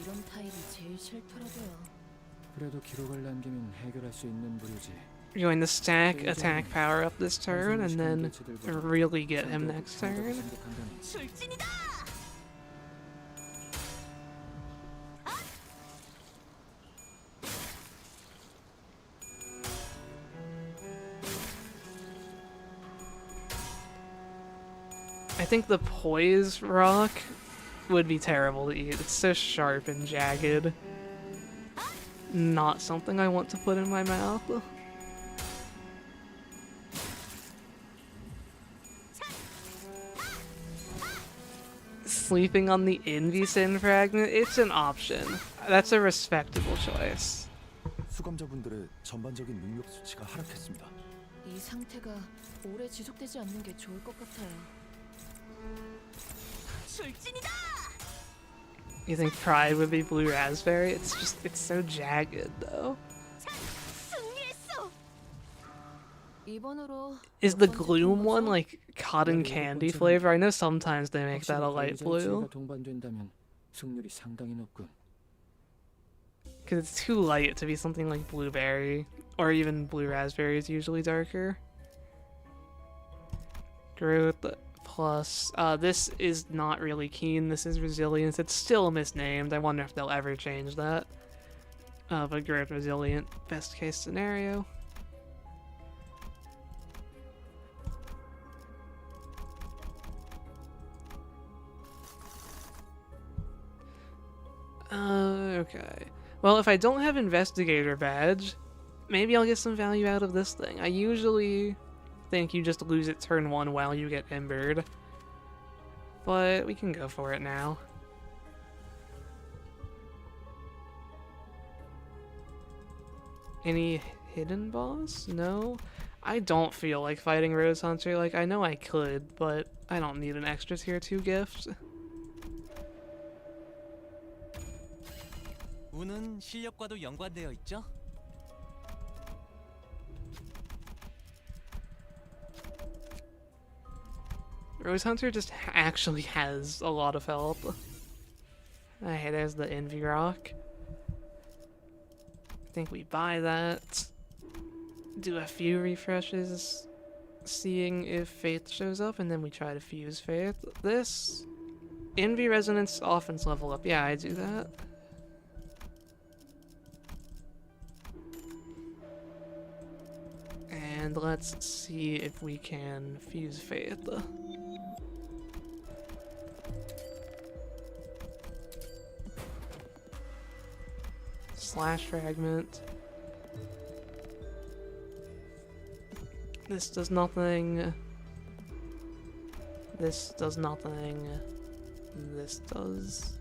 이런 타입이 제일 싫더라고요. 그래도 기록을 남기면 해결할 수 있는 부류지. You're going to stack attack power up this turn and then really get him next turn. 출진이다. I think the poise rock would be terrible to eat. It's so sharp and jagged. Not something I want to put in my mouth. Sleeping on the Envy Sin fragment? It's an option. That's a respectable choice. 수감자분들의 전반적인 능력 수치가 하락했습니다. 이 상태가 오래 지속되지 않는 게 좋을 것 같아요. 출진이다. You think Pride would be blue raspberry? It's so jagged though. 승리했어. 이번으로 Is the 몇 번째 gloom 본 one 거죠? like cotton candy flavor? I know sometimes they make that a light blue. 동반된다면 승률이 상당히 높군. Because it's too light to be something like blueberry. Or even blue raspberry is usually darker. Growth plus... this is not really keen. This is resilience. It's still misnamed. I wonder if they'll ever change that. But growth resilient, best case scenario. Okay. Well, if I don't have Investigator Badge, maybe I'll get some value out of this thing. I usually think you just lose it turn 1 while you get Embered. But we can go for it now. Any hidden boss? No? I don't feel like fighting Rose Hunter. Like, I know I could, but I don't need an extra tier 2 gift. 운은 실력과도 연관되어 있죠? Rose Hunter just actually has a lot of health. Hey, there's the Envy Rock. I think we buy that. Do a few refreshes, seeing if Faith shows up, and then we try to fuse Faith. This Envy Resonance offense level up. Yeah, I do that. And let's see if we can fuse Faith. Slash Fragment. This does nothing. This does nothing. This does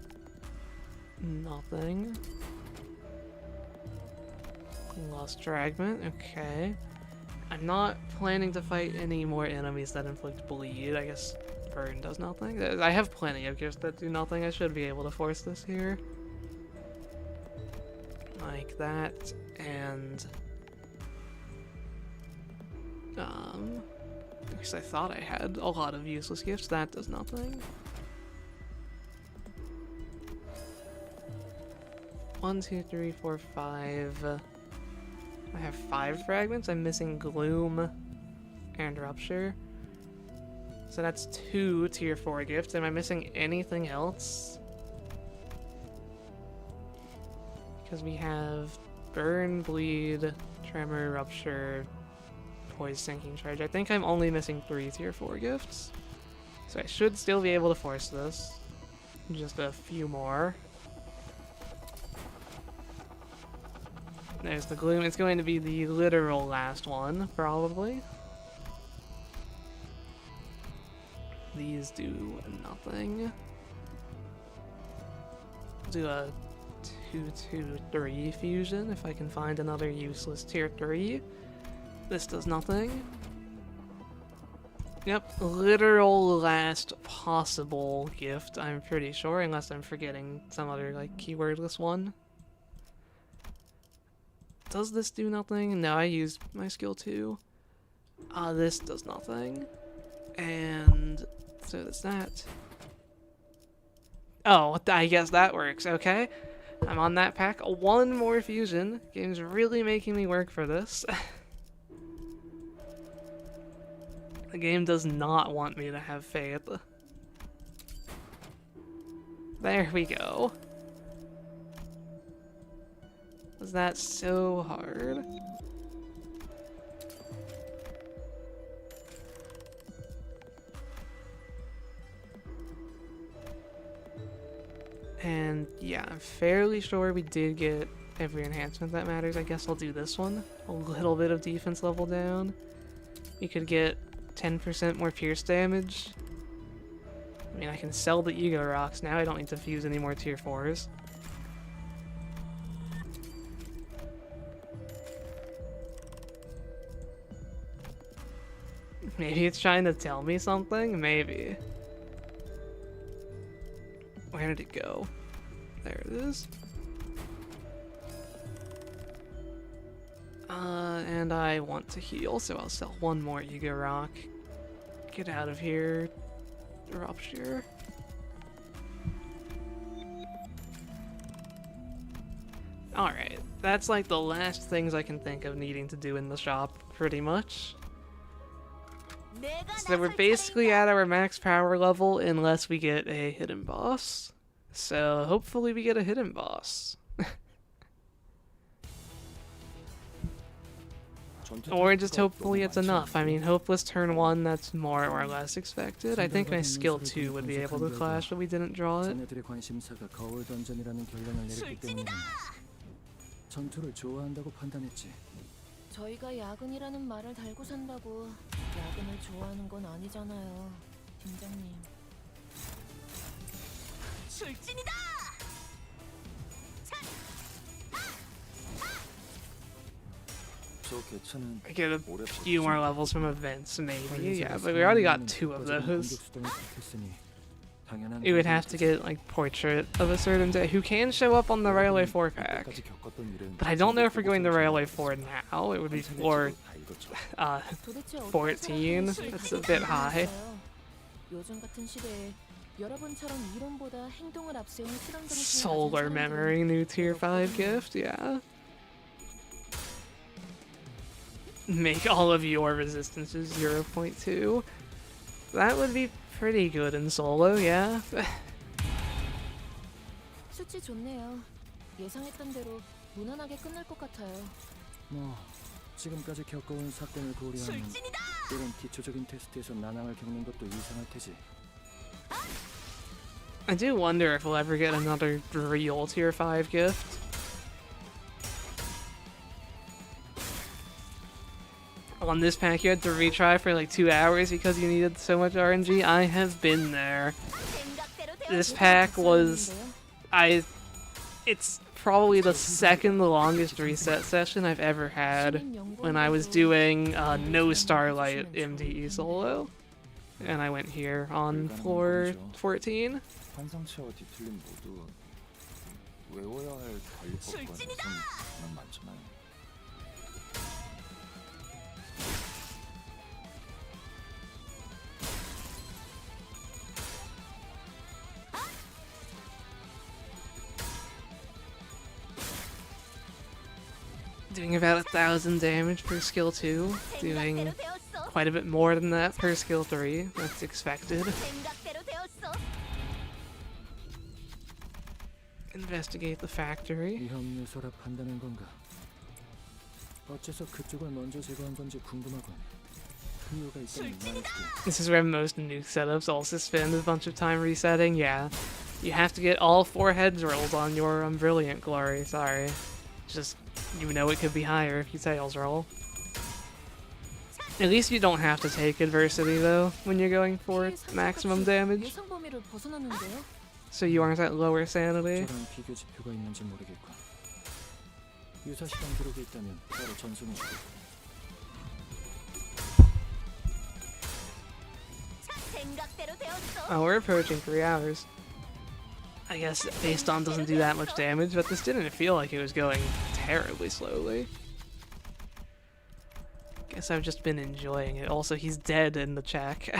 nothing. Lost Fragment, okay. I'm not planning to fight any more enemies that inflict bleed. I guess Burn does nothing. I have plenty of gifts that do nothing. I should be able to force this here. Like that, and because I thought I had a lot of useless gifts. That does nothing. 1, 2, 3, 4, 5. I have 5 fragments. I'm missing Gloom and Rupture. So that's 2 tier 4 gifts. Am I missing anything else? Because we have Burn, Bleed, Tremor, Rupture, Poise, Sinking Charge. I think I'm only missing 3 tier 4 gifts. So I should still be able to force this. Just a few more. There's the Gloom. It's going to be the literal last one, probably. These do nothing. Do a 2-2-3 fusion if I can find another useless tier 3. This does nothing. Yep, literal last possible gift, I'm pretty sure, unless I'm forgetting some other, like, keywordless one. Does this do nothing? No, I used my skill 2. This does nothing. And so does that. Oh, I guess that works, okay. I'm on that pack. 1 more fusion. Game's really making me work for this. The game does not want me to have faith. There we go. Was that so hard? And yeah, I'm fairly sure we did get every enhancement that matters. I guess I'll do this one. A little bit of defense level down. We could get 10% more pierce damage. I mean, I can sell the Ego Rocks now. I don't need to fuse any more tier 4s. Maybe it's trying to tell me something? Maybe. Where did it go? There it is. And I want to heal, so I'll sell 1 more Ego Rock. Get out of here. Rupture. Alright, that's like the last things I can think of needing to do in the shop, pretty much. So we're basically at our max power level unless we get a hidden boss. So hopefully we get a hidden boss. Or just hopefully it's enough. I mean, hopeless turn 1, that's more or less expected. I think my skill 2 would be able to clash, but we didn't draw it. 자네들의 관심사가 거울 던전이라는 결론을 내렸기 때문에 전투를 좋아한다고 판단했지. 저희가 야근이라는 말을 달고 산다고 야근을 좋아하는 건 아니잖아요, 팀장님. 출진이다. 저 개체는 I get a 오래 few more 버티지. levels from events, maybe. Yeah, but we already got 2 of those. You would have to get like portrait of a certain day who can show up on the Railway 4 pack. 이때까지 겪었던 일은 But I don't know if we're going to Railway 4 now. It would be for 다 읽었죠. 도대체 어떤 14. 사람들이 That's a bit high. 있어요? 요즘 같은 시대에 여러분처럼 이론보다 행동을 앞세운 실험 정신을 Solar 가진 Memory, new tier 5 gift, yeah. Make all of your resistances 0.2. That would be pretty good in solo, yeah. 수치 좋네요. 예상했던 대로 무난하게 끝날 것 같아요. 뭐 지금까지 겪어온 사건을 고려하면 이런 기초적인 테스트에서 난항을 겪는 것도 이상할 테지. I do wonder if we'll ever get another real tier 5 gift. On this pack, you had to retry for like 2 hours because you needed so much RNG. I have been there. This pack was... It's probably the second longest reset session I've ever had when I was doing no Starlight MDE solo. And I went here on floor 14. 환상체와 뒤틀림 모두 외워야 할 관리법과 내성이 정말 많잖아요. Doing about 1,000 damage per skill 2, doing quite a bit more than that per skill 3, that's expected. 생각대로 되었어. Investigate the factory. 위험 요소라 판단한 건가? 어째서 그쪽을 먼저 제거한 건지 궁금하군. 그 이유가 있다면 말해줄게. This is where most nuke setups also spend a bunch of time resetting, yeah. You have to get all 4 heads rolls on your Brilliant Glory, sorry. Just, you know it could be higher if you tails roll. At least you don't have to take adversity though, when you're going for maximum damage, 예상 범위를 벗어났는데요. so you aren't at lower sanity. 저랑 비교 지표가 있는지 모르겠군. 유사 시간 기록이 있다면 따로 전송해줄게. 생각대로 되었어. Oh, we're approaching 3 hours. I guess Based On doesn't do that much damage, but this didn't feel like it was going terribly slowly. Guess I've just been enjoying it. Also, he's dead in the check.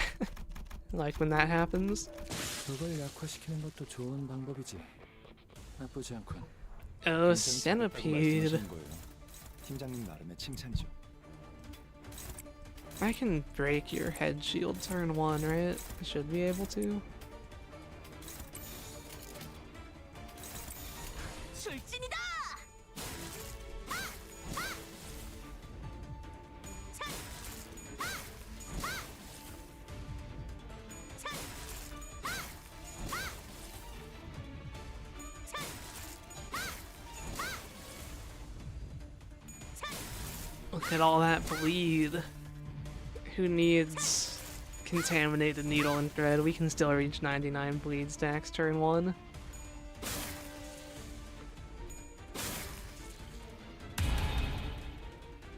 Like when that happens. 그걸 약화시키는 것도 좋은 방법이지. 나쁘지 않군. Oh, 굉장히 잘했다고 Centipede. 말씀하시는 거예요. 팀장님 나름의 칭찬이죠. I can break your head shield turn 1, right? I should be able to. 출진이다. Look at all that bleed. Who needs contaminated needle and thread? We can still reach 99 bleed stacks turn 1.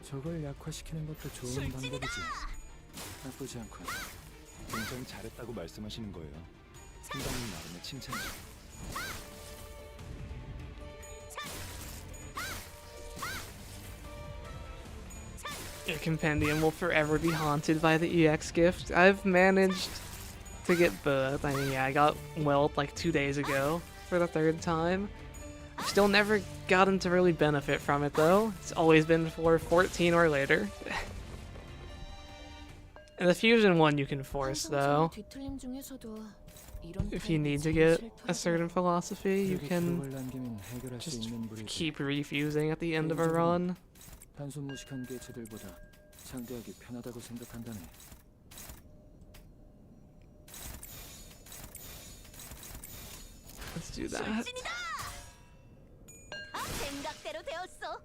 저걸 약화시키는 것도 좋은 방법이지. 나쁘지 않군. 굉장히 잘했다고 말씀하시는 거예요. 팀장님 나름의 칭찬이죠. Your compendium will forever be haunted by the EX gift. I've managed to get both. I mean, yeah, I got Welt like 2 days ago for the 3rd time. Still never gotten to really benefit from it though. It's always been for 14 or later. And the fusion one you can force though. 뒤틀림 중에서도 이런 If you 타입이 need to 제일 get 싫더라고요. a certain philosophy, you 그렇게 can 기록을 남기면 해결할 수 just 있는 부류지. keep refusing at the end of a run. 단순 무식한 개체들보다 상대하기 편하다고 생각한다네. Let's do that. 출진이다. 생각대로 되었어.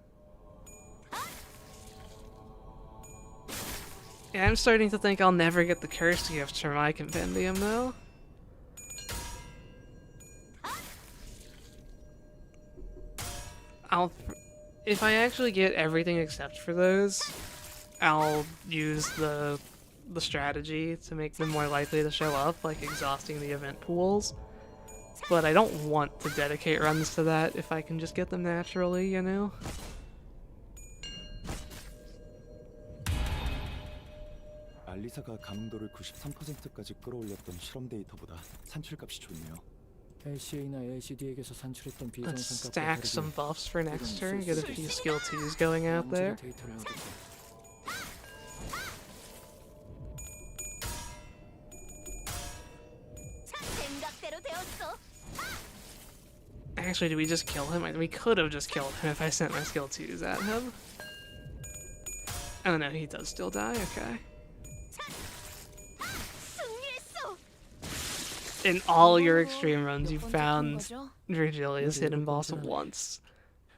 Yeah, I'm starting to think I'll never get the cursed gift for my compendium though. If I actually get everything except for those, I'll use the strategy to make them more likely to show up, like exhausting the event pools. But I don't want to dedicate runs to that if I can just get them naturally, you know? 알리사가 가능도를 93%까지 끌어올렸던 실험 데이터보다 산출값이 좋네요. LCA나 LCD에게서 산출했던 Let's 비정상값과 stack 다르게 some buffs for next turn, get a few skill 2s going out there. 데이터를 얻었다. 생각대로 되었어. Actually, did we just kill him? We could have just killed him if I sent my skill 2s at him. Oh no, he does still die, okay. 승리했어. In all your extreme runs, you 몇 번째 found 거죠? Virgilia's hidden boss once.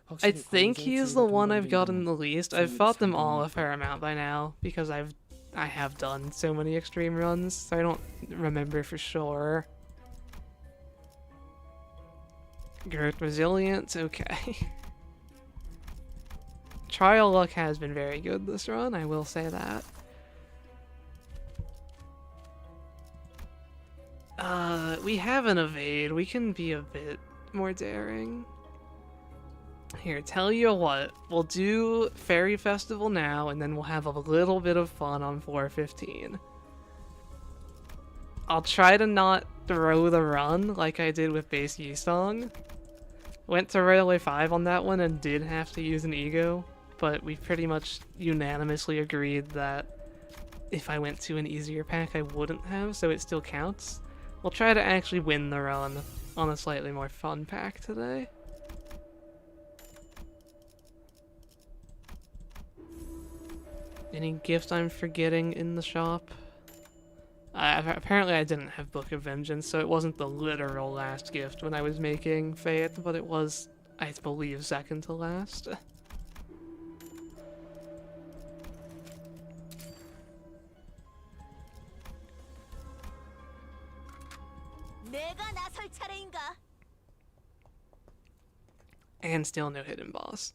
I 확실히 think 관절 he's the 치유가 one I've 동반된 gotten 건 the least. I've fought them all a fair amount by now because I have done so many extreme runs, so I don't remember for sure. Great resilience, okay. Trial luck has been very good this run, I will say that. We have an evade. We can be a bit more daring. Here, tell you what, we'll do Fairy Festival now, and then we'll have a little bit of fun on 415. I'll try to not throw the run like I did with Base Song. Went to Railway 5 on that one and did have to use an ego, but we pretty much unanimously agreed that if I went to an easier pack I wouldn't have, so it still counts. We'll try to actually win the run on a slightly more fun pack today. Any gift I'm forgetting in the shop? Apparently I didn't have Book of Vengeance, so it wasn't the literal last gift when I was making Fate, but it was, I believe, second to last. 내가 나설 차례인가? And still no hidden boss.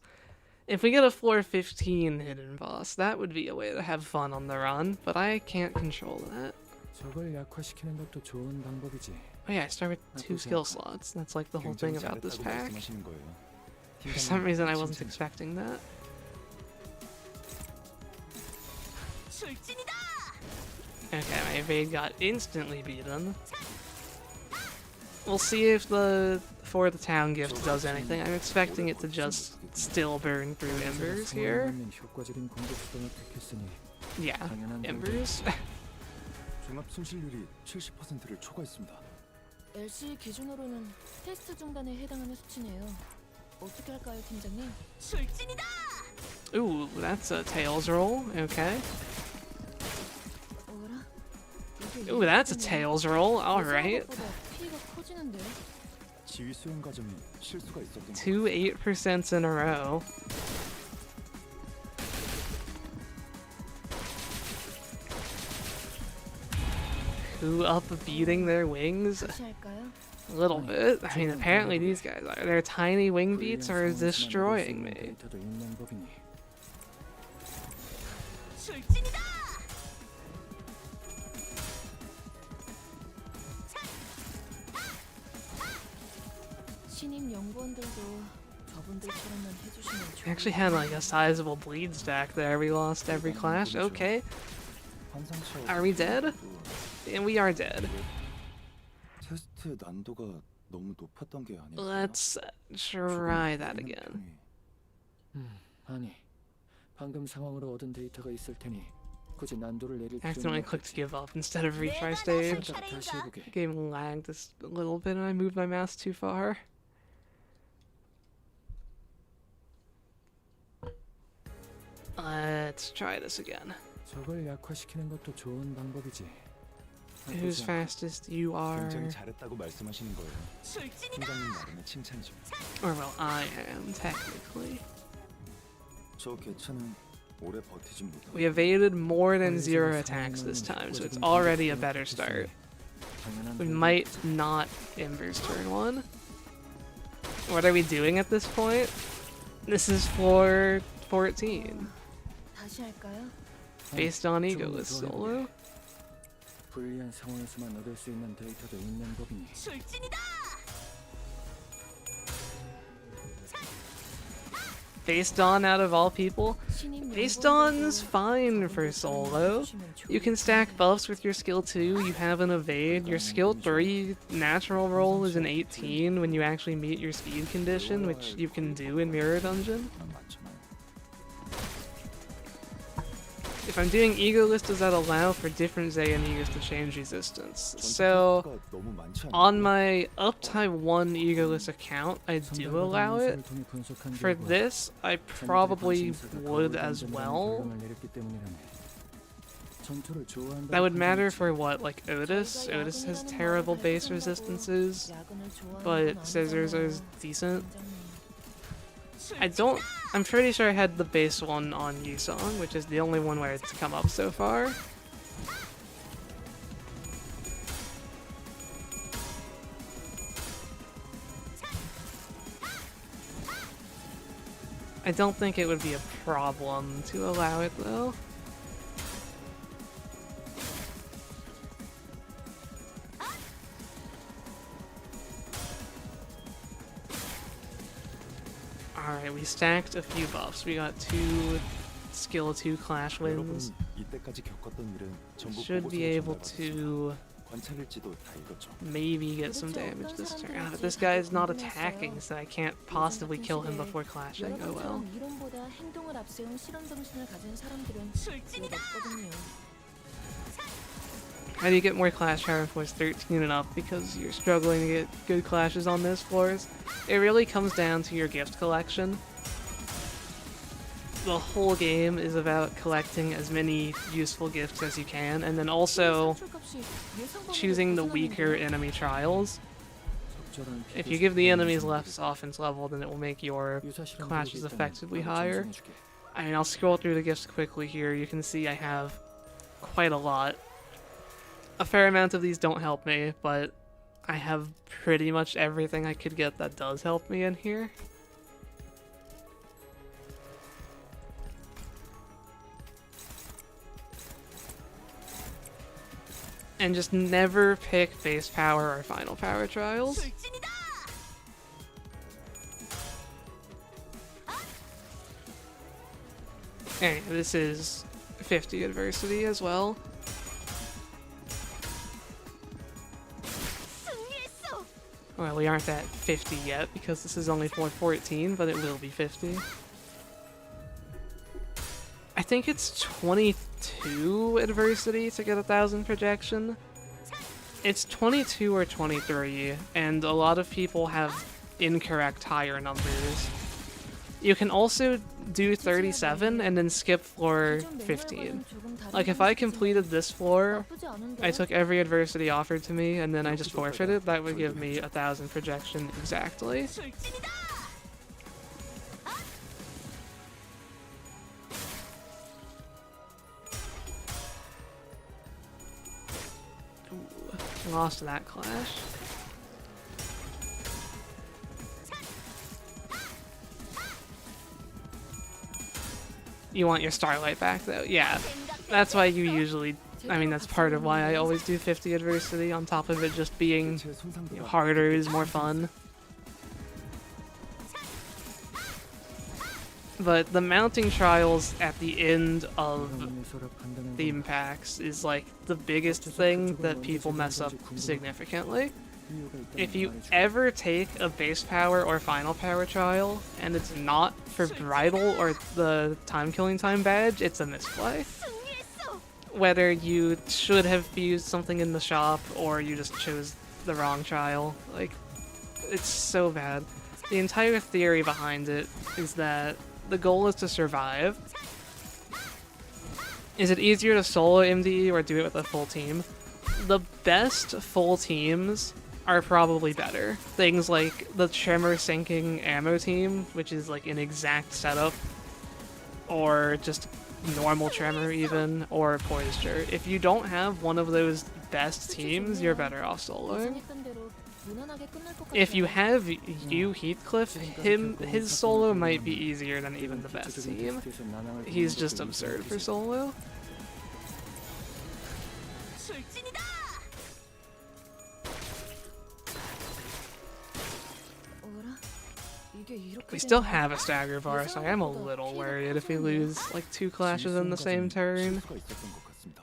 If we get a 415 hidden boss, that would be a way to have fun on the run, but I can't control that. 저걸 약화시키는 것도 좋은 방법이지. Oh yeah, I start with 2 skill slots. That's like the whole thing 굉장히 about this 잘했다고 pack. 말씀하시는 거예요. For some reason I wasn't 칭찬. expecting that. 출진이다. Okay, my evade got instantly beaten. We'll see if the For the Town gift does anything. I'm expecting it to just still burn through embers here. 상황에 맞는 효과적인 공격 수단을 택했으니 Yeah, 당연한 embers. 종합 손실률이 70%를 초과했습니다. LC 기준으로는 테스트 중단에 해당하는 수치네요. 어떻게 할까요, 팀장님? 출진이다. Ooh, that's a tails roll. Okay. 어라? 이게 Ooh, that's a 이렇게 tails roll. All 예상한 right. 것보다 피해가 커지는데요? 지휘 수행 과정에 실수가 있었던 2 8% in a row. Who up beating their wings? 다시 할까요? A little bit. I mean, apparently these guys are. Their tiny wing beats are destroying me. 데이터도 있는 법이니. 출진이다. 신임 연구원들도 저분들처럼만 해주시면 We actually had like a sizable bleed stack there. We lost every clash. Okay. 환상체험 Are we dead? And we are dead. 테스트 난도가 너무 높았던 게 아닐까요? Let's try that again. 아니, 방금 상황으로 얻은 데이터가 있을 테니 굳이 난도를 내릴 Accidentally 필요는 clicked 없겠지. give up instead of retry 내가 stage. 나설 다시 차례인가? 해보게. Game lagged just a little bit and I moved my mouse too far. Let's try this again. 적을 약화시키는 것도 좋은 방법이지. Who's fastest? You are. 굉장히 잘했다고 말씀하시는 거예요. 팀장님 나름의 칭찬이죠. Or well, I am technically. 저 개차는 오래 버티진 못하고 We evaded more than 0 attacks this time, so it's already a better start. We might not inverse turn 1. What are we doing at this point? This is floor 14. 다시 할까요? Based on egoless solo. 불리한 상황에서만 얻을 수 있는 데이터도 있는 법이니. 출진이다. Based on out of all people, 신임 Based 연구원들도 on's fine for solo. 해주시면 You can stack buffs with your skill 2, you have an evade, your skill 3 natural roll is an 18 when you actually meet your speed condition, which you can do in Mirror Dungeon. 많잖아요. If I'm doing egoless, does that allow for different Xayanigas to change resistance? So, 전투 너무 많지 않나요? on my Uptime 1 egoless account, I do allow it. For this, I probably would as well. That would matter for what, like Otis? Otis has terrible base resistances, but Scissors is decent. I'm pretty sure I had the base one on Yusong, which is the only one where it's come up so far. I don't think it would be a problem to allow it though. Alright, we stacked a few buffs. We got 2 skill 2 clash 여러분 wins. 이때까지 겪었던 일은 전부 Should be 보고서에 able 전달받았어요. to 관찰일지도 다 읽었죠. maybe get some damage this turn. Ah, but this guy is not attacking, so I can't possibly kill him before clashing. Oh well. 여러분처럼 이론보다 행동을 앞세운 실험 정신을 가진 사람들은 출진이다. 없거든요. How do you get more clash power in floors 13 and up because you're struggling to get good clashes on those floors? It really comes down to your gift collection. The whole game is about collecting as many useful gifts as you can, and then also choosing the weaker enemy trials. If you give the enemies less offense level, then it will make your clashes effectively higher. I mean, I'll scroll through the gifts quickly here. You can see I have quite a lot. A fair amount of these don't help me, but I have pretty much everything I could get that does help me in here. And just never pick base power or final power trials. 출진이다. Anyway, this is 50 adversity as well. 승리했어. Well, we aren't at 50 yet because this is only 414, but it will be 50. I think it's 22 adversity to get 1,000 projection. It's 22 or 23, and a lot of people have incorrect higher numbers. You can also do 37 and then skip floor 15. Like if I completed this floor, I took every adversity offered to me and then I just forfeited, that would give me 1,000 projection exactly. 출진이다. Ooh, lost that clash. You want your Starlight back though? Yeah, that's why you usually, I mean that's part of why I always do 50 adversity on top of it just being, 제 손상보다 you know, harder is more fun. But the mounting trials at the end of theme packs is like the biggest thing that people mess up significantly. If you ever take a base power or final power trial and it's not for bridal or the time killing time badge, it's a misplay. 승리했어. Whether you should have used something in the shop or you just chose the wrong trial, like it's so bad. The entire theory behind it is that the goal is to survive, Is it easier to solo MDE or do it with a full team? The best full teams are probably better. Things like the Tremor Sinking Ammo team, which is like an exact setup, or just normal Tremor even, or Poisture. If you don't have one of those best teams, you're better off soloing. 예상했던 대로 무난하게 끝날 것 If you 같아요. have you Heathcliff, his solo might be easier than even the best team. He's just absurd for solo. 출진이다. 어라? 이게 이렇게 We still 되나? have a stagger bar, so I am a little worried if we lose like 2 clashes in the same turn. 실수가 있었던 것 같습니다.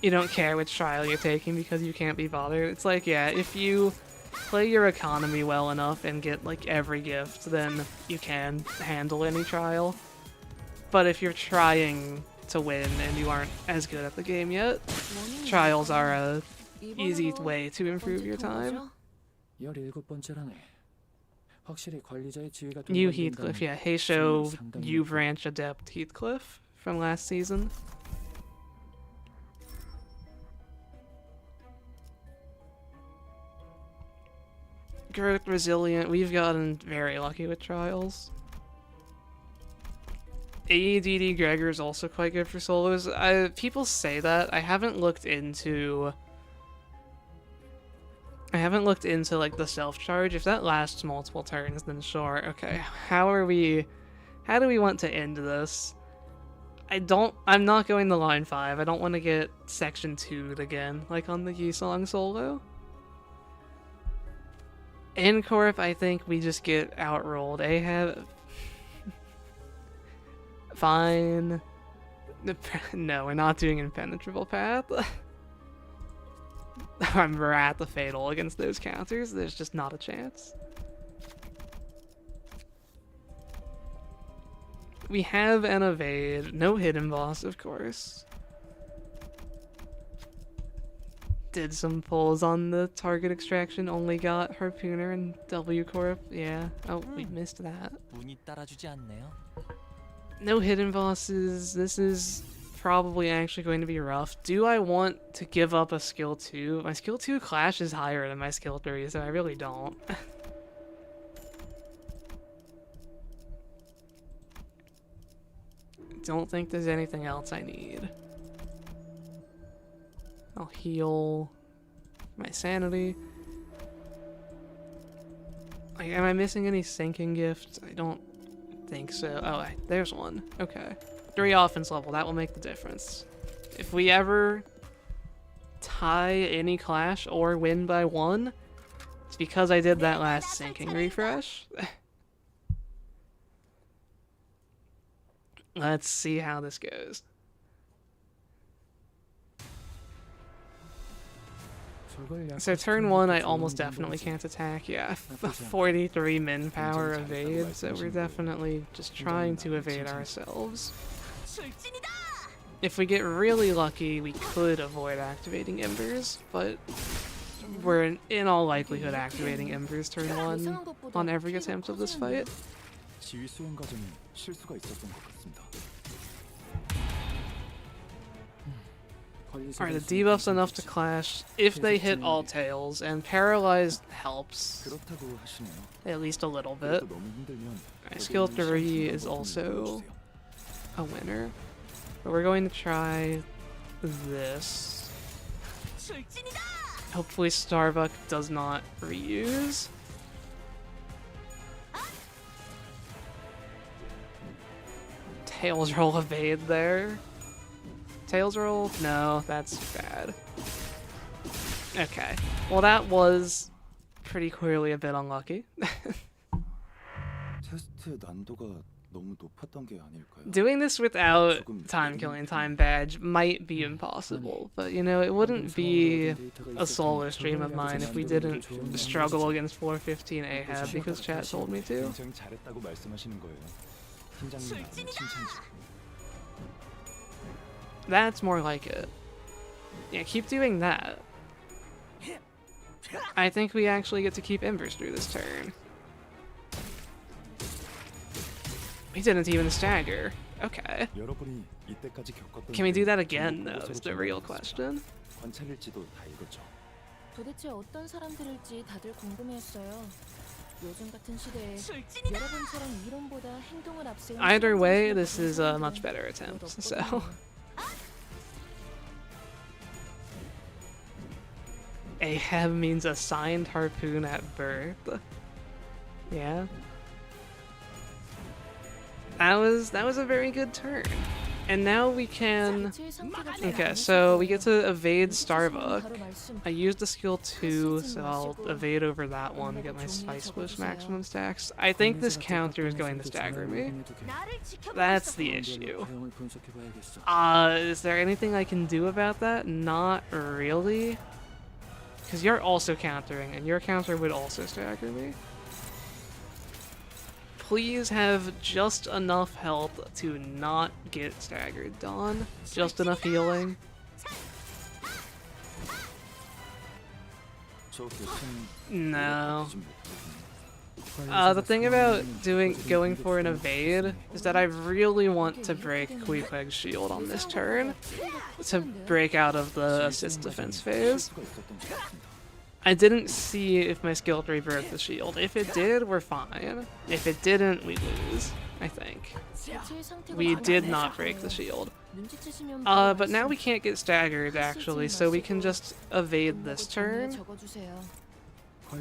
You don't care which trial you're taking because you can't be bothered. It's like, yeah, if you play your economy well enough and get like every gift, then you can handle any trial. But if you're trying to win and you aren't as good at the game yet, 원인이 trials are a 이번으로 easy way to improve your 번째 time. 통보죠? 17번째라네. 확실히 관리자의 지위가 You 동반된다는 Heathcliff, yeah, Heisho, 상당히 you branch adept Heathcliff from last season. Growth, resilient, we've gotten very lucky with trials. AEDD Gregor is also quite good for solos. People say that. I haven't looked into like the self-charge. If that lasts multiple turns, then sure. Okay, how do we want to end this? I'm not going to line 5. I don't want to get section 2'd again, like on the Yisong solo. In Corp, I think we just get outrolled. Ahab, fine. No, we're not doing Impenetrable Path. We're at the Fatal against those counters. There's just not a chance. We have an evade. No hidden boss, of course. Did some pulls on the target extraction. Only got Harpooner and W Corp. Yeah. Oh, we missed that. 운이 따라주지 않네요. No hidden bosses. This is probably actually going to be rough. Do I want to give up a skill 2? My skill 2 clash is higher than my skill 3, so I really don't. Don't think there's anything else I need. I'll heal my sanity. Like, am I missing any sinking gifts? I don't think so. Oh, there's one. Okay. 3 offense level, that will make the difference. If we ever tie any clash or win by 1, it's because I did that last sinking refresh. Let's see how this goes. So turn 1, I almost definitely can't attack. Yeah, 43 min power evade, so we're definitely just trying to evade ourselves. 출진이다. If we get really lucky, we could avoid activating Embers, but we're in all likelihood activating Embers turn 1 on every attempt of this fight. 지휘 수행 과정에 실수가 있었던 것 같습니다. Are the debuffs enough to clash? If they hit all tails, and paralyzed helps 그렇다고 하시네요. at least a little bit. 그래도 너무 힘들면 Skill 3 is also a winner. But we're going to try this. 출진이다. Hopefully Starbuck does not reuse. Tails roll evade there. Tails roll? No, that's bad. Okay. Well, that was pretty clearly a bit unlucky. 테스트 난도가 너무 높았던 게 아닐까요? Doing this without time killing time badge might be impossible, but you know, it wouldn't be a solo stream of mine if we didn't struggle against 415 Ahab because chat told me to. 굉장히 잘했다고 말씀하시는 거예요. 팀장님 나오는 칭찬이죠. That's more like it. Yeah, keep doing that. I think we actually get to keep Embers through this turn. We didn't even stagger. Okay. 여러분이 이때까지 겪었던 Can we do 일을 that again, 전부 though? 보고서로 Is the real 정리해봤습니다. question. 관찰일지도 다 읽었죠. 도대체 어떤 사람들일지 다들 궁금해했어요. 요즘 같은 시대에 출진이다. 여러분처럼 이론보다 행동을 앞세운 Either way, 실험정신을 this 가진 is a 사람들은 much better 몇 attempt. 없거든요. So, Ahab means assigned harpoon at birth. Yeah. That was a very good turn. And now we can. 자체의 상태가 좀 Okay, 안 so we 좋을 get 거예요. to evade 눈치채시면 Starbuck. 바로 말씀. I used the skill 2, so I'll evade over that one to get my 종이에 Spice Bush 적어주세요. maximum stacks. I think this counter is going to stagger me. 나를 지켜보고 That's 있어. the issue. 사용을 분석해봐야겠어. Is there anything I can do about that? Not really. Because you're also countering, and your counter would also stagger me. Please have just enough health to not get staggered, Dawn. Just enough healing. 저 개체는 No. 보진 못하겠네요. The thing about going for an evade is that I really want to break Queequeg's shield on this turn to break out of the assist defense phase. 실수가 있었던 것 같습니다. I didn't see if my skill 3 broke the shield. If it did, we're fine. If it didn't, we lose, I think. 자체의 상태가 We 좀 did 안 not 좋을 break the 거예요. shield. 눈치채시면 바로 But now 말씀. we can't get staggered actually, so we can just evade this turn. 적어주세요.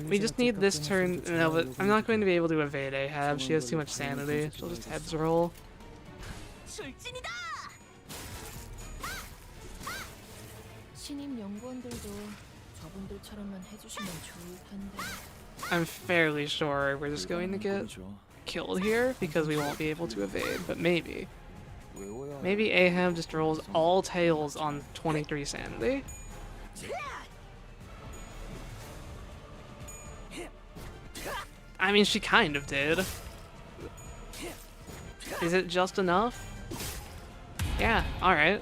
We just need this turn. No, but I'm not going to be able to evade Ahab. She has too much sanity. She'll just heads roll. 출진이다. 신임 연구원들도 저분들처럼만 해주시면 좋을 텐데. I'm fairly sure we're just going to get 보이죠? killed here because we won't be able to evade, but maybe. 외워야 Maybe Ahab just rolls all tails on 23 sanity. I mean, she kind of did. Is it just enough? Yeah, alright.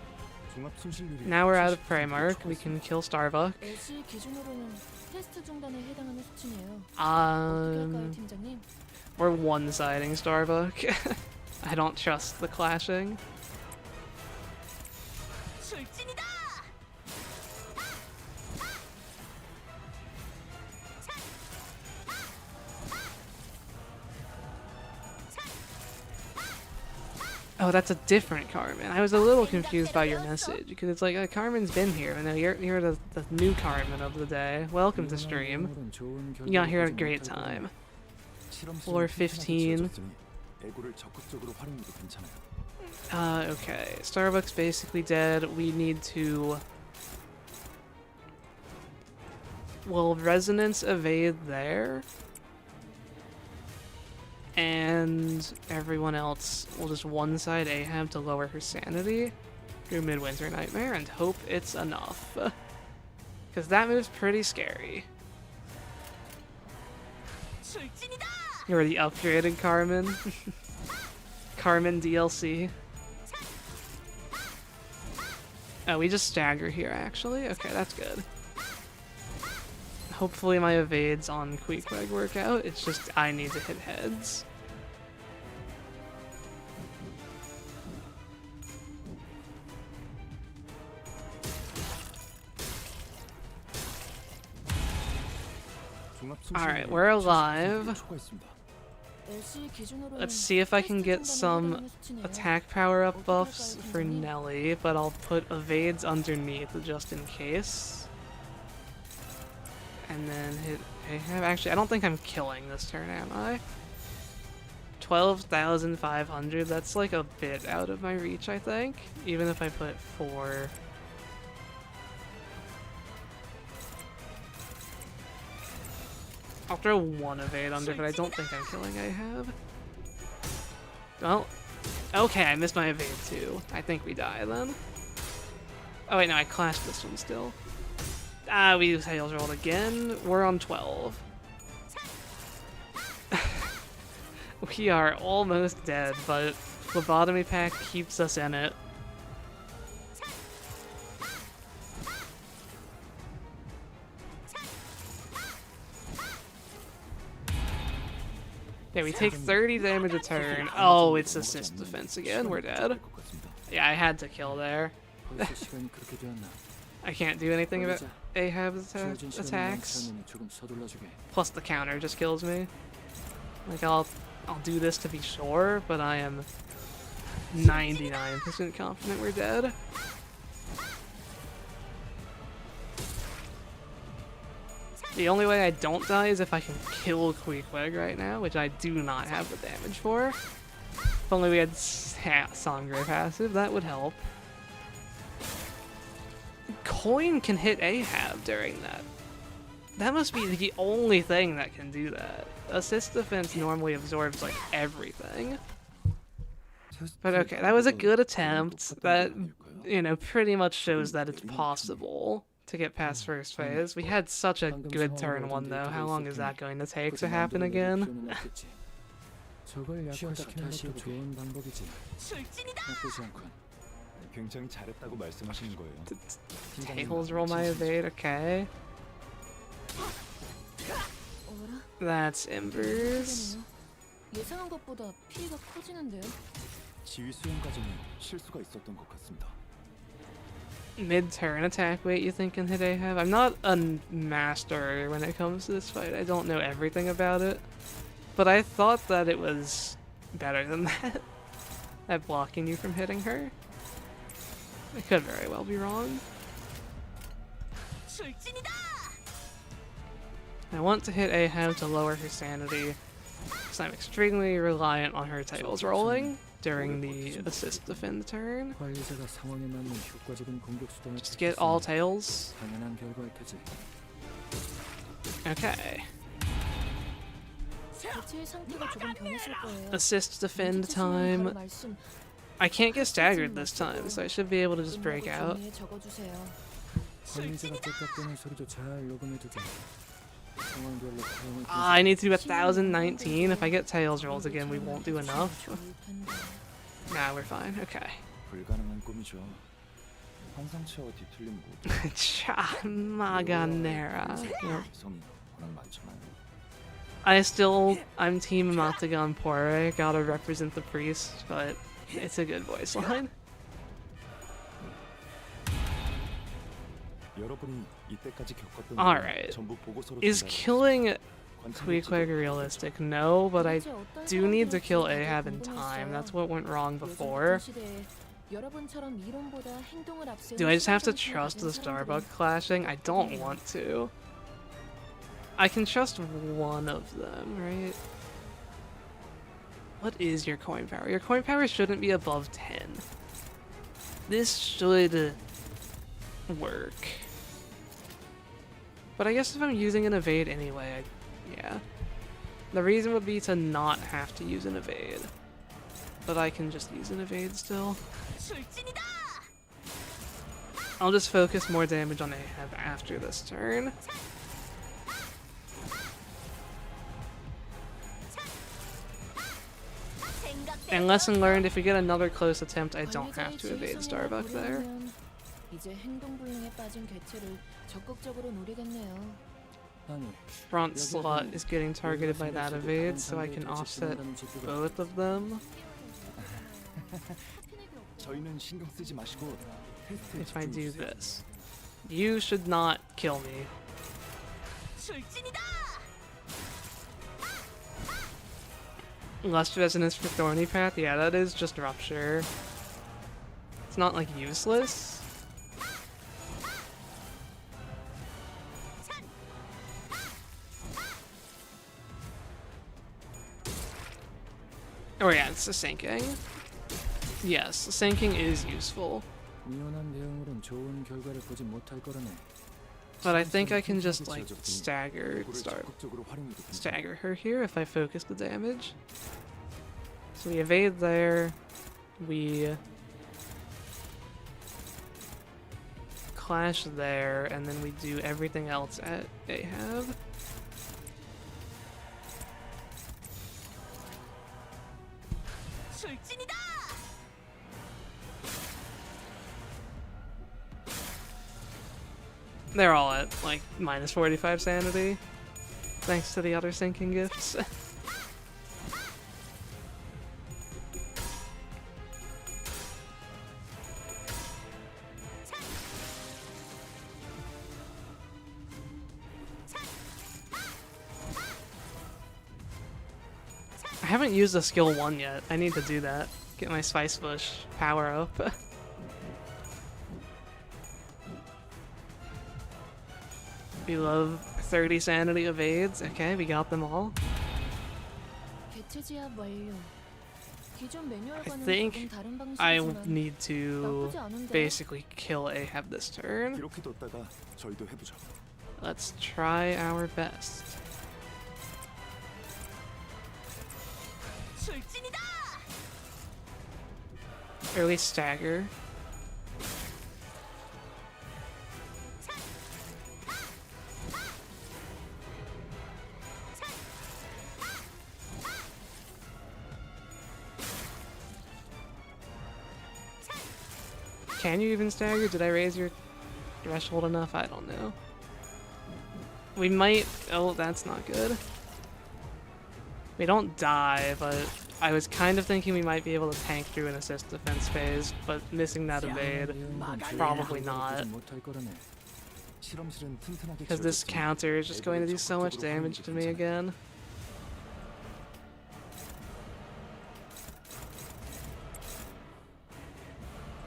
종합 손실률이 Now we're out of 70% Primarch. We 초과했습니다. can kill Starbuck. LC 기준으로는 테스트 중단에 해당하는 수치네요. 어떻게 할까요, 팀장님? We're one-siding Starbuck. I don't trust the clashing. 출진이다. Oh, that's a different Carmen. I was a little confused by your message because it's like Carmen's been here, and now you're the new Carmen of the day. Welcome to stream. You got here at a great time. 실험실은 Floor 튼튼하게 15. 지어졌으니 에고를 적극적으로 활용해도 괜찮아요. Okay. Starbuck's basically dead. We need to. Will Resonance evade there? And everyone else will just one-side Ahab to lower her sanity through Midwinter Nightmare and hope it's enough. Because that move's pretty scary. 출진이다. You're the upgraded Carmen. Carmen DLC. Oh, we just stagger here, actually? Okay, that's good. Hopefully my evades on Queequeg work out. It's just I need to hit heads. 종합 Alright, 손실률이 we're 70% alive. 초과했습니다. LC 기준으로는 Let's see if I can get 테스트 some 중단에 해당하는 수치네요. attack power up buffs for Nelly, but I'll put evades underneath just in case. And then hit Ahab. Actually, I don't think I'm killing this turn, am I? 12,500, that's like a bit out of my reach, I think. Even if I put 4. I'll throw one evade under, but I don't think I'm killing Ahab. Well, okay, I missed my evade too. I think we die then. Oh wait, no, I clashed this one still. We tails rolled again. We're on 12. We are almost dead, but Phlebotomy Pack keeps us in it. Okay, we take 30 damage a turn. Oh, it's assist defense again. We're dead. Yeah, I had to kill there. 벌써 시간이 그렇게 되었나? I can't do anything about Ahab's 주어진 시간이 attacks. 많지 않으니 조금 서둘러주게. Plus the counter just kills me. Like I'll do this to be sure, but I am 99% confident we're dead. The only way I don't die is if I can kill Queequeg right now, which I do not have the damage for. If only we had Sangre passive, that would help. Coin can hit Ahab during that. That must be the only thing that can do that. Assist defense normally absorbs like everything. But okay, that was a good attempt. That, you know, pretty much shows that it's possible to get past first phase. We had such a good turn one though. How long is that going to take to happen again? 저걸 약화시키는 것도 좋은 방법이지. 나쁘지 않군. 굉장히 잘했다고 말씀하시는 거예요. Tails roll my evade, okay. 어라? That's embers. 예상한 것보다 피해가 커지는데요. 지휘 수행 과정에 실수가 있었던 것 같습니다. Mid-turn attack weight you think can hit Ahab? I'm not a master when it comes to this fight. I don't know everything about it. But I thought that it was better than that. At blocking you from hitting her. I could very well be wrong. I want to hit Ahab to lower her sanity, because I'm extremely reliant on her tails rolling during the assist defend turn. 관리자가 상황에 맞는 효과적인 공격 수단을 Just get all tails. 당연한 결과일 테지. Okay. 대체의 상태가 조금 변했을 거예요. Assist defend time. I can't get staggered this time, so I should be able to just break out. 관리자가 째깍대는 소리도 잘 녹음해두게. 상황별로 사용을 I need to do 1019. If I get tails rolls again, we won't do enough. Nah, we're fine. Okay. 불가능한 꿈이죠. 환상체와 뒤틀림 모두 Chamaganera. Yep. 이성이 워낙 많잖아요. I'm team Matagon Pore, gotta represent the priest, but it's a good voice line. 여러분이 이때까지 겪었던 Alright. 전부 보고서로 Is 전달해 killing 관찰일지도 Queequeg realistic? No, but I do need to kill Ahab in time. That's what went wrong before. Do I just have to trust the Starbuck clashing? I don't want to. I can trust one of them, right? What is your coin power? Your coin power shouldn't be above 10. This should work. But I guess if I'm using an evade anyway, yeah. The reason would be to not have to use an evade. But I can just use an evade still. I'll just focus more damage on Ahab after this turn. And lesson learned, if we get another close attempt, I don't have to evade Starbuck there. 이제 행동 불능에 빠진 개체를 적극적으로 노리겠네요. 아니, Front slot is getting targeted by that evade, so I can offset both of them. 저희는 신경 쓰지 마시고 테스트에 If I do 집중해주세요. this. You should not kill me. Lust Resonance for Thorny Path? Yeah, that is just Rupture. It's not like useless. Oh yeah, it's the sinking. Yes, the sinking is useful. 미연한 대응으론 좋은 결과를 보지 못할 거라네. But I think I can just like 이거를 stagger 적극적으로 활용해도 됩니다. stagger her here if I focus the damage. So we evade there. We clash there, and then we do everything else at Ahab. They're all at like minus 45 sanity, thanks to the other sinking gifts. haven't used the skill 1 yet. I need to do that. Get my Spice Bush power up. We love 30 sanity evades. Okay, we got them all. 개체 제압 완료. 기존 I 매뉴얼과는 think 조금 다른 I 방식이지만 need to 나쁘지 않은데. basically kill Ahab this turn. 이렇게 뒀다가 저희도 해보죠. Let's try our best. 출진이다. Early stagger. Can you even stagger? Did I raise your threshold enough? I don't know. We might... Oh, that's not good. We don't die, but I was kind of thinking we might be able to tank through an assist defense phase, but missing that evade, probably not. 못할 거라네. 실험실은 튼튼하게 Because this 지어졌지만 counter is just going to do so much 적극적으로 damage to me 하는 게 again.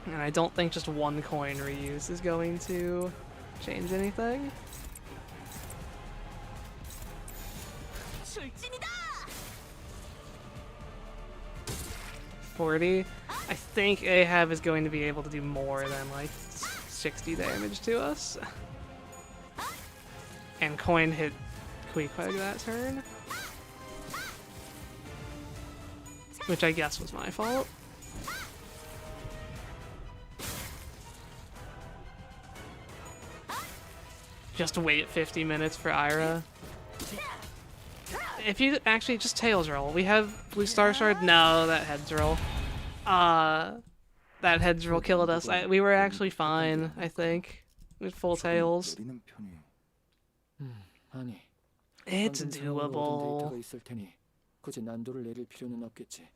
And I don't think just one coin reuse is going to change anything. 출진이다. 40. I think Ahab is going to be able to do more than like 60 damage to us. And coin hit Queequeg that turn. Which I guess was my fault. Just wait 50 minutes for Ira. If you actually just tails roll. We have blue star shard. No, that heads roll. That heads roll killed us. We were actually fine, I think, with full tails. 내리는 편이 아니. It's 방금 상황으로 얻은 doable. 데이터가 있을 테니 굳이 난도를 내릴 필요는 없겠지.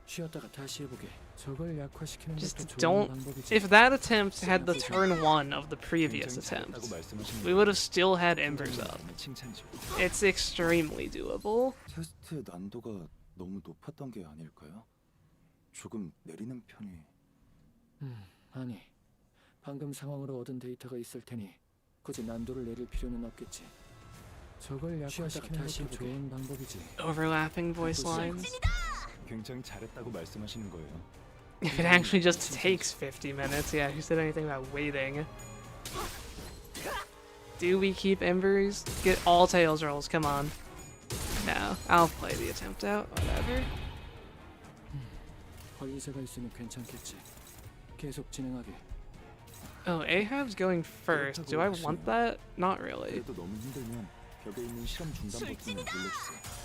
쉬었다가 다시 해보게. 저걸 약화시키는 Just 것도 좋은 don't. 방법이지. If that attempt had the turn 1 of the previous 굉장히 잘했다고 attempt, 말씀하시는 we would have still had embers up. 거는 칭찬이죠. It's extremely doable. 테스트 난도가 너무 높았던 게 아닐까요? 조금 내리는 편이 아니. 방금 상황으로 얻은 데이터가 있을 테니 굳이 난도를 내릴 필요는 없겠지. 저걸 약화시키는 것도 좋은 방법이지. Overlapping voice lines. 굉장히 잘했다고 말씀하시는 거예요. If it actually just takes 50 minutes, yeah, who said anything about waiting? Do we keep embers? Get all tails rolls, come on. No, I'll play the attempt out, whatever. 관리자가 있으니 괜찮겠지. 계속 진행하게. Oh, Ahab's going first. Do I want that? Not really. 그래도 너무 힘들면 벽에 있는 실험 중단 버튼을 눌러주세요.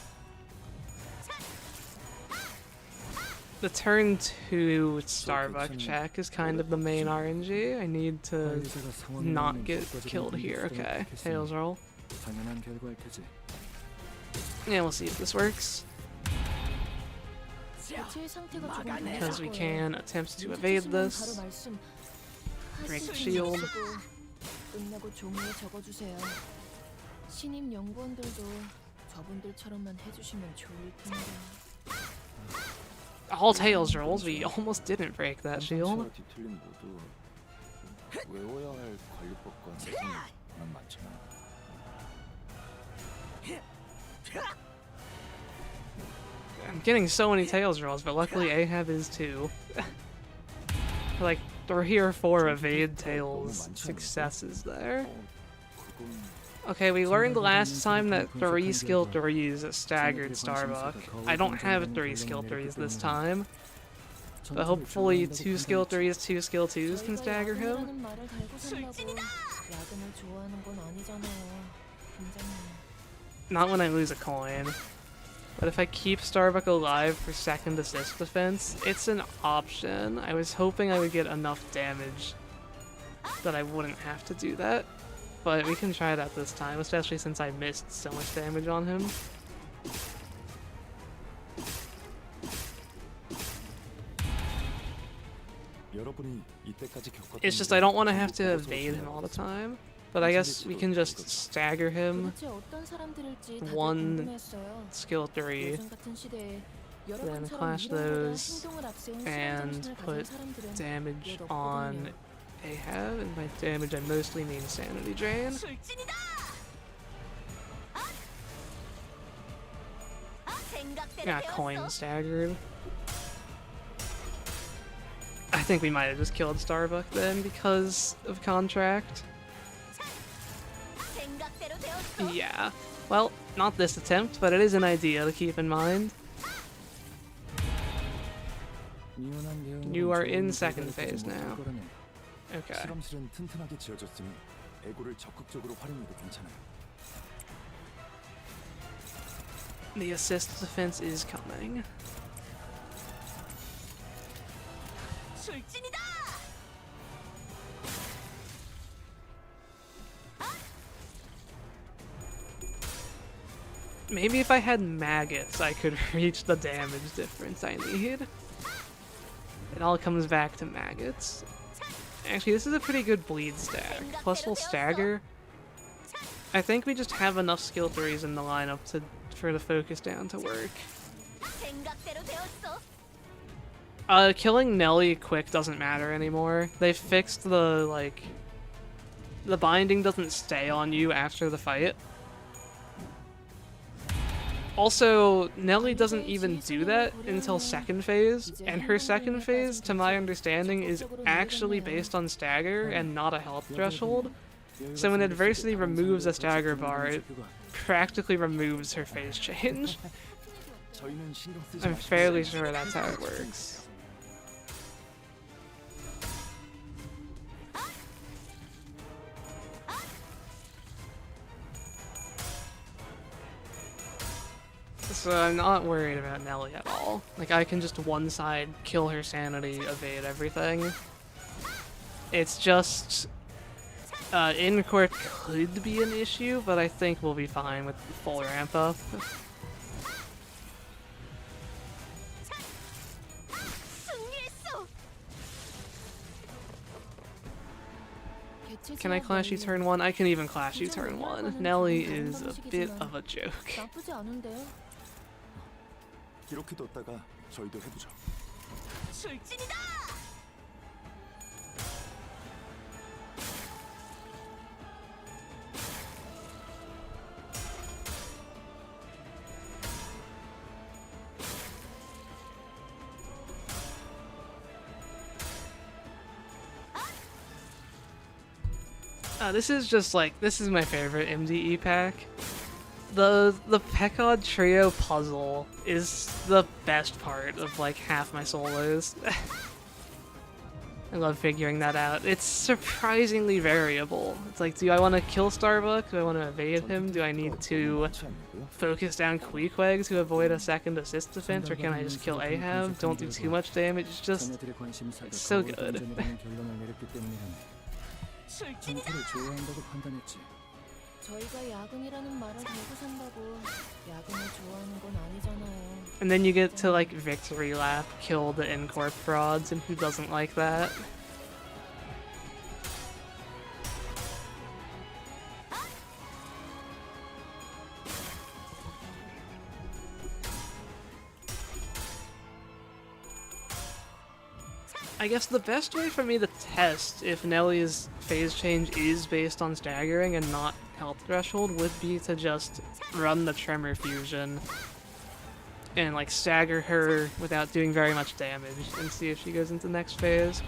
The turn 2 Starbuck check is kind of the main RNG. I need to 관리자가 상황을 not 보면 get 효과적인 killed here. 공격수를 Okay, 택했으니 tails roll. 당연한 결과일 테지. Yeah, we'll see if this works. 개체의 상태가 조금 Because we 달라질 can 거예요. attempt to 눈치채시면 evade 바로 this. 말씀. Break 하시는 shield. 쓰고 끝나고 종이에 적어주세요. 신입 연구원들도 저분들처럼만 해주시면 좋을 텐데. All tails rolls. We almost didn't break that shield. 콘텐츠와 뒤틀림 모두 외워야 할 관리법과 내용은 많지만 I'm getting so many tails rolls, but luckily Ahab is too. Like 3 or 4 evade tails successes there. 그건 Okay, we learned last time that 3 skill 3s is staggered Starbuck. I don't have 3 skill 3s this time, but hopefully 2 skill 3s, 2 skill 2s can stagger him. 야근이라는 말을 달고 산다고 야근을 좋아하는 건 아니잖아요, 팀장님. Not when I lose a coin. But if I keep Starbuck alive for second assist defense, it's an option. I was hoping I would get enough damage that I wouldn't have to do that. But we can try that this time, especially since I missed so much damage on him. 여러분이 이때까지 겪었던 It's just I don't want to have to evade him all the time. But I guess we can just stagger him. 도대체 어떤 사람들일지 다들 One 궁금했어요. skill 3. 요즘 같은 시대에 Then 여러분처럼 clash 이론보다 those 행동을 앞세운 and 실험 정신을 가진 put 사람들은 damage 몇 on 없거든요. Ahab, and by damage I mostly mean sanity drain. 출진이다. 생각대로 Yeah, 되었어. coin staggered. I think we might have just killed Starbuck then because of contract. 생각대로 되었어. Yeah. Well, not this attempt, but it is an idea to keep in mind. You are in second phase now. Okay. 실험실은 튼튼하게 지어졌으니 에고를 적극적으로 활용해도 괜찮아요. The assist defense is coming. 출진이다. Maybe if I had maggots, I could reach the damage difference I need. It all comes back to maggots. Actually, this is a pretty good bleed stack. Plus we'll stagger. I think we just have enough skill 3s in the lineup for the focus down to work. 생각대로 되었어. Killing Nelly quick doesn't matter anymore. They fixed the binding doesn't stay on you after the fight. Also, Nelly doesn't even do that until second phase, and her second phase, to my understanding, is actually based on stagger and not a health threshold. So when adversity removes a stagger bar, it practically removes her phase change. 저희는 신경 쓰지 I'm 마십시오. fairly sure that's how it works. So I'm not worried about Nelly at all. Like, I can just one side kill her sanity, evade everything. It's just in court could be an issue, but I think we'll be fine with full ramp up. 승리했어. Can I clash you turn 1? I can even clash you turn 1. Nelly is a bit of a joke. 나쁘지 않은데요. 기록해뒀다가 저희도 해보죠. 출진이다. This is just like, this is my favorite MDE pack. The Pekod Trio puzzle is the best part of like half my solos. I love figuring that out. It's surprisingly variable. It's like, do I want to kill Starbuck? Do I want to evade him? Do I need to focus down Queequeg to avoid a second assist defense? Or can I just kill Ahab? Don't do too much damage. It's just, it's so good. 전투를 좋아한다고 판단했지. 저희가 야근이라는 말을 달고 산다고 야근을 좋아하는 건 아니잖아요. And then you get to like victory lap, kill the in-corp frauds, and who doesn't like that? I guess the best way for me to test if Nelly's phase change is based on staggering and not health threshold would be to just run the Tremor Fusion and like stagger her without doing very much damage and see if she goes into next phase.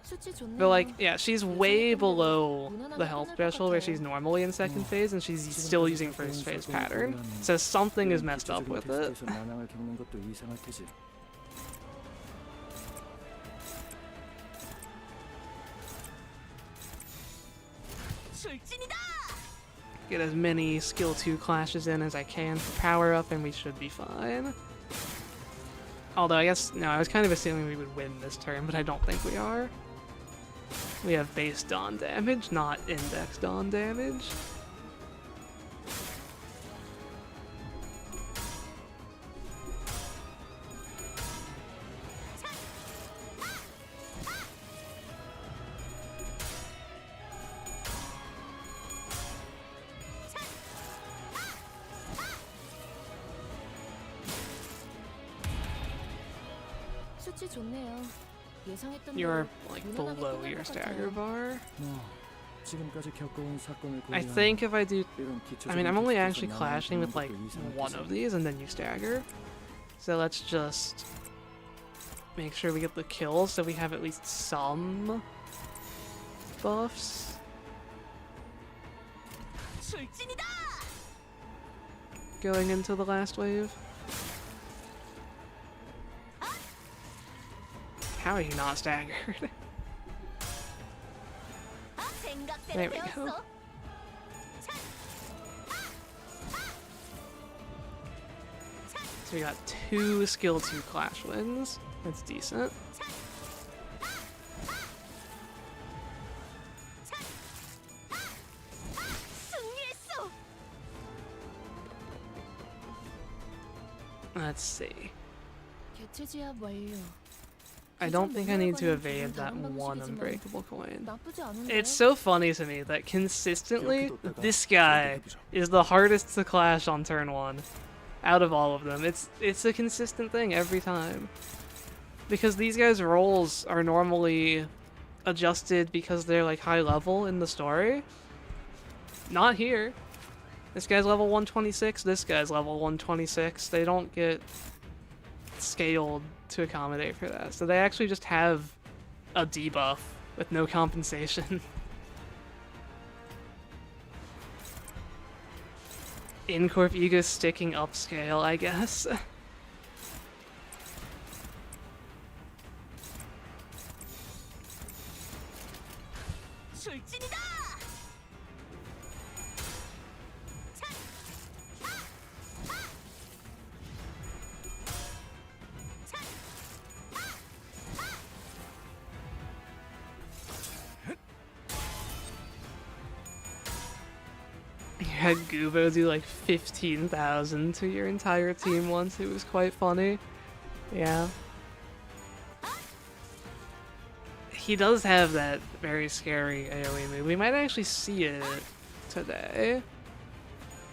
수치 좋네요. But like, yeah, she's way below the health threshold where she's normally in second phase and she's still using first phase pattern. So something is messed up with it. 테스트에서 난항을 겪는 것도 이상할 테지. 출진이다. Get as many skill 2 clashes in as I can for power up and we should be fine. Although I guess, no, I was kind of assuming we would win this turn, but I don't think we are. We have base Dawn damage, not index Dawn damage. 수치 좋네요. 예상했던 You're 대로 like 무난하게 below 끝날 your 것 stagger 같아요. bar. 지금까지 겪어온 사건을 I 고려하면 think if I do, 이런 I mean, I'm only 기초적인 actually 테스트에서 clashing with 나오는 like 것도 이상할 one 테죠. of these and then you stagger. So let's just make sure we get the kills so we have at least some buffs. 출진이다. Going into the last wave. How are you not staggered? There 생각대로 we go. 되었어. So we got 2 skill 2 clash wins. That's decent. 승리했어. Let's see. 개체 지압 완료. I don't think I need to evade that one unbreakable coin. 나쁘지 않은데. It's so funny to me that consistently this guy is the hardest to clash on turn 1 out of all of them. It's a consistent thing every time. Because these guys' rolls are normally adjusted because they're like high level in the story. Not here. This guy's level 126, this guy's level 126. They don't get scaled to accommodate for that. So they actually just have a debuff with no compensation. In-corp ego sticking upscale, I guess. 출진이다. You had Gubo do like 15,000 to your entire team once. It was quite funny. Yeah. He does have that very scary AoE move. We might actually see it today.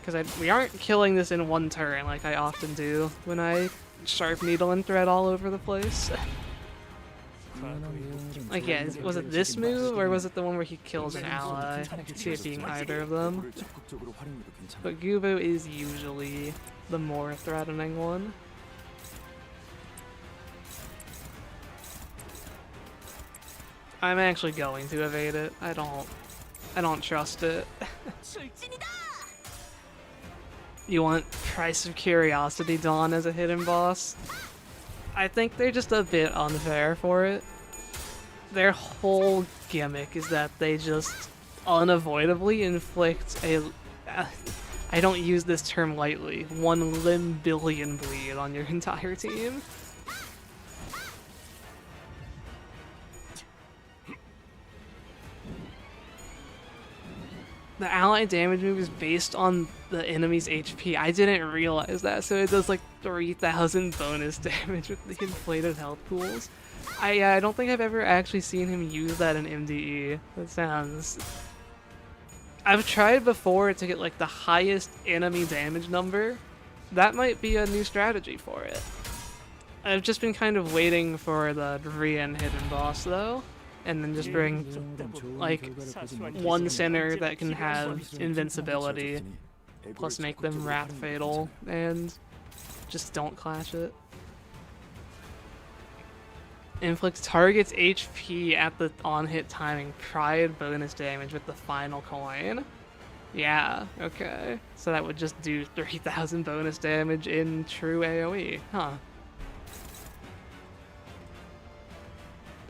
Because we aren't killing this in one turn like I often do when I sharp needle and thread all over the place. Like, yeah, was it this move or was it the one where he kills an ally? I could see it being either of them. 적극적으로 활용해도 괜찮아요. But Gubo is usually the more threatening one. I'm actually going to evade it. I don't trust it. 출진이다. You want Price of Curiosity Dawn as a hidden boss? I think they're just a bit unfair for it. Their whole gimmick is that they just unavoidably inflict a... I don't use this term lightly. 1 billion bleed on your entire team. The ally damage move is based on the enemy's HP. I didn't realize that, so it does like 3,000 bonus damage with the inflated health pools. I don't think I've ever actually seen him use that in MDE. That sounds... I've tried before to get like the highest enemy damage number. That might be a new strategy for it. I've just been kind of waiting for the Rian hidden boss though. And then just bring like one sinner that can have invincibility, plus make them Wrath Fatal, and just don't clash it. Inflicts target's HP at the on-hit timing, Pride bonus damage with the final coin. Yeah, okay. So that would just do 3,000 bonus damage in true AoE, huh?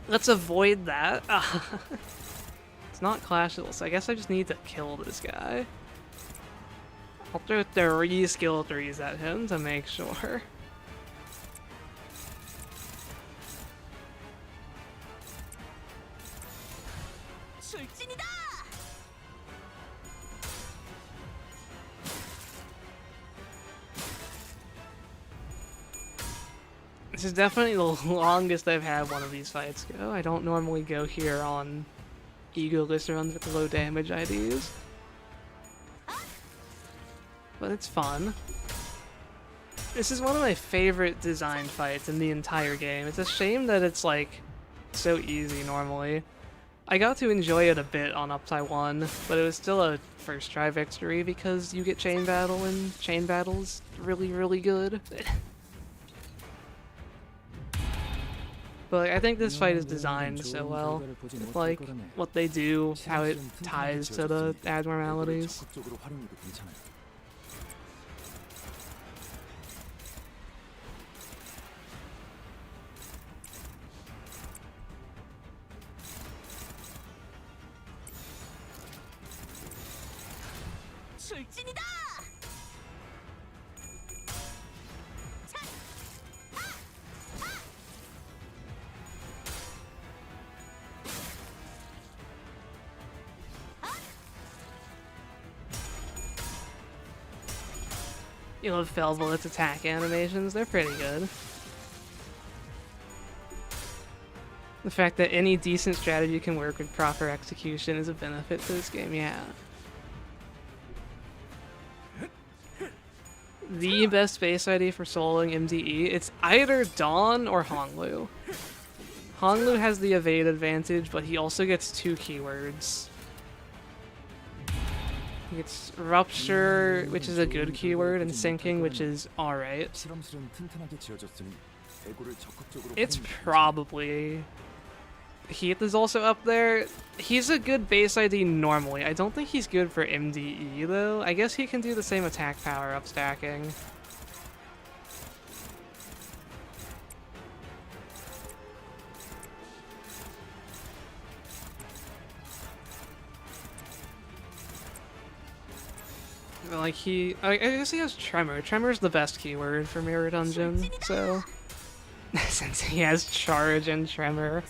Let's avoid that. It's not clashable, so I guess I just need to kill this guy. I'll throw 3 skill 3s at him to make sure. 출진이다. This is definitely the longest I've had one of these fights go. I don't normally go here on EGOless runs with low damage IDs. But it's fun. This is one of my favorite design fights in the entire game. It's a shame that it's like so easy normally. I got to enjoy it a bit on Upside 1, but it was still a first try victory because you get chain battle and chain battle's really, really good. But like, I think this fight is designed so well. Like what they do, how it ties to the abnormalities. 적극적으로 활용해도 괜찮아요. 출진이다. You love Felbullet's attack animations, they're pretty good. The fact that any decent strategy can work with proper execution is a benefit to this game, yeah. The best base ID for soloing MDE, it's either Dawn or Honglu. Honglu has the evade advantage, but he also gets 2 keywords. He gets Rupture, which is a good keyword, and Sinking, which is alright. 실험실은 튼튼하게 지어졌으니 에고를 적극적으로 It's 활용해도 괜찮아요. probably... Heath is also up there. He's a good base ID normally. I don't think he's good for MDE though. I guess he can do the same attack power up stacking. Like I guess he has Tremor. Tremor's the best keyword for Mirror Dungeon, so since he has Charge and Tremor.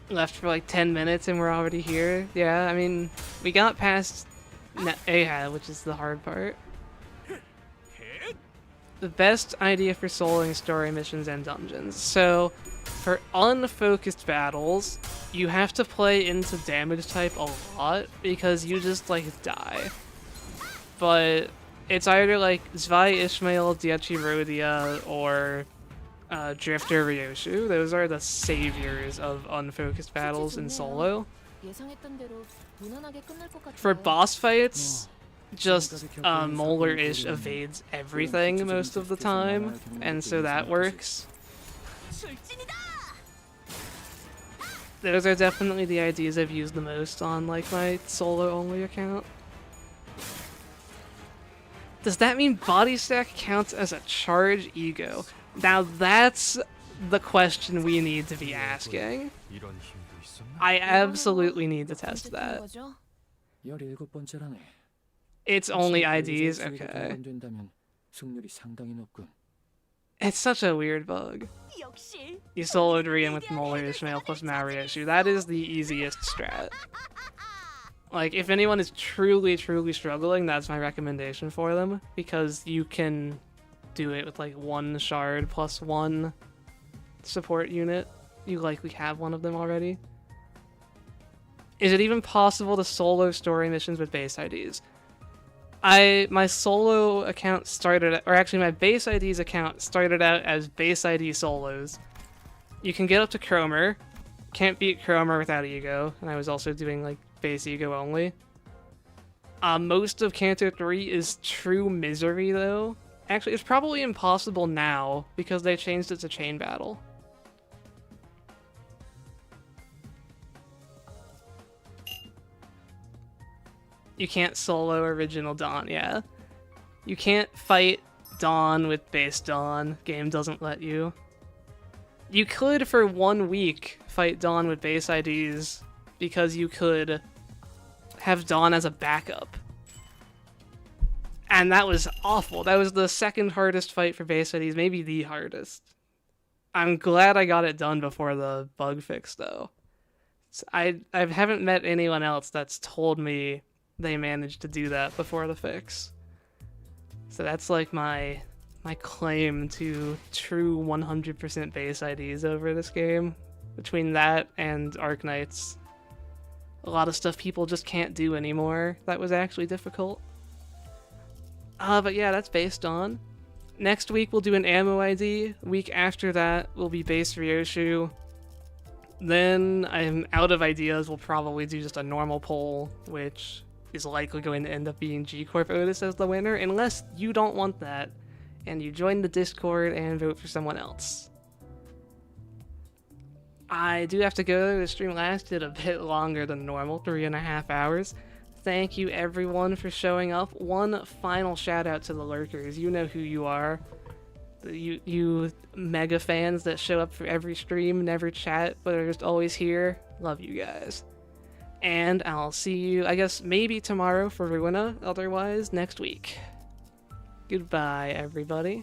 Left for like 10 minutes and we're already here. Yeah, I mean, we got past Ahab, which is the hard part. The best idea for soloing story missions and dungeons. So, for unfocused battles, you have to play into damage type a lot because you just like die. But it's either like Zwei Ishmael, Diachi Rodia, or Drifter Ryoshu. Those are the saviors of unfocused battles in solo. 예상했던 대로 무난하게 끝날 것 같아요. For boss fights, just Molar-ish evades everything most of the time, and so that works. 출진이다. Those are definitely the ideas I've used the most on like my solo-only account. Does that mean body stack counts as a charge ego? Now that's the question we need to be asking. I absolutely need to test that. 17번째라네. It's only IDs? Okay. 승률이 상당히 높군. It's such a weird bug. 역시 You soloed Rian with Molar Ishmael plus Marioshu. That is the easiest strat. Like, if anyone is truly, truly struggling, that's my recommendation for them. Because you can do it with, like, 1 shard plus 1 support unit. You likely have one of them already. Is it even possible to solo story missions with base IDs? My solo account started, or actually my base IDs account started out as base ID solos. You can get up to Cromer. Can't beat Cromer without Ego, and I was also doing like base Ego only. Most of Canto 3 is true misery though. Actually, it's probably impossible now because they changed it to chain battle. You can't solo original Dawn, yeah. You can't fight Dawn with base Dawn. Game doesn't let you. You could, for 1 week, fight Dawn with base IDs because you could have Dawn as a backup. And that was awful. That was the second hardest fight for base IDs, maybe the hardest. I'm glad I got it done before the bug fix, though. I haven't met anyone else that's told me they managed to do that before the fix. So that's like my claim to true 100% base IDs over this game. Between that and Arknights. A lot of stuff people just can't do anymore. That was actually difficult. But yeah, that's based on. Next week we'll do an ammo ID. Week after that will be base Ryoshu. Then I'm out of ideas. We'll probably do just a normal poll, which is likely going to end up being G-Corp Otis as the winner, unless you don't want that and you join the Discord and vote for someone else. I do have to go. The stream lasted a bit longer than normal, 3.5 hours. Thank you everyone for showing up. One final shout out to the lurkers. You know who you are. You mega fans that show up for every stream, never chat, but are just always here. Love you guys. And I'll see you, I guess, maybe tomorrow for Ruina, otherwise next week. Goodbye, everybody.